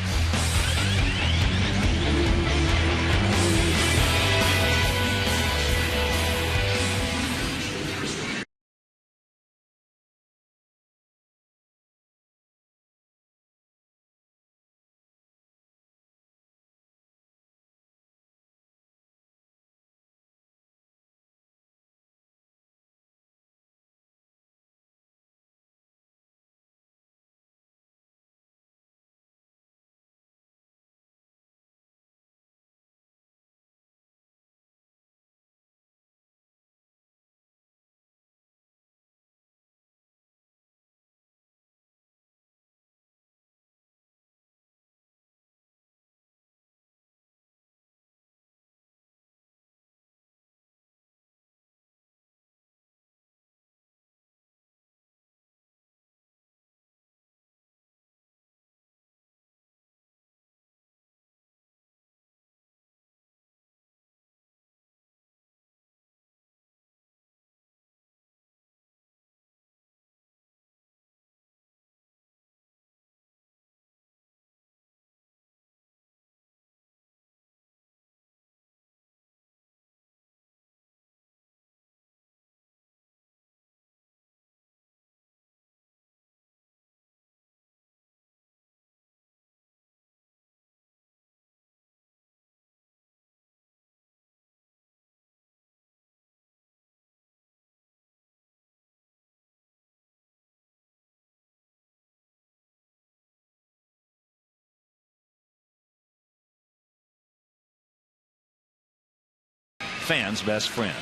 fan's best friend.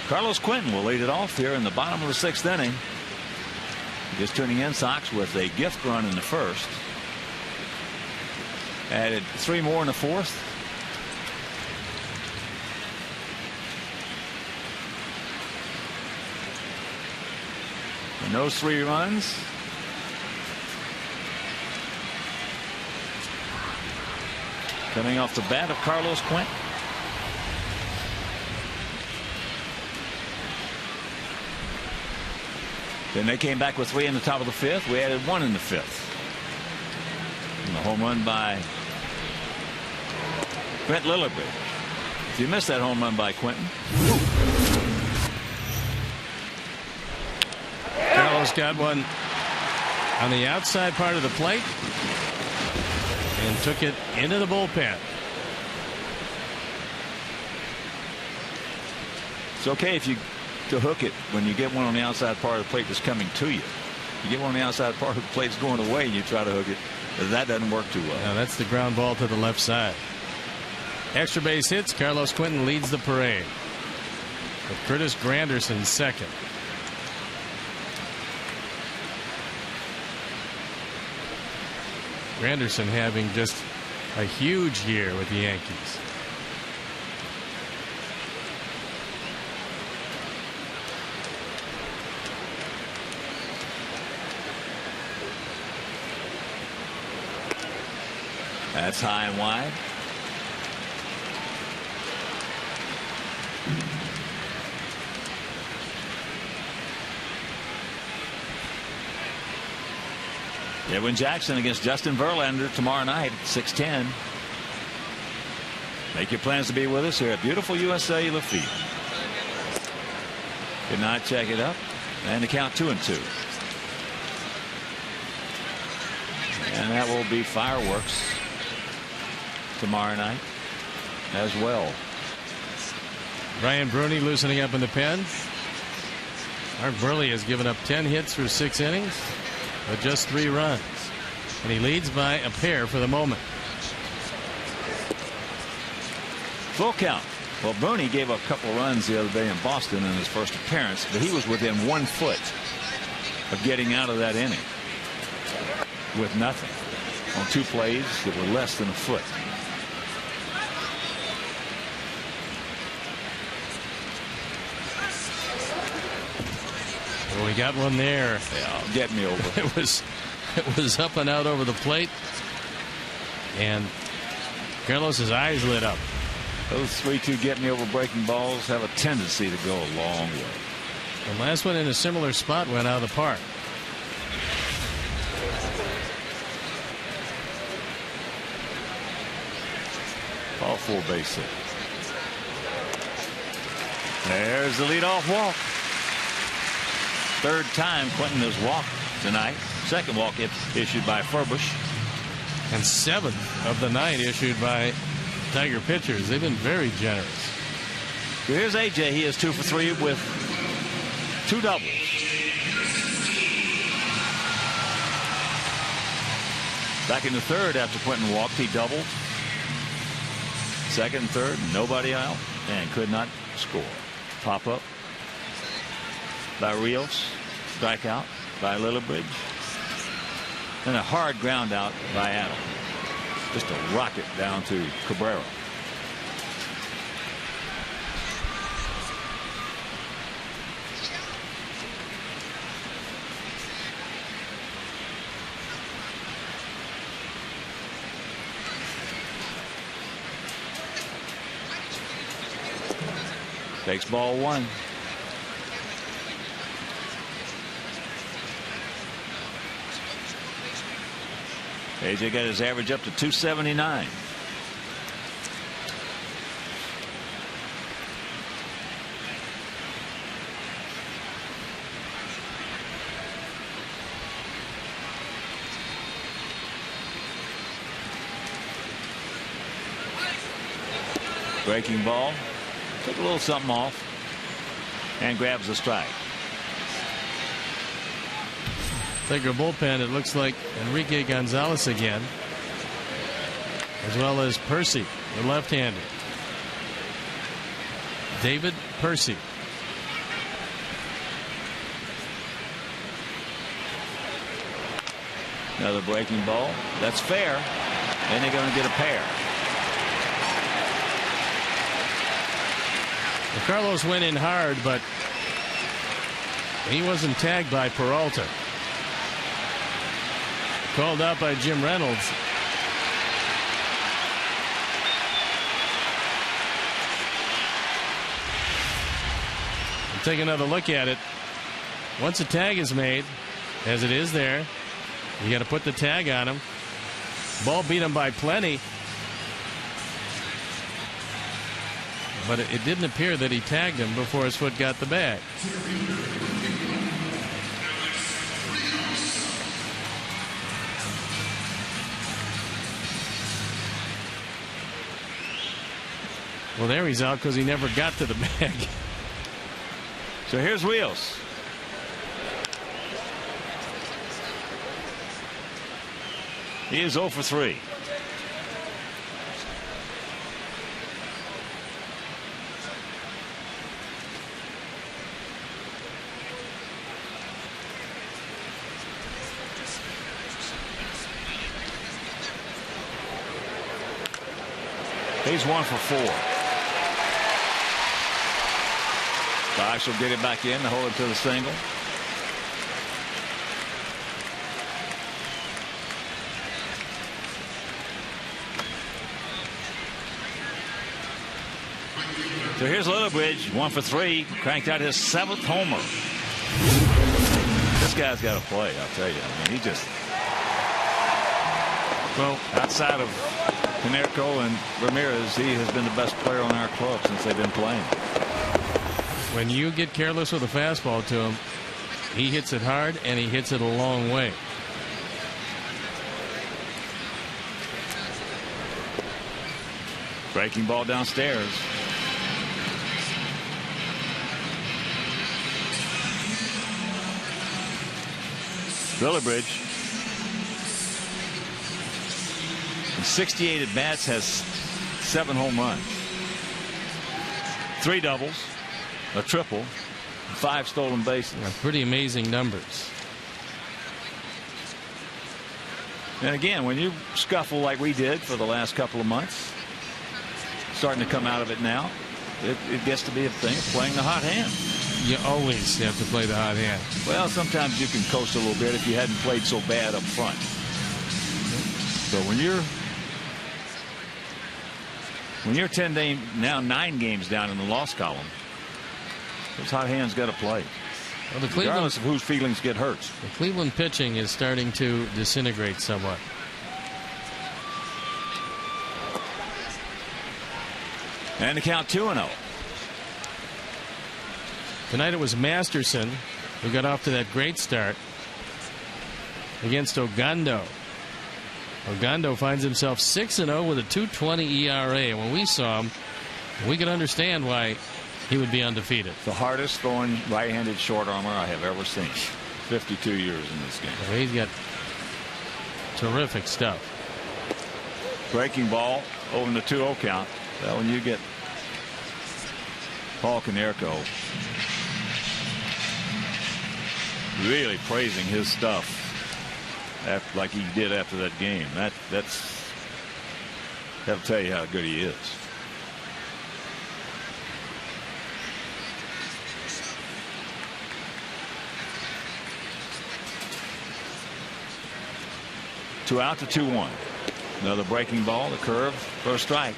Carlos Quentin will lead it off here in the bottom of the 6th inning. Just tuning in, Sox with a gift run in the first. Added 3 more in the 4th. And those 3 runs coming off the bat of Carlos Quentin. Then they came back with 3 in the top of the 5th. We added 1 in the 5th. And a home run by Brent Lillibridge. If you missed that home run by Quentin. Carlos got one on the outside part of the plate and took it into the bullpen. It's okay if you to hook it when you get one on the outside part of the plate that's coming to you. You get one on the outside part of the plate that's going away and you try to hook it. That doesn't work too well. No, that's the ground ball to the left side. Extra base hits. Carlos Quentin leads the parade with Curtis Granderson second. Granderson having just a huge year with the Yankees. That's high and wide. Edwin Jackson against Justin Verlander tomorrow night at 6:10. Make your plans to be with us here at beautiful US Cellular Field. Good night. Check it up. And the count 2-2. And that will be fireworks tomorrow night as well. Brian Bruni loosening up in the pen. Art Burley has given up 10 hits through 6 innings, but just 3 runs. And he leads by a pair for the moment. Full count. Well, Bruni gave up a couple runs the other day in Boston in his first appearance, but he was within 1 foot of getting out of that inning with nothing on 2 plays that were less than a foot. Well, we got one there. Yeah, get me over. It was up and out over the plate, and Carlos's eyes lit up. Those 3-2 get me over breaking balls have a tendency to go a long way. The last one in a similar spot went out of the park. All 4 base hit. There's the leadoff walk. 3rd time Quentin has walked tonight. 2nd walk issued by Furbush. And 7th of the night issued by Tiger pitchers. They've been very generous. Here's AJ. He is 2 for 3 with 2 doubles. Back in the 3rd after Quentin walked, he doubled. 2nd and 3rd, nobody out, and could not score. Pop up by Rios, strikeout by Lillibridge, and a hard ground out by Adam. Just a rocket down to Cabrera. Takes ball 1. AJ got his average up to 279. Breaking ball. Took a little something off and grabs the strike. Tiger bullpen, it looks like Enrique Gonzalez again, as well as Percy the left-hander. David Percy. Another breaking ball. That's fair. And they're going to get a pair. Well, Carlos went in hard, but he wasn't tagged by Peralta. Called out by Jim Reynolds. We'll take another look at it. Once a tag is made, as it is there, you got to put the tag on him. Ball beat him by plenty. But it didn't appear that he tagged him before his foot got the bag. Well, there he's out because he never got to the bag. So here's Wheels. He is 0 for 3. He's 1 for 4. Fox will get it back in to hold it to the single. So here's Littlebridge, 1 for 3, cranked out his 7th homer. This guy's got to play, I'll tell you. I mean, he just, well, outside of Canerco and Ramirez, he has been the best player on our club since they've been playing. When you get careless with a fastball to him, he hits it hard and he hits it a long way. Breaking ball downstairs. Littlebridge, in 68 at bats, has 7 home runs, 3 doubles, a triple, 5 stolen bases. Yeah, pretty amazing numbers. And again, when you scuffle like we did for the last couple of months, starting to come out of it now, it gets to be a thing of playing the hot hand. You always have to play the hot hand. Well, sometimes you can coast a little bit if you hadn't played so bad up front. So when you're 9 games down in the loss column, those hot hands got to play. Well, the regardless of whose feelings get hurt. The Cleveland pitching is starting to disintegrate somewhat. And the count 2-0. Tonight it was Masterson who got off to that great start against Ogando. Ogando finds himself 6-0 with a 2.20 ERA. When we saw him, we could understand why he would be undefeated. The hardest throwing right-handed short armor I have ever seen. 52 years in this game. Well, he's got terrific stuff. Breaking ball over in the 2-0 count. Well, when you get Paul Canerco really praising his stuff like he did after that game, that'll tell you how good he is. Two out to 2-1. Another breaking ball, the curve for a strike.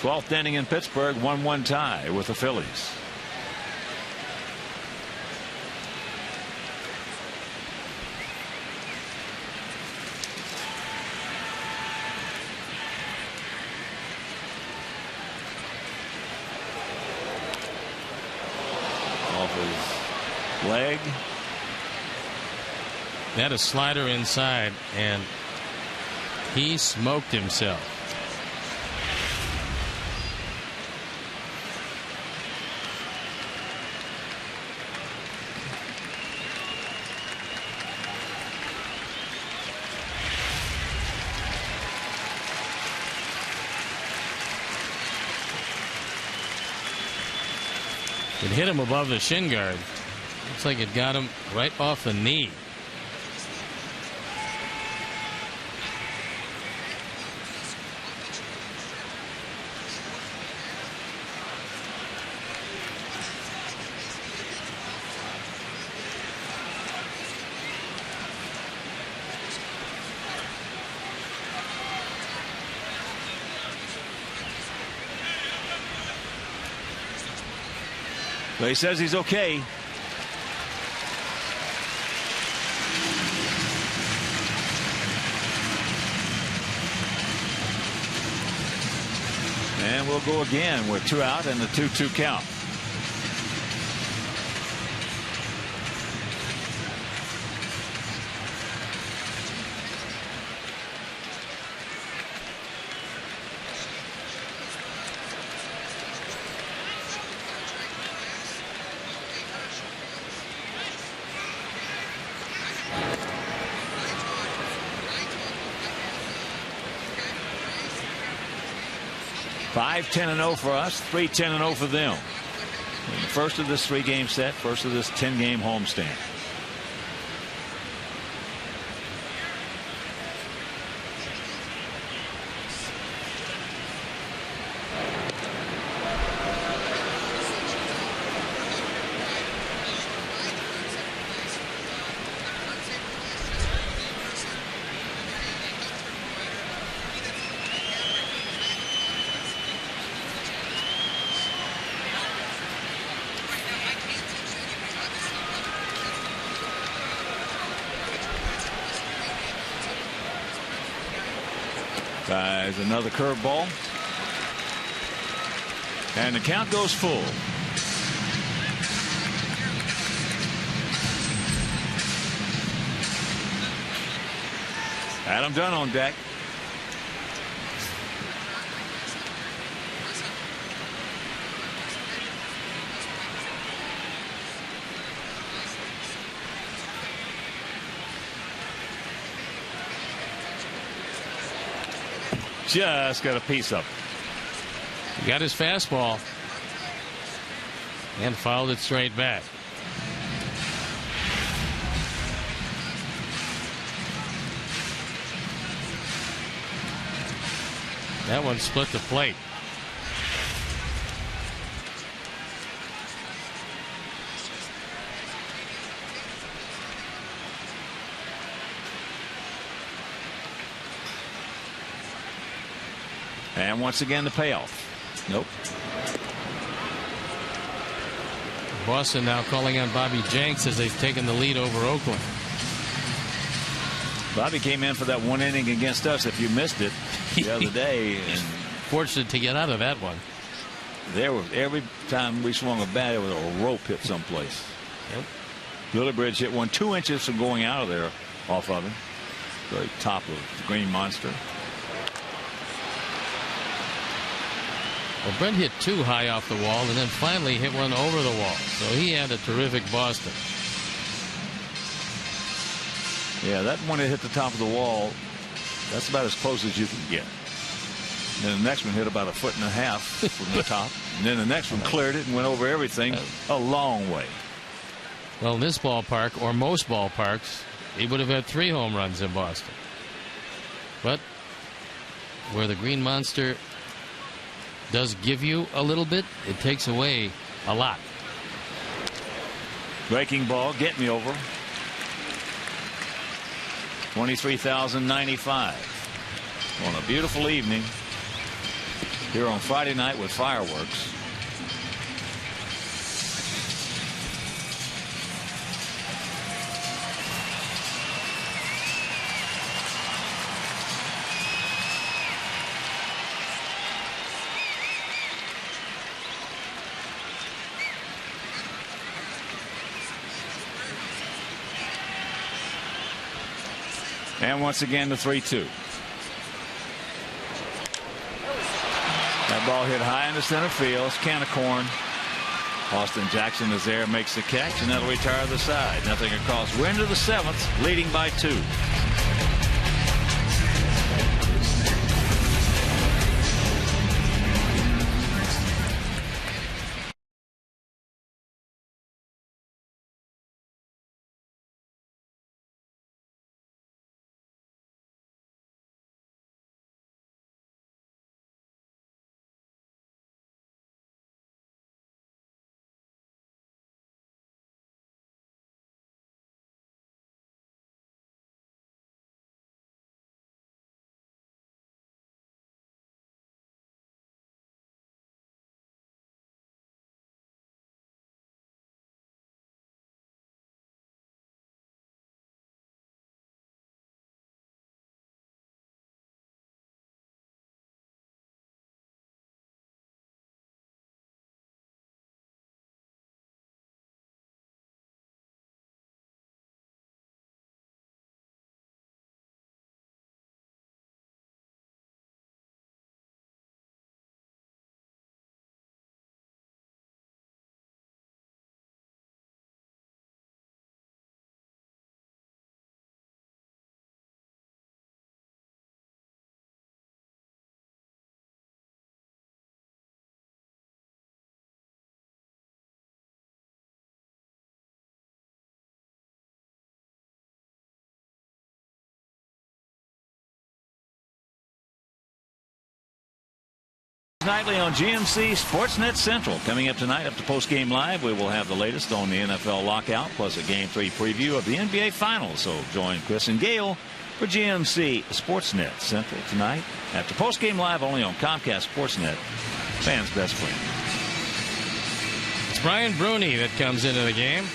Twelfth inning in Pittsburgh, 1-1 tie with the Phillies. Off his leg. That a slider inside, and he smoked himself. It hit him above the shin guard. Looks like it got him right off the knee. But he says he's okay. And we'll go again with 2 out and the 2-2 count. Five 10-0 for us, 3 10-0 for them. In the first of this 3-game set, first of this 10-game homestand. Tries another curveball. And the count goes full. Adam Dunn on deck. Just got a piece of it. He got his fastball and fouled it straight back. That one split the plate. And once again, the payoff. Nope. Boston now calling on Bobby Jenks as they've taken the lead over Oakland. Bobby came in for that 1 inning against us, if you missed it, the other day. And fortunate to get out of that one. There was, every time we swung a bat, it was a rope hit someplace. Yep. Lillibridge hit one 2 inches from going out of there off of him. The top of the Green Monster. Well, Brent hit 2 high off the wall and then finally hit one over the wall. So he had a terrific Boston. Yeah, that one that hit the top of the wall, that's about as close as you can get. And then the next one hit about 1.5 feet from the top. And then the next one cleared it and went over everything a long way. Well, in this ballpark, or most ballparks, he would have had 3 home runs in Boston. But where the Green Monster does give you a little bit, it takes away a lot. Breaking ball, get me over. 23,095 on a beautiful evening here on Friday night with fireworks. And once again, the 3-2. That ball hit high into center field. It's can of corn. Austin Jackson is there, makes the catch, and that'll retire the side. Nothing across. We're into the 7th, leading by 2. nightly on GMC Sportsnet Central. Coming up tonight, up to Postgame Live, we will have the latest on the NFL lockout, plus a Game 3 preview of the NBA Finals. So join Chris and Gail for GMC Sportsnet Central tonight. After Postgame Live, only on Comcast Sportsnet, fans' best friend. It's Brian Bruni that comes into the game.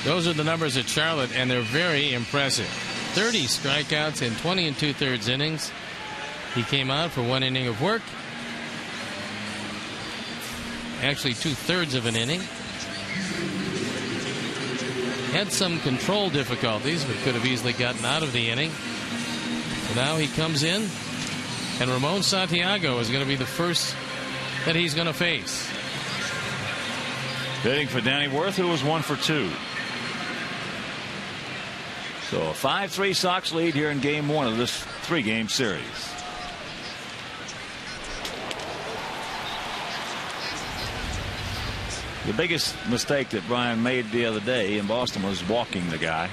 Those are the numbers at Charlotte, and they're very impressive. 30 strikeouts in 20 2/3 innings. He came out for 1 inning of work. Actually, 2/3 of an inning. Had some control difficulties, but could have easily gotten out of the inning. So now he comes in, and Ramon Santiago is going to be the first that he's going to face. Hitting for Danny Worth, who was 1 for 2. So a 5-3 Sox lead here in Game 1 of this 3-game series. The biggest mistake that Brian made the other day in Boston was walking the guy.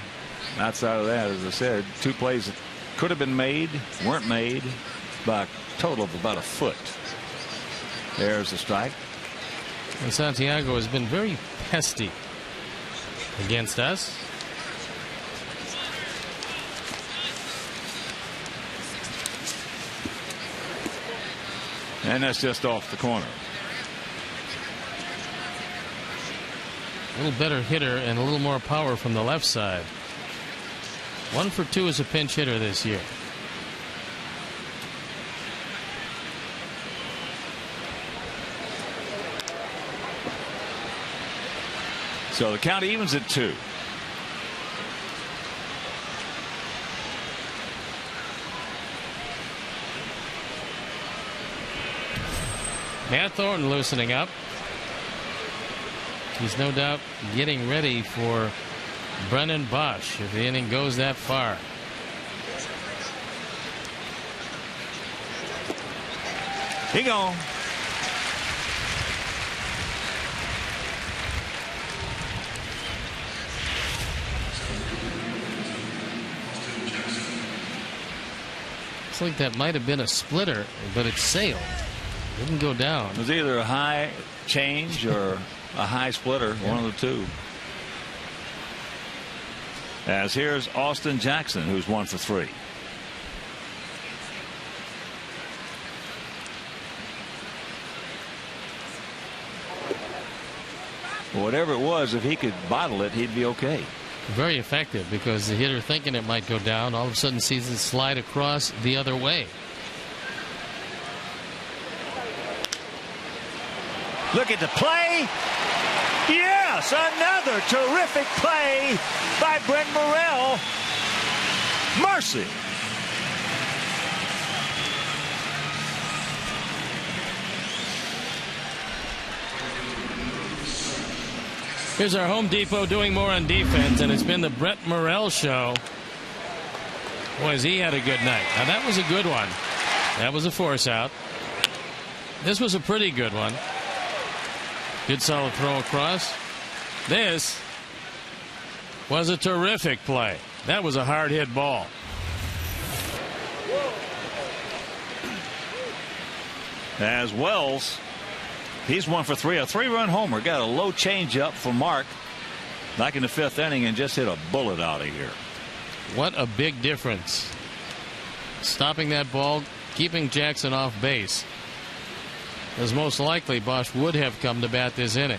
Outside of that, as I said, 2 plays that could have been made, weren't made, by a total of about a foot. There's a strike. And Santiago has been very pesty against us. And that's just off the corner. A little better hitter and a little more power from the left side. 1 for 2 as a pinch hitter this year. So the count evens at 2. Matt Thornton loosening up. He's no doubt getting ready for Brennan Bosch if the inning goes that far. He gone. Looks like that might have been a splitter, but it sailed. Didn't go down. It was either a high change or a high splitter, one of the two. As here's Austin Jackson, who's 1 for 3. Whatever it was, if he could bottle it, he'd be okay. Very effective, because the hitter thinking it might go down all of a sudden sees it slide across the other way. Look at the play. Yes, another terrific play by Brent Morrell. Mercy. Here's our Home Depot doing more on defense, and it's been the Brent Morrell show. Boy, he had a good night. Now, that was a good one. That was a force out. This was a pretty good one. Good solid throw across. This was a terrific play. That was a hard hit ball. As Wells, he's 1 for 3, a 3-run homer. Got a low changeup for Mark back in the 5th inning and just hit a bullet out of here. What a big difference. Stopping that ball, keeping Jackson off base. As most likely Bosch would have come to bat this inning.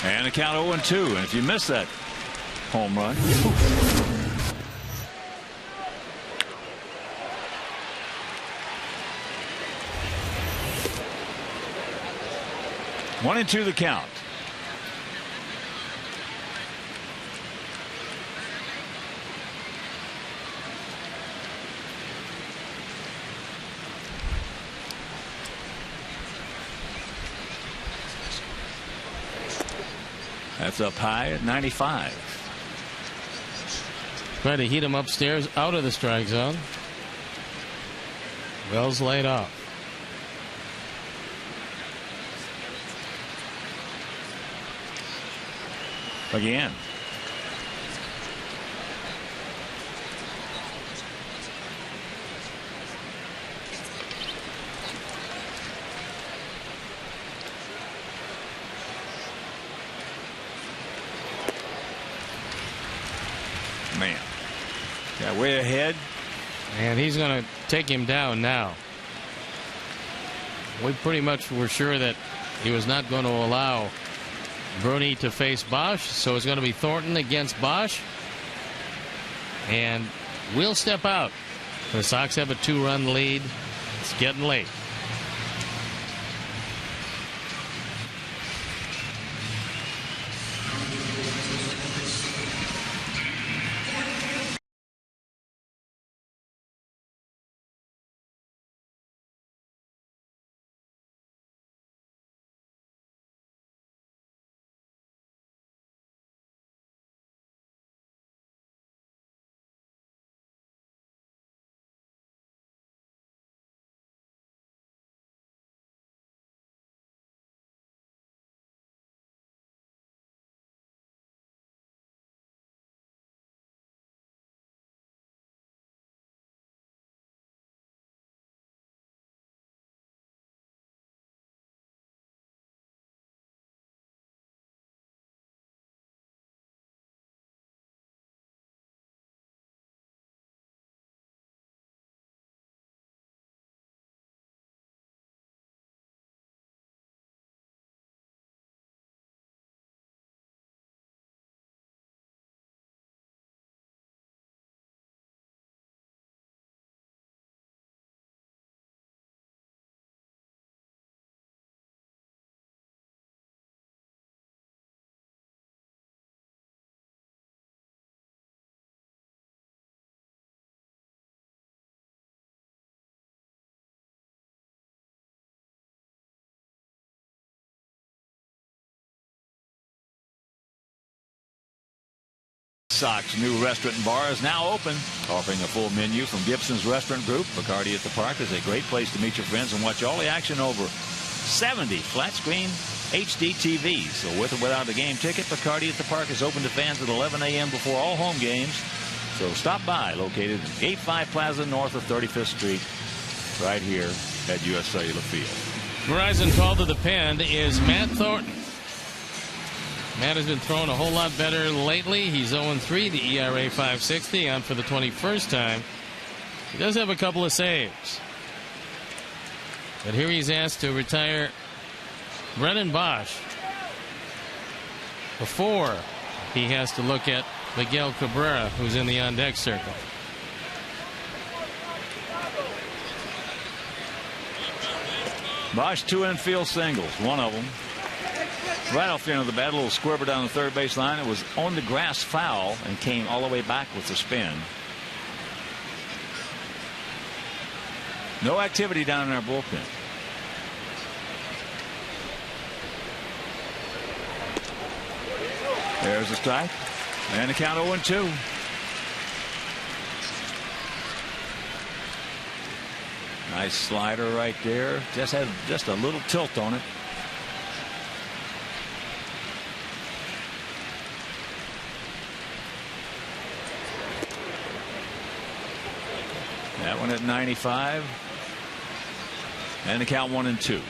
And a count 0-2. And if you miss that home run. One and 2 the count. That's up high at 95. Try to heat him upstairs out of the strike zone. Wells laid off. Again. Yeah, way ahead. And he's going to take him down now. We pretty much were sure that he was not going to allow Bruni to face Bosch, so it's going to be Thornton against Bosch. And we'll step out. The Sox have a 2-run lead. It's getting late. Sox new restaurant and bar is now open, offering a full menu from Gibson's Restaurant Group. Bacardi at the Park is a great place to meet your friends and watch all the action over 70 flat screen HD TVs. So with or without a game ticket, Bacardi at the Park is open to fans at 11 a.m. before all home games. So stop by, located in 85 Plaza north of 35th Street, right here at U.S. Cellular Field. Verizon call to the pen is Matt Thornton. Matt has been throwing a whole lot better lately. He's 0-3, the ERA 5.60 on for the 21st time. He does have a couple of saves. But here he's asked to retire Brennan Bosch before he has to look at Miguel Cabrera, who's in the on-deck circle. Bosch 2 infield singles, one of them. Right off the end of the bat, a little squirber down the third base line. It was on the grass foul and came all the way back with the spin. No activity down in our bullpen. There's a strike. And the count 0-2. Nice slider right there. Just had a little tilt on it. That one at 95. And the count 1-2.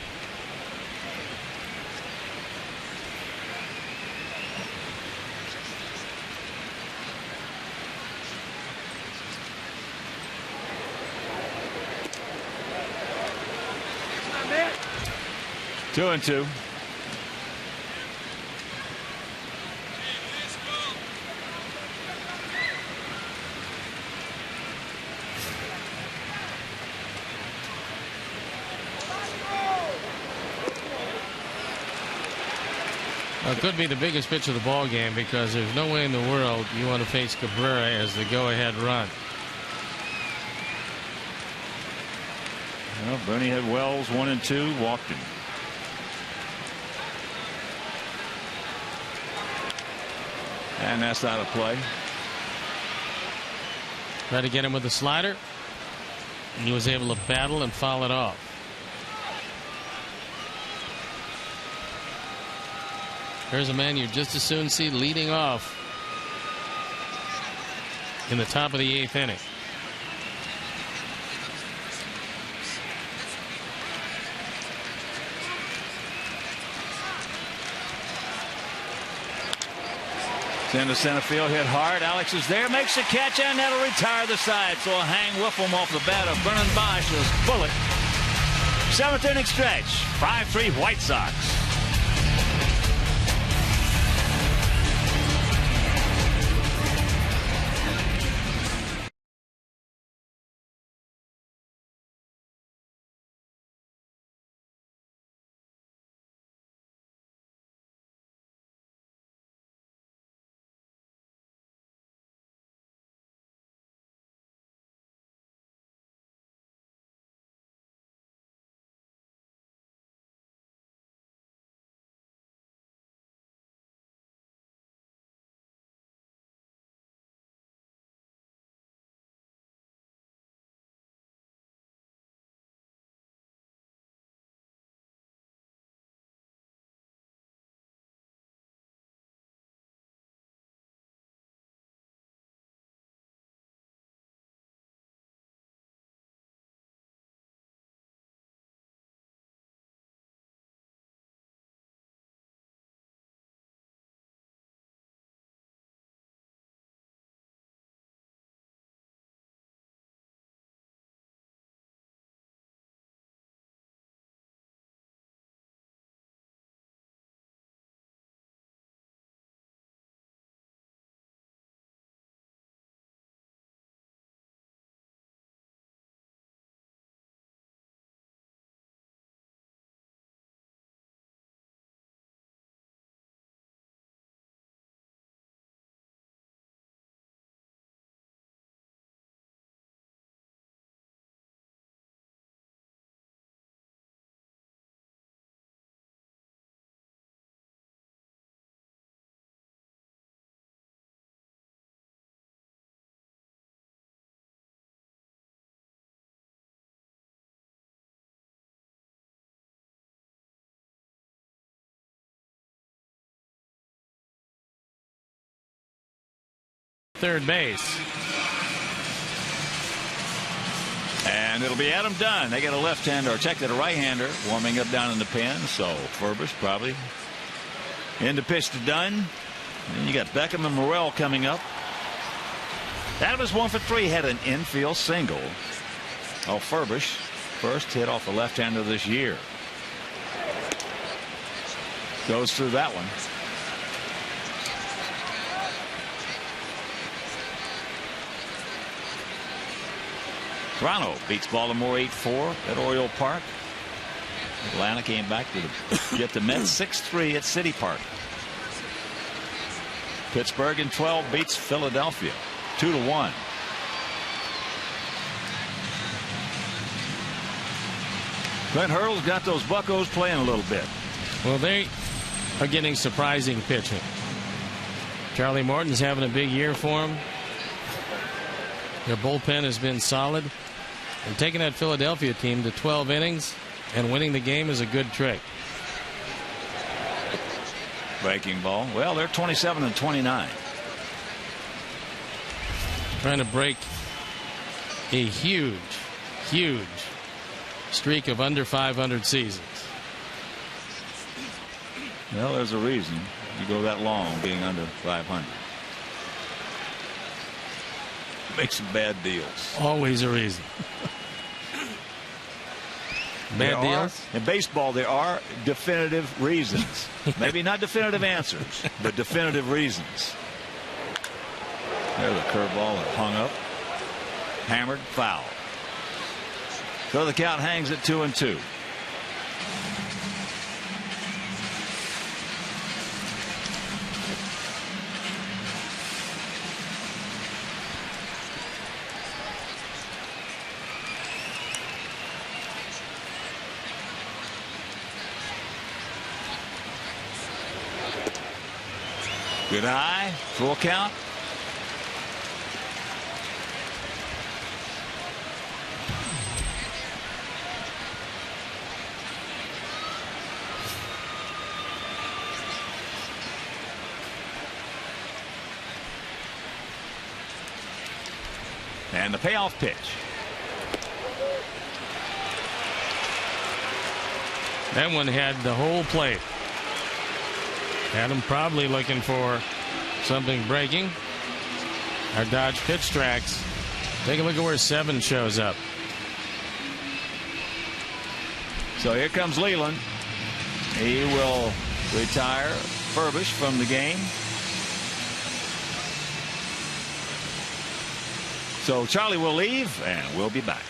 Two and two. Well, it could be the biggest pitch of the ball game because there's no way in the world you want to face Cabrera as the go-ahead run. Well, Bernie had Wells 1-2, walked him. And that's out of play. Tried to get him with the slider, and he was able to battle and foul it off. Here's a man you just as soon see leading off in the top of the 8th inning. It's into center field, hit hard. Alex is there, makes the catch, and that'll retire the side. So a hang Whiffle off the bat of Brennan Bosch's bullet. 7th inning stretch, 5-3 White Sox. Third base. And it'll be Adam Dunn. They get a left-hander, or check that a right-hander warming up down in the pen. So Ferber's probably in to pitch to Dunn. And you got Beckham and Morrell coming up. Adams 1 for 3, had an infield single. Oh, Ferber's first hit off the left-hander this year. Goes through that one. Toronto beats Baltimore 8-4 at Oriole Park. Atlanta came back to get the Mets 6-3 at City Park. Pittsburgh in 12 beats Philadelphia 2-1. Clint Hurdle's got those Buccos playing a little bit. Well, they are getting surprising pitching. Charlie Morton's having a big year for him. Their bullpen has been solid. And taking that Philadelphia team to 12 innings and winning the game is a good trick. Breaking ball. Well, they're 27-29. Trying to break a huge streak of under 500 seasons. Well, there's a reason you go that long being under 500. Make some bad deals. Always a reason. Bad deals? In baseball, there are definitive reasons. Maybe not definitive answers, but definitive reasons. There's a curveball that hung up. Hammered, foul. So the count hangs at 2-2. Good eye, full count. And the payoff pitch. That one had the whole plate. Had him probably looking for something breaking. Our Dodge pitch tracks. Take a look at where 7 shows up. So here comes Leland. He will retire Furbish from the game. So Charlie will leave, and we'll be back.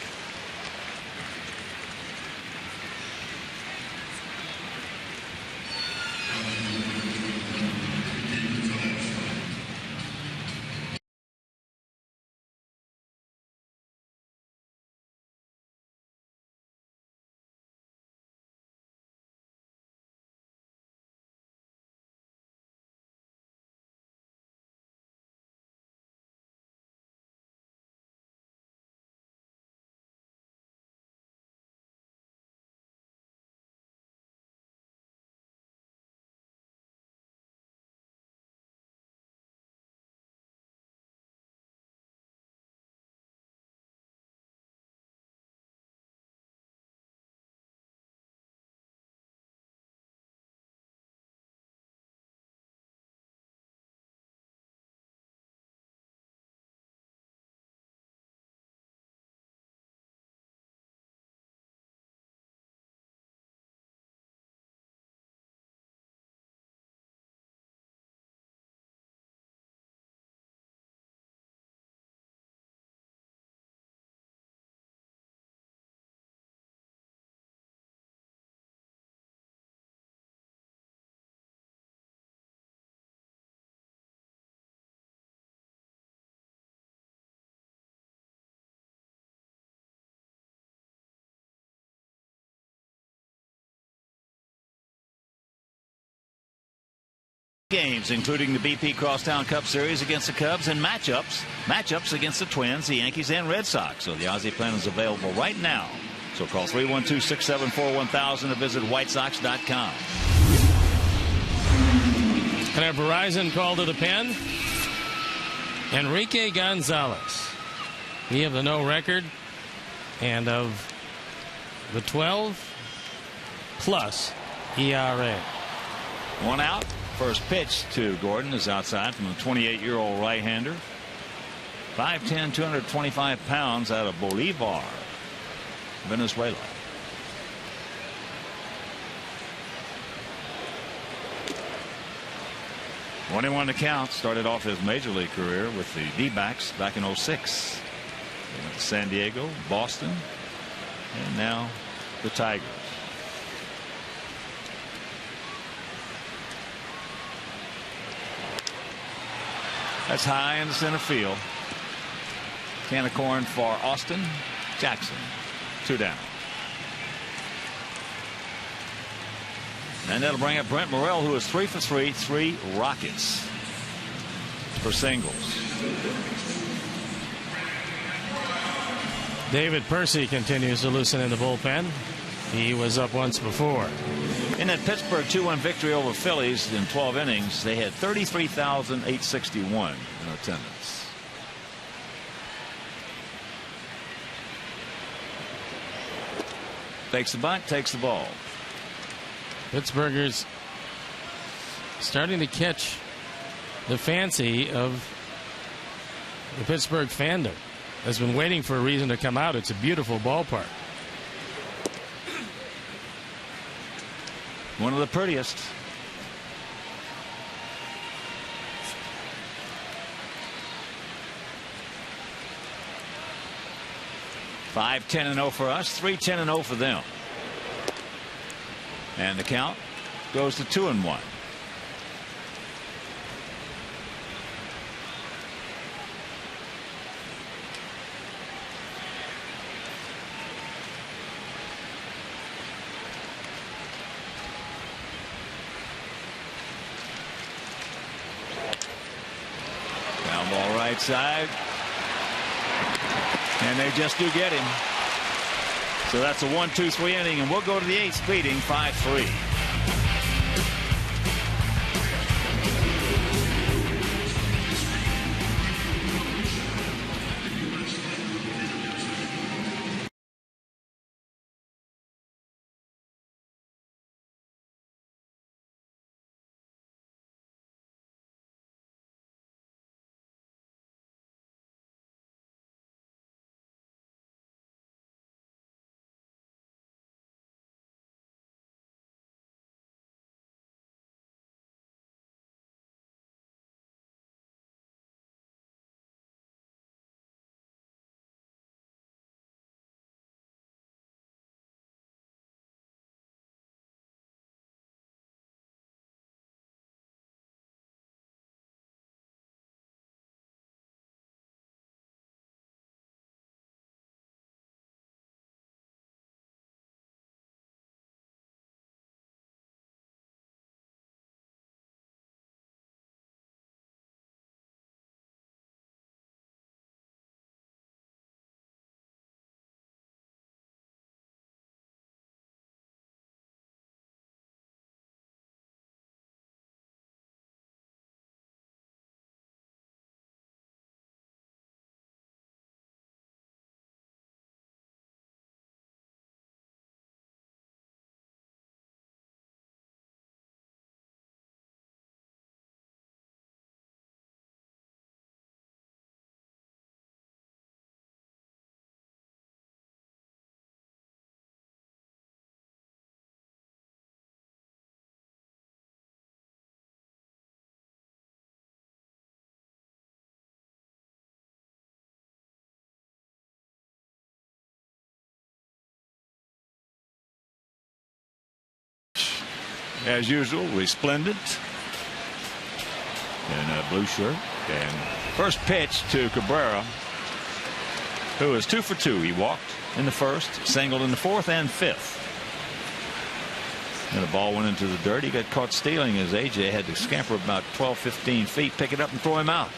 Games, including the BP Crosstown Cup Series against the Cubs and matchups against the Twins, the Yankees, and Red Sox. So the Aussie plan is available right now. So call 312-674-1000 or visit whitesox.com. And our Verizon call to the pen, Enrique Gonzalez. He of the no record and of the 12+ ERA. One out. First pitch to Gordon is outside from the 28-year-old right-hander. 5'10", 225 pounds out of Bolivar, Venezuela. (21) to count. Started off his major league career with the D-backs back in '06. They went to San Diego, Boston, and now the Tigers. That's high in the center field. Can of corn for Austin Jackson. 2 down. And that'll bring up Brent Morrell, who is 3 for 3, 3 rockets for singles. David Percy continues to loosen in the bullpen. He was up once before. In that Pittsburgh 2-1 victory over Phillies in 12 innings, they had 33,861 in attendance. Takes the bunt, takes the ball. Pittsburghers starting to catch the fancy of the Pittsburgh fandom. Has been waiting for a reason to come out. It's a beautiful ballpark. One of the prettiest. Five 10-0 for us, 3-10-0 for them. And the count goes to 2-1. Down ball right side. And they just do get him. So that's a 1-2-3 inning, and we'll go to the 8th, leading 5-3. as usual, resplendent in a blue shirt. And first pitch to Cabrera, who is 2 for 2. He walked in the first, singled in the fourth and fifth. And the ball went into the dirt. He got caught stealing as AJ had to scamper about 12-15 feet, pick it up and throw him out.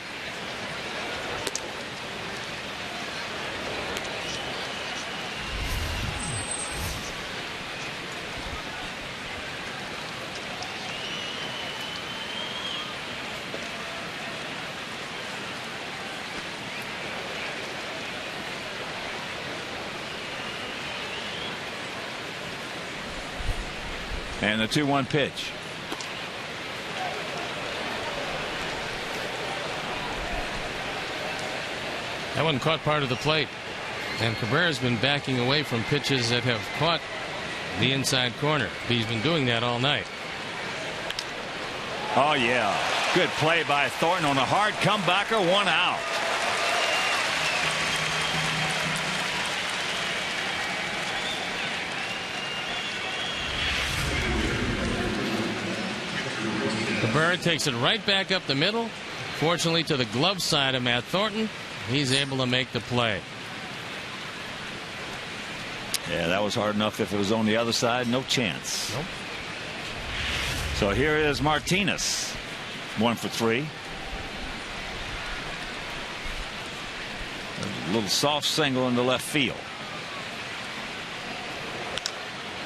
And the 2-1 pitch. That one caught part of the plate. And Cabrera's been backing away from pitches that have caught the inside corner. He's been doing that all night. Oh, yeah. Good play by Thornton on a hard comebacker, 1 out. Cabrera takes it right back up the middle. Fortunately to the glove side of Matt Thornton. He's able to make the play. Yeah, that was hard enough. If it was on the other side, no chance. Nope. So here is Martinez, 1 for 3. A little soft single into left field.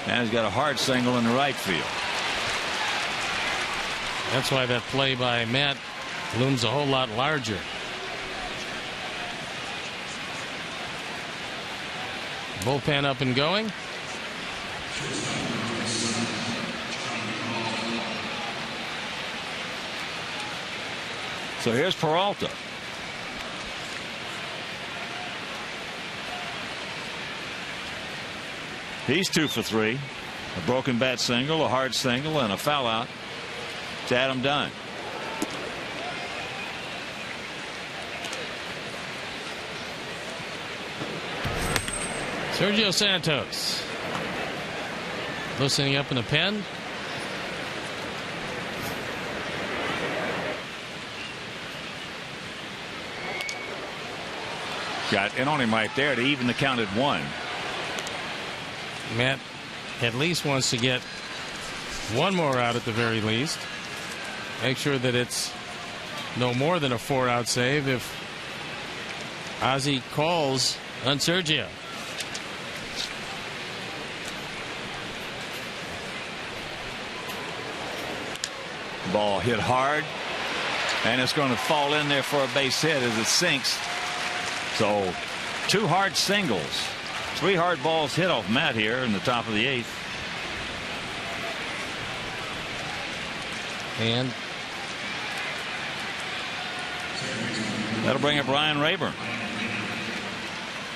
And he's got a hard single in the right field. That's why that play by Matt looms a whole lot larger. Bullpen up and going. So here's Peralta. He's 2 for 3. A broken bat single, a hard single, and a foul out to Adam Dunn. Sergio Santos loosening up in the pen. Got in on him right there to even the count at 1. Matt at least wants to get one more out at the very least. Make sure that it's no more than a 4-out save if Ozzie calls on Sergio. Ball hit hard, and it's going to fall in there for a base hit as it sinks. So 2 hard singles, 3 hard balls hit off Matt here in the top of the 8th. And that'll bring up Ryan Rayburn.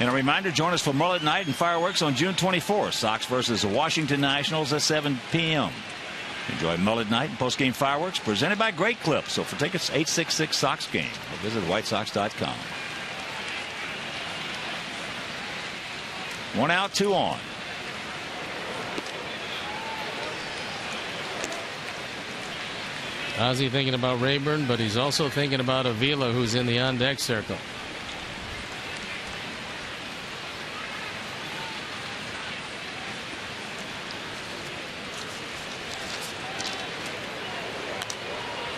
And a reminder, join us for Mullet Night and fireworks on June 24th. Sox versus the Washington Nationals at 7 p.m. Enjoy Mullet Night and postgame fireworks presented by Great Clips. So for tickets, 866 Sox Game or visit whitesox.com. 1 out, 2 on. Ozzie thinking about Rayburn, but he's also thinking about Avila, who's in the on-deck circle.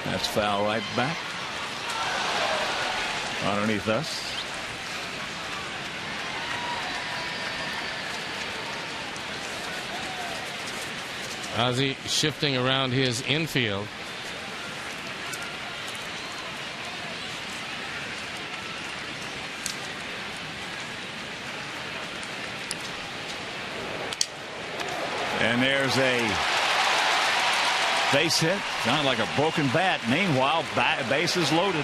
That's foul right back underneath us. Ozzie shifting around his infield. And there's a base hit. Sounded like a broken bat. Meanwhile, bases loaded.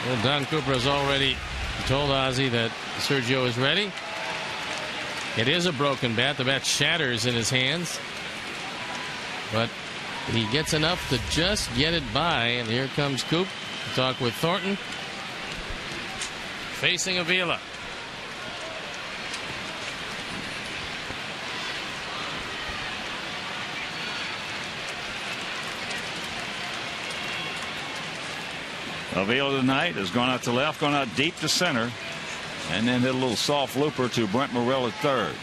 Well, Don Cooper has already told Ozzie that Sergio is ready. It is a broken bat. The bat shatters in his hands. But he gets enough to just get it by. And here comes Coop to talk with Thornton. Facing Avila. Avila tonight has gone out to left, gone out deep to center, and then hit a little soft looper to Brent Morrell at third.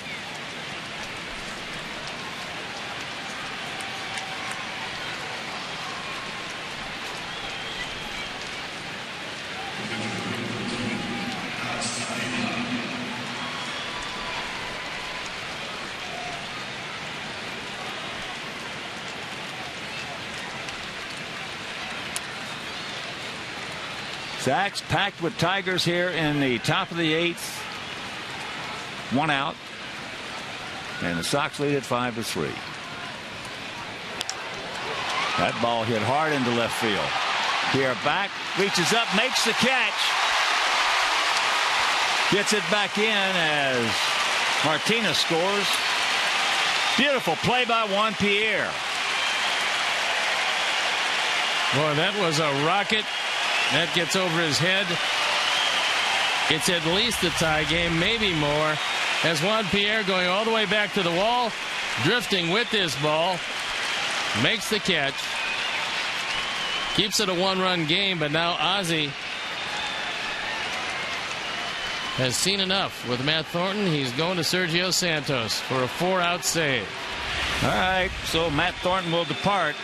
Sacks packed with Tigers here in the top of the 8th. 1 out. And the Sox lead at 5-3. That ball hit hard into left field. Here back, reaches up, makes the catch. Gets it back in as Martinez scores. Beautiful play by Juan Pierre. Boy, that was a rocket. That gets over his head. It's at least a tie game, maybe more. As Juan Pierre going all the way back to the wall, drifting with this ball, makes the catch. Keeps it a 1-run game, but now Ozzie has seen enough with Matt Thornton. He's going to Sergio Santos for a 4-out save. All right, so Matt Thornton will depart,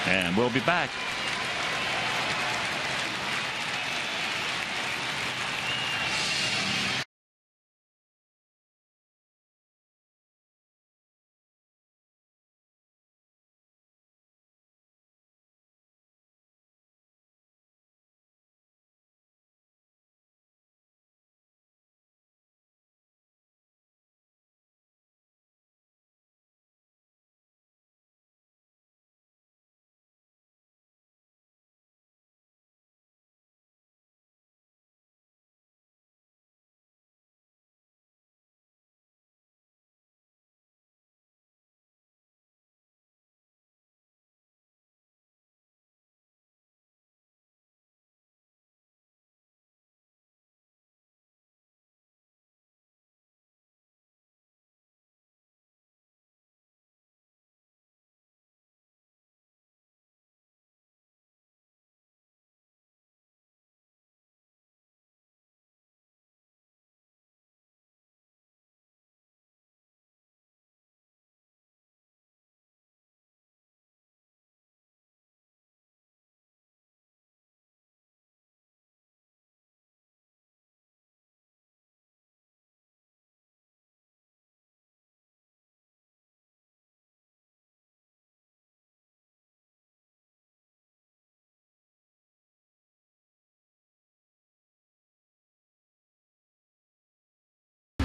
and we'll be back.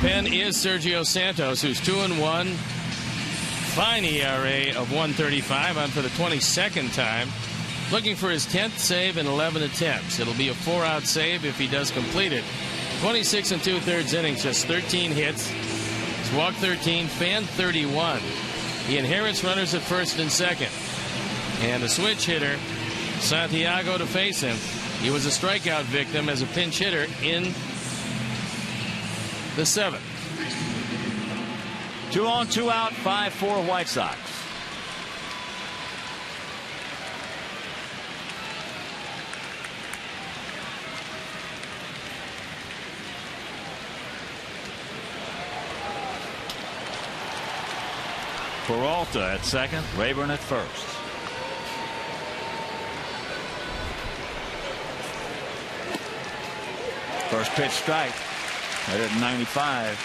Pen is Sergio Santos, who's 2-1. Fine ERA of 1.35 on for the 22nd time. Looking for his 10th save in 11 attempts. It'll be a 4-out save if he does complete it. 26 2/3 innings, just 13 hits. He's walked 13, fanned 31. He inherits runners at first and second. And the switch hitter, Santiago, to face him. He was a strikeout victim as a pinch hitter in the 7th. 2 on, 2 out, 5-4 White Sox. Peralta at second, Rayburn at first. First pitch strike. Right at 95.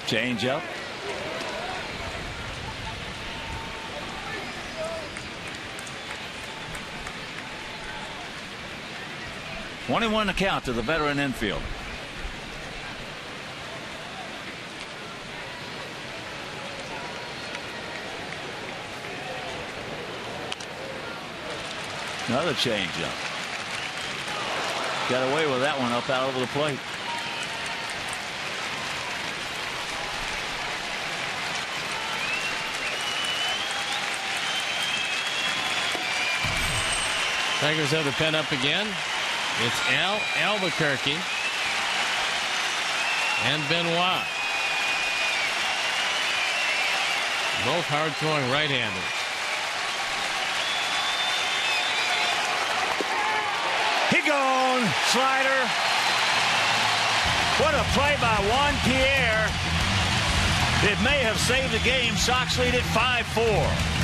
Change up. $21 to count to the veteran infielder. Another change up. Got away with that one up out over the plate. Tigers have the pen up again. It's Al Albuquerque and Benoit. Both hard-throwing right-handers. He gone. Slider. What a play by Juan Pierre. It may have saved the game. Sox lead at 5-4.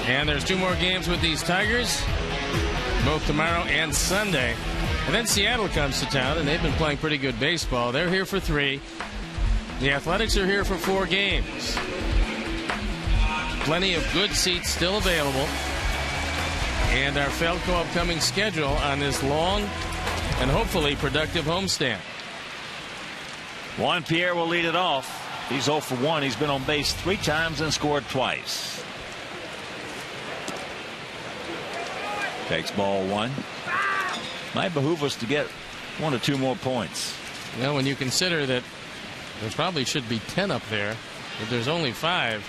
And there's 2 more games with these Tigers, both tomorrow and Sunday. And then Seattle comes to town, and they've been playing pretty good baseball. They're here for 3. The Athletics are here for 4 games. Plenty of good seats still available. And our Falco upcoming schedule on this long and hopefully productive homestand. Juan Pierre will lead it off. He's 0 for 1. He's been on base 3 times and scored twice. Takes ball 1. Might behoove us to get 1 or 2 more points. Well, when you consider that there probably should be 10 up there, but there's only 5,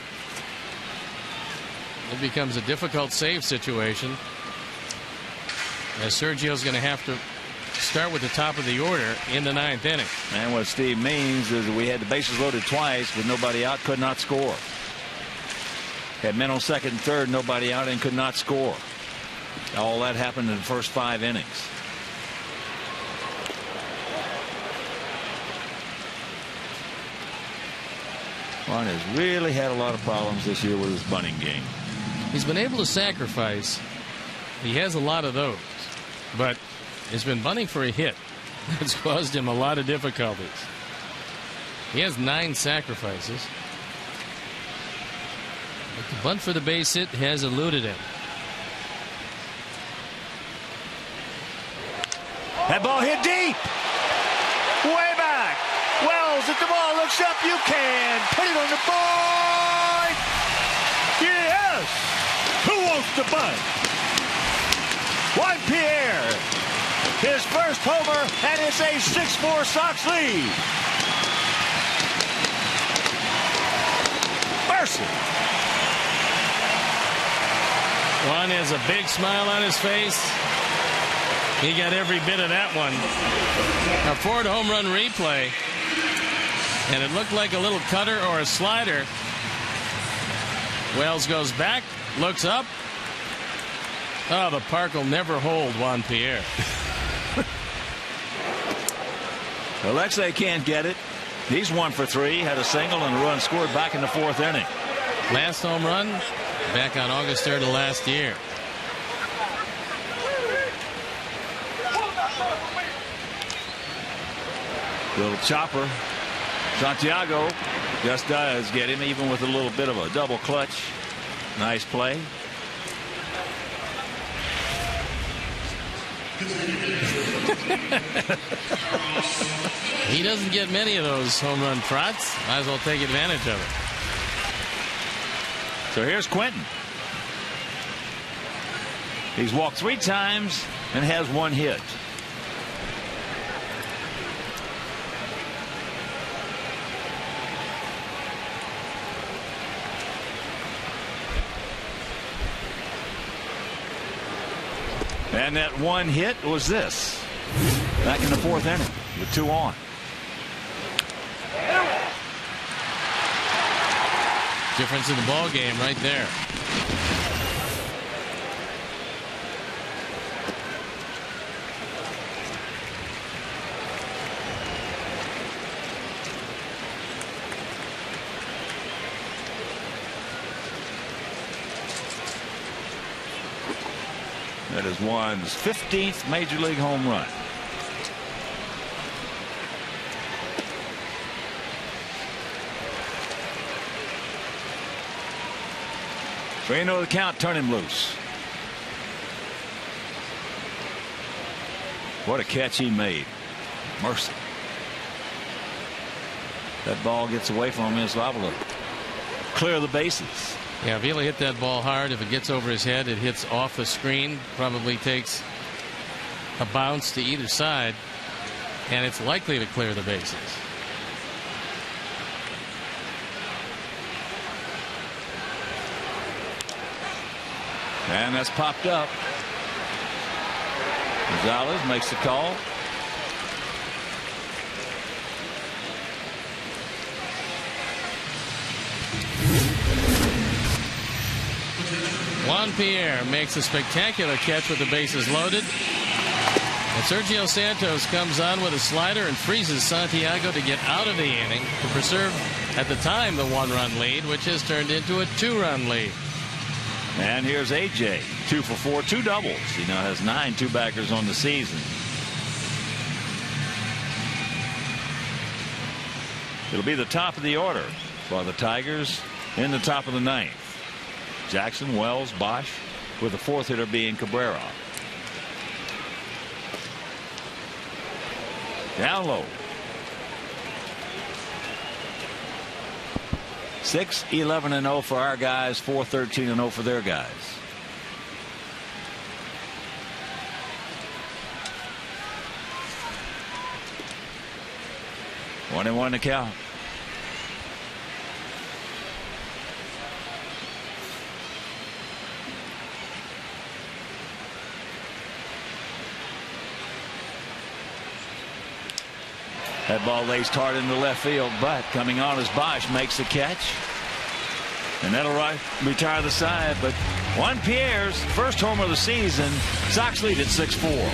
it becomes a difficult save situation. As Sergio's going to have to start with the top of the order in the 9th inning. And what Steve means is that we had the bases loaded twice with nobody out, could not score. Had men on second and third, nobody out, and could not score. All that happened in the first 5 innings. Juan has really had a lot of problems this year with his bunting game. He's been able to sacrifice. He has a lot of those, but he's been bunting for a hit. That's caused him a lot of difficulties. He has 9 sacrifices. But the bunt for the base hit has eluded him. That ball hit deep. Way back. Wells at the ball. Looks up. You can put it on the board. Yes. Who wants to bunt? Juan Pierre. His first homer, and it's a 6-4 Sox lead. Mercy. Juan has a big smile on his face. He got every bit of that one. A Ford home run replay. And it looked like a little cutter or a slider. Wells goes back, looks up. Oh, the park will never hold Juan Pierre. Alexei can't get it. He's 1 for 3. Had a single and a run scored back in the 4th inning. Last home run back on August 3rd of last year. Little chopper. Santiago just does get him, even with a little bit of a double clutch. Nice play. He doesn't get many of those home run trots. Might as well take advantage of it. So here's Quentin. He's walked 3 times and has 1 hit. And that 1 hit was this back in the 4th inning with 2 on. Difference in the ball game right there. That is Juan's 15th Major League home run. So you know the count, turn him loose. What a catch he made. Mercy. That ball gets away from him. It's liable to clear the bases. Yeah, if he'll hit that ball hard, if it gets over his head, it hits off the screen, probably takes a bounce to either side, and it's likely to clear the bases. And that's popped up. Gonzalez makes the call. Juan Pierre makes a spectacular catch with the bases loaded. And Sergio Santos comes on with a slider and freezes Santiago to get out of the inning to preserve, at the time, the 1-run lead, which has turned into a 2-run lead. And here's AJ, 2 for 4, 2 doubles. He now has 9 two-baggers on the season. It'll be the top of the order for the Tigers in the top of the 9th. Jackson, Wells, Bosch, with the 4th hitter being Cabrera. Down low. 6-11-0 for our guys, 4-13-0 for their guys. One and one to count. That ball laced hard into left field, but coming on as Bosch makes the catch. And that'll retire the side. But Juan Pierre's first homer of the season. Sox lead at 6-4.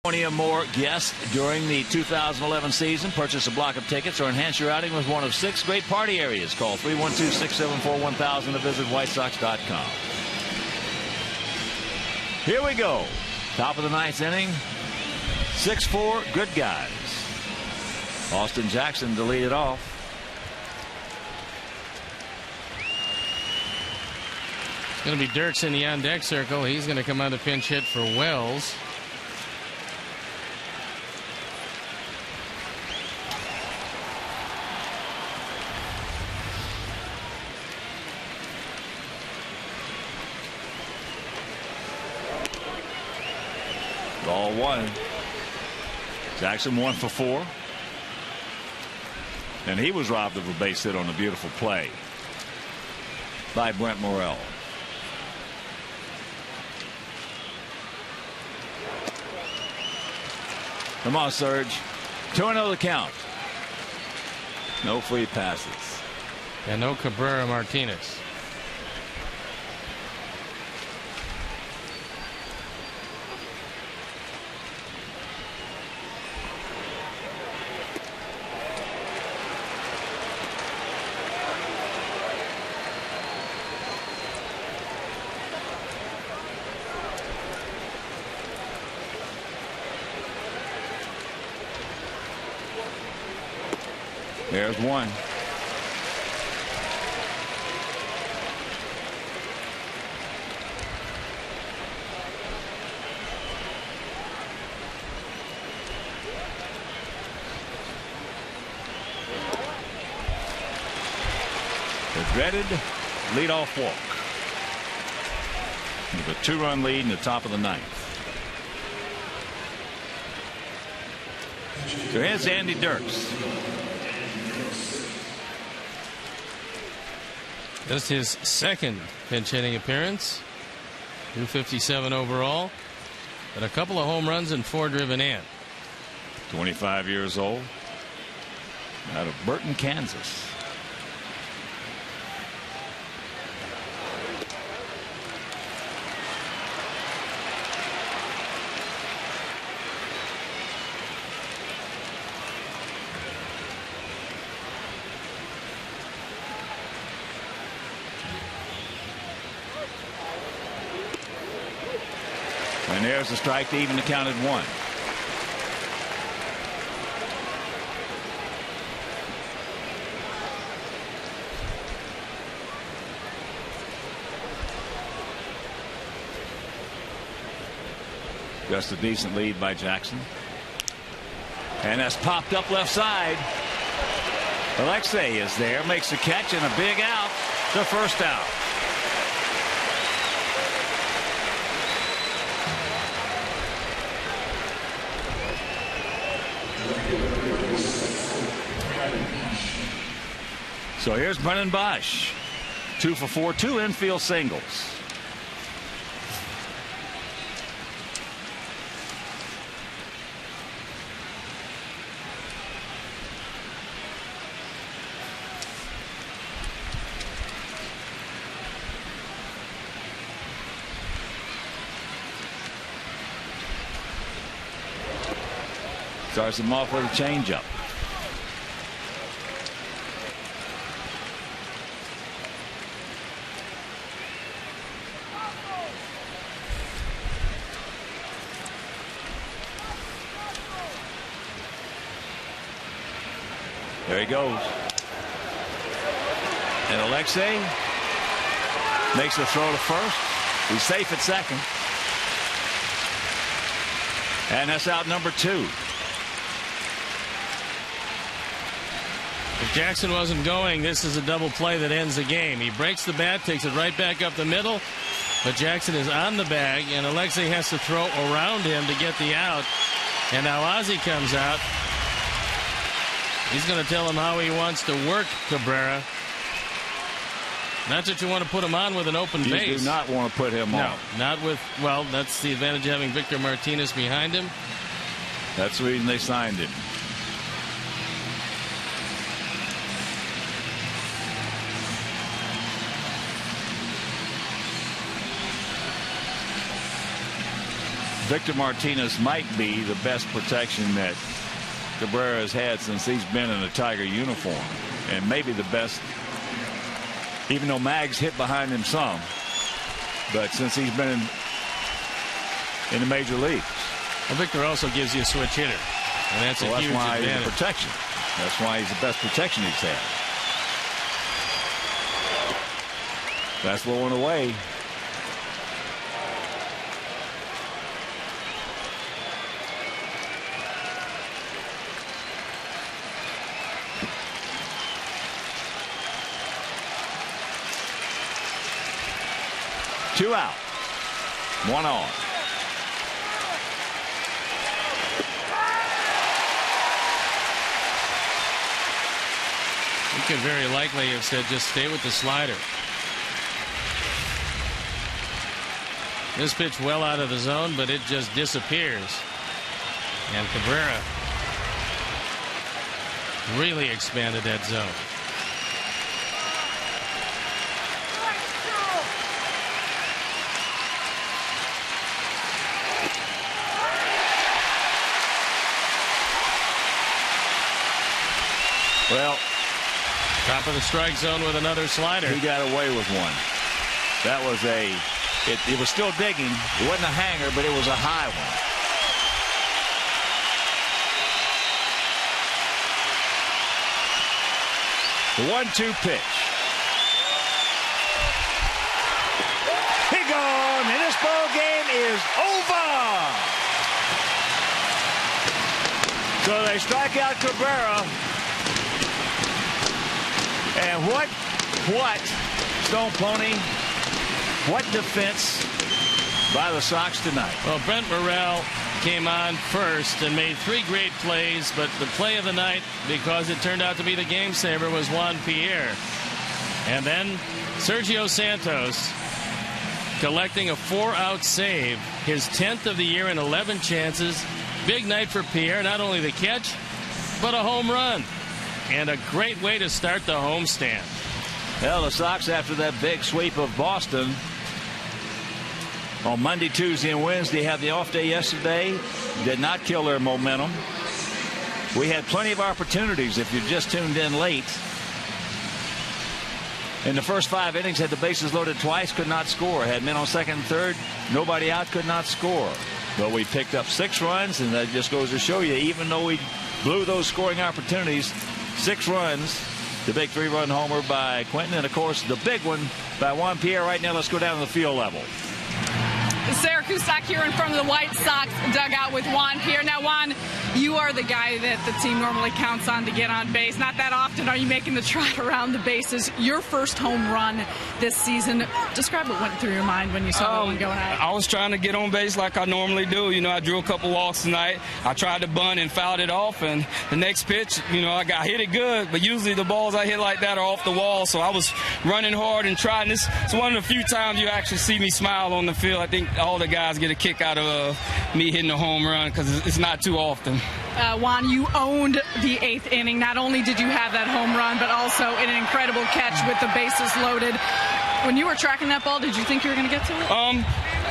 20 or more guests during the 2011 season. Purchase a block of tickets or enhance your outing with one of 6 great party areas. Call 312-674-1000 to visit whitesox.com. Here we go. Top of the 9th inning. 6-4, good guys. Austin Jackson to lead it off. It's going to be Dirks in the on-deck circle. He's going to come out to pinch hit for Wells. Ball 1. Jackson 1 for 4. And he was robbed of a base hit on a beautiful play by Brent Morrell. Come on, Serge. 2-0 the count. No free passes. And no Cabrera Martinez. There's 1. The dreaded leadoff walk. With a 2-run lead in the top of the 9th. So here's Andy Dirks. That's his second pinch hitting appearance. 257 overall. But a couple of home runs and 4 driven in. 25 years old. Out of Burton, Kansas. And there's a strike to even the count at 1. Just a decent lead by Jackson. And that's popped up left side. Alexei is there, makes a catch and a big out. The first out. So here's Brennan Bosch. 2 for 4, 2 infield singles. Starts him off with a changeup. There he goes. And Alexei makes the throw to first. He's safe at second. And that's out number 2. If Jackson wasn't going, this is a double play that ends the game. He breaks the bat, takes it right back up the middle, but Jackson is on the bag, and Alexei has to throw around him to get the out. And now Ozzie comes out. He's going to tell him how he wants to work Cabrera. That's what you want to put him on with an open base. You do not want to put him on. No, not with, well, that's the advantage of having Victor Martinez behind him. That's the reason they signed him. Victor Martinez might be the best protection that Cabrera has had since he's been in a Tiger uniform, and maybe the best, even though Mag's hit behind him some, but since he's been in the major leagues. Well, Victor also gives you a switch hitter, and that's a huge advantage. He's a protection. That's why he's the best protection he's had. That's low and away. Two out. One on. You could very likely have said just stay with the slider. This pitch well out of the zone, but it just disappears. And Cabrera really expanded that zone. Well, top of the strike zone with another slider. He got away with one. That was it was still digging. It wasn't a hanger, but it was a high one. The 1-2 pitch. He gone, and this ball game is over. So they strike out Cabrera. And what, Stone Pony, what defense by the Sox tonight? Well, Brent Morrell came on first and made 3 great plays, but the play of the night, because it turned out to be the game saver, was Juan Pierre. And then Sergio Santos collecting a 4-out save, his 10th of the year in 11 chances. Big night for Pierre, not only the catch, but a home run. And a great way to start the homestand. Well, the Sox, after that big sweep of Boston on Monday, Tuesday, and Wednesday, had the off day yesterday. Did not kill their momentum. We had plenty of opportunities. If you just tuned in late, in the first 5 innings, had the bases loaded twice, could not score. Had men on second and third, nobody out, could not score. But we picked up 6 runs, and that just goes to show you, even though we blew those scoring opportunities, 6 runs, the big 3-run homer by Quentin, and of course the big one by Juan Pierre. Right now, let's go down to the field level. Sarah Cusack here in front of the White Sox dugout with Juan Pierre. Now, Juan, you are the guy that the team normally counts on to get on base. Not that often are you making the trot around the bases. Your first home run this season. Describe what went through your mind when you saw that one going out. I was trying to get on base like I normally do. You know, I drew a couple walks tonight. I tried to bunt and fouled it off. And the next pitch, you know, I hit it good. But usually the balls I hit like that are off the wall. So I was running hard and trying. This is one of the few times you actually see me smile on the field. I think all the guys get a kick out of me hitting a home run because it's not too often. Juan, you owned the 8th inning. Not only did you have that home run, but also an incredible catch with the bases loaded. When you were tracking that ball, did you think you were going to get to it?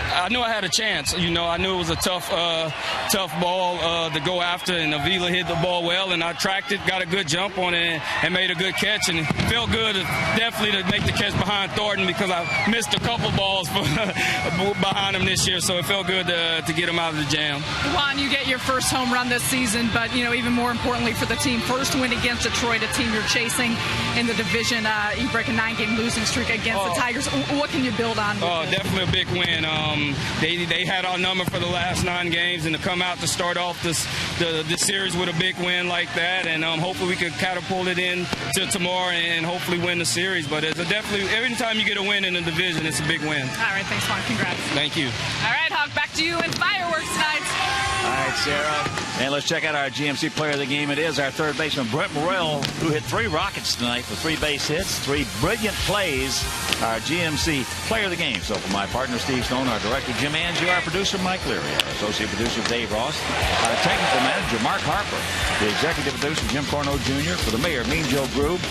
I knew I had a chance. You know, I knew it was a tough ball to go after, and Avila hit the ball well, and I tracked it, got a good jump on it, and made a good catch, and it felt good definitely to make the catch behind Thornton because I missed a couple balls behind him this year, so it felt good to get him out of the jam. Juan, you get your first home run this season, but, you know, even more importantly for the team, first win against Detroit, a team you're chasing in the division. You break a 9-game losing streak against the Tigers. What can you build on? Definitely a big win. They had our number for the last 9 games, and to come out to start off this series with a big win like that, and hopefully we could catapult it in to tomorrow and hopefully win the series. But it's definitely, every time you get a win in the division, it's a big win. All right, thanks, Juan. Congrats. Thank you. All right, Hawk, back to you in fireworks tonight. All right, Sarah. And let's check out our GMC player of the game. It is our third baseman, Brent Morrell, who hit 3 rockets tonight with 3 base hits, 3 brilliant plays. Our GMC player of the game. So for my partner, Steve Stone, our director, Jim Angie, our producer, Mike Leary, our associate producer, Dave Ross, our technical manager, Mark Harper, the executive producer, Jim Corno Jr., for the mayor, Mean Joe Grube.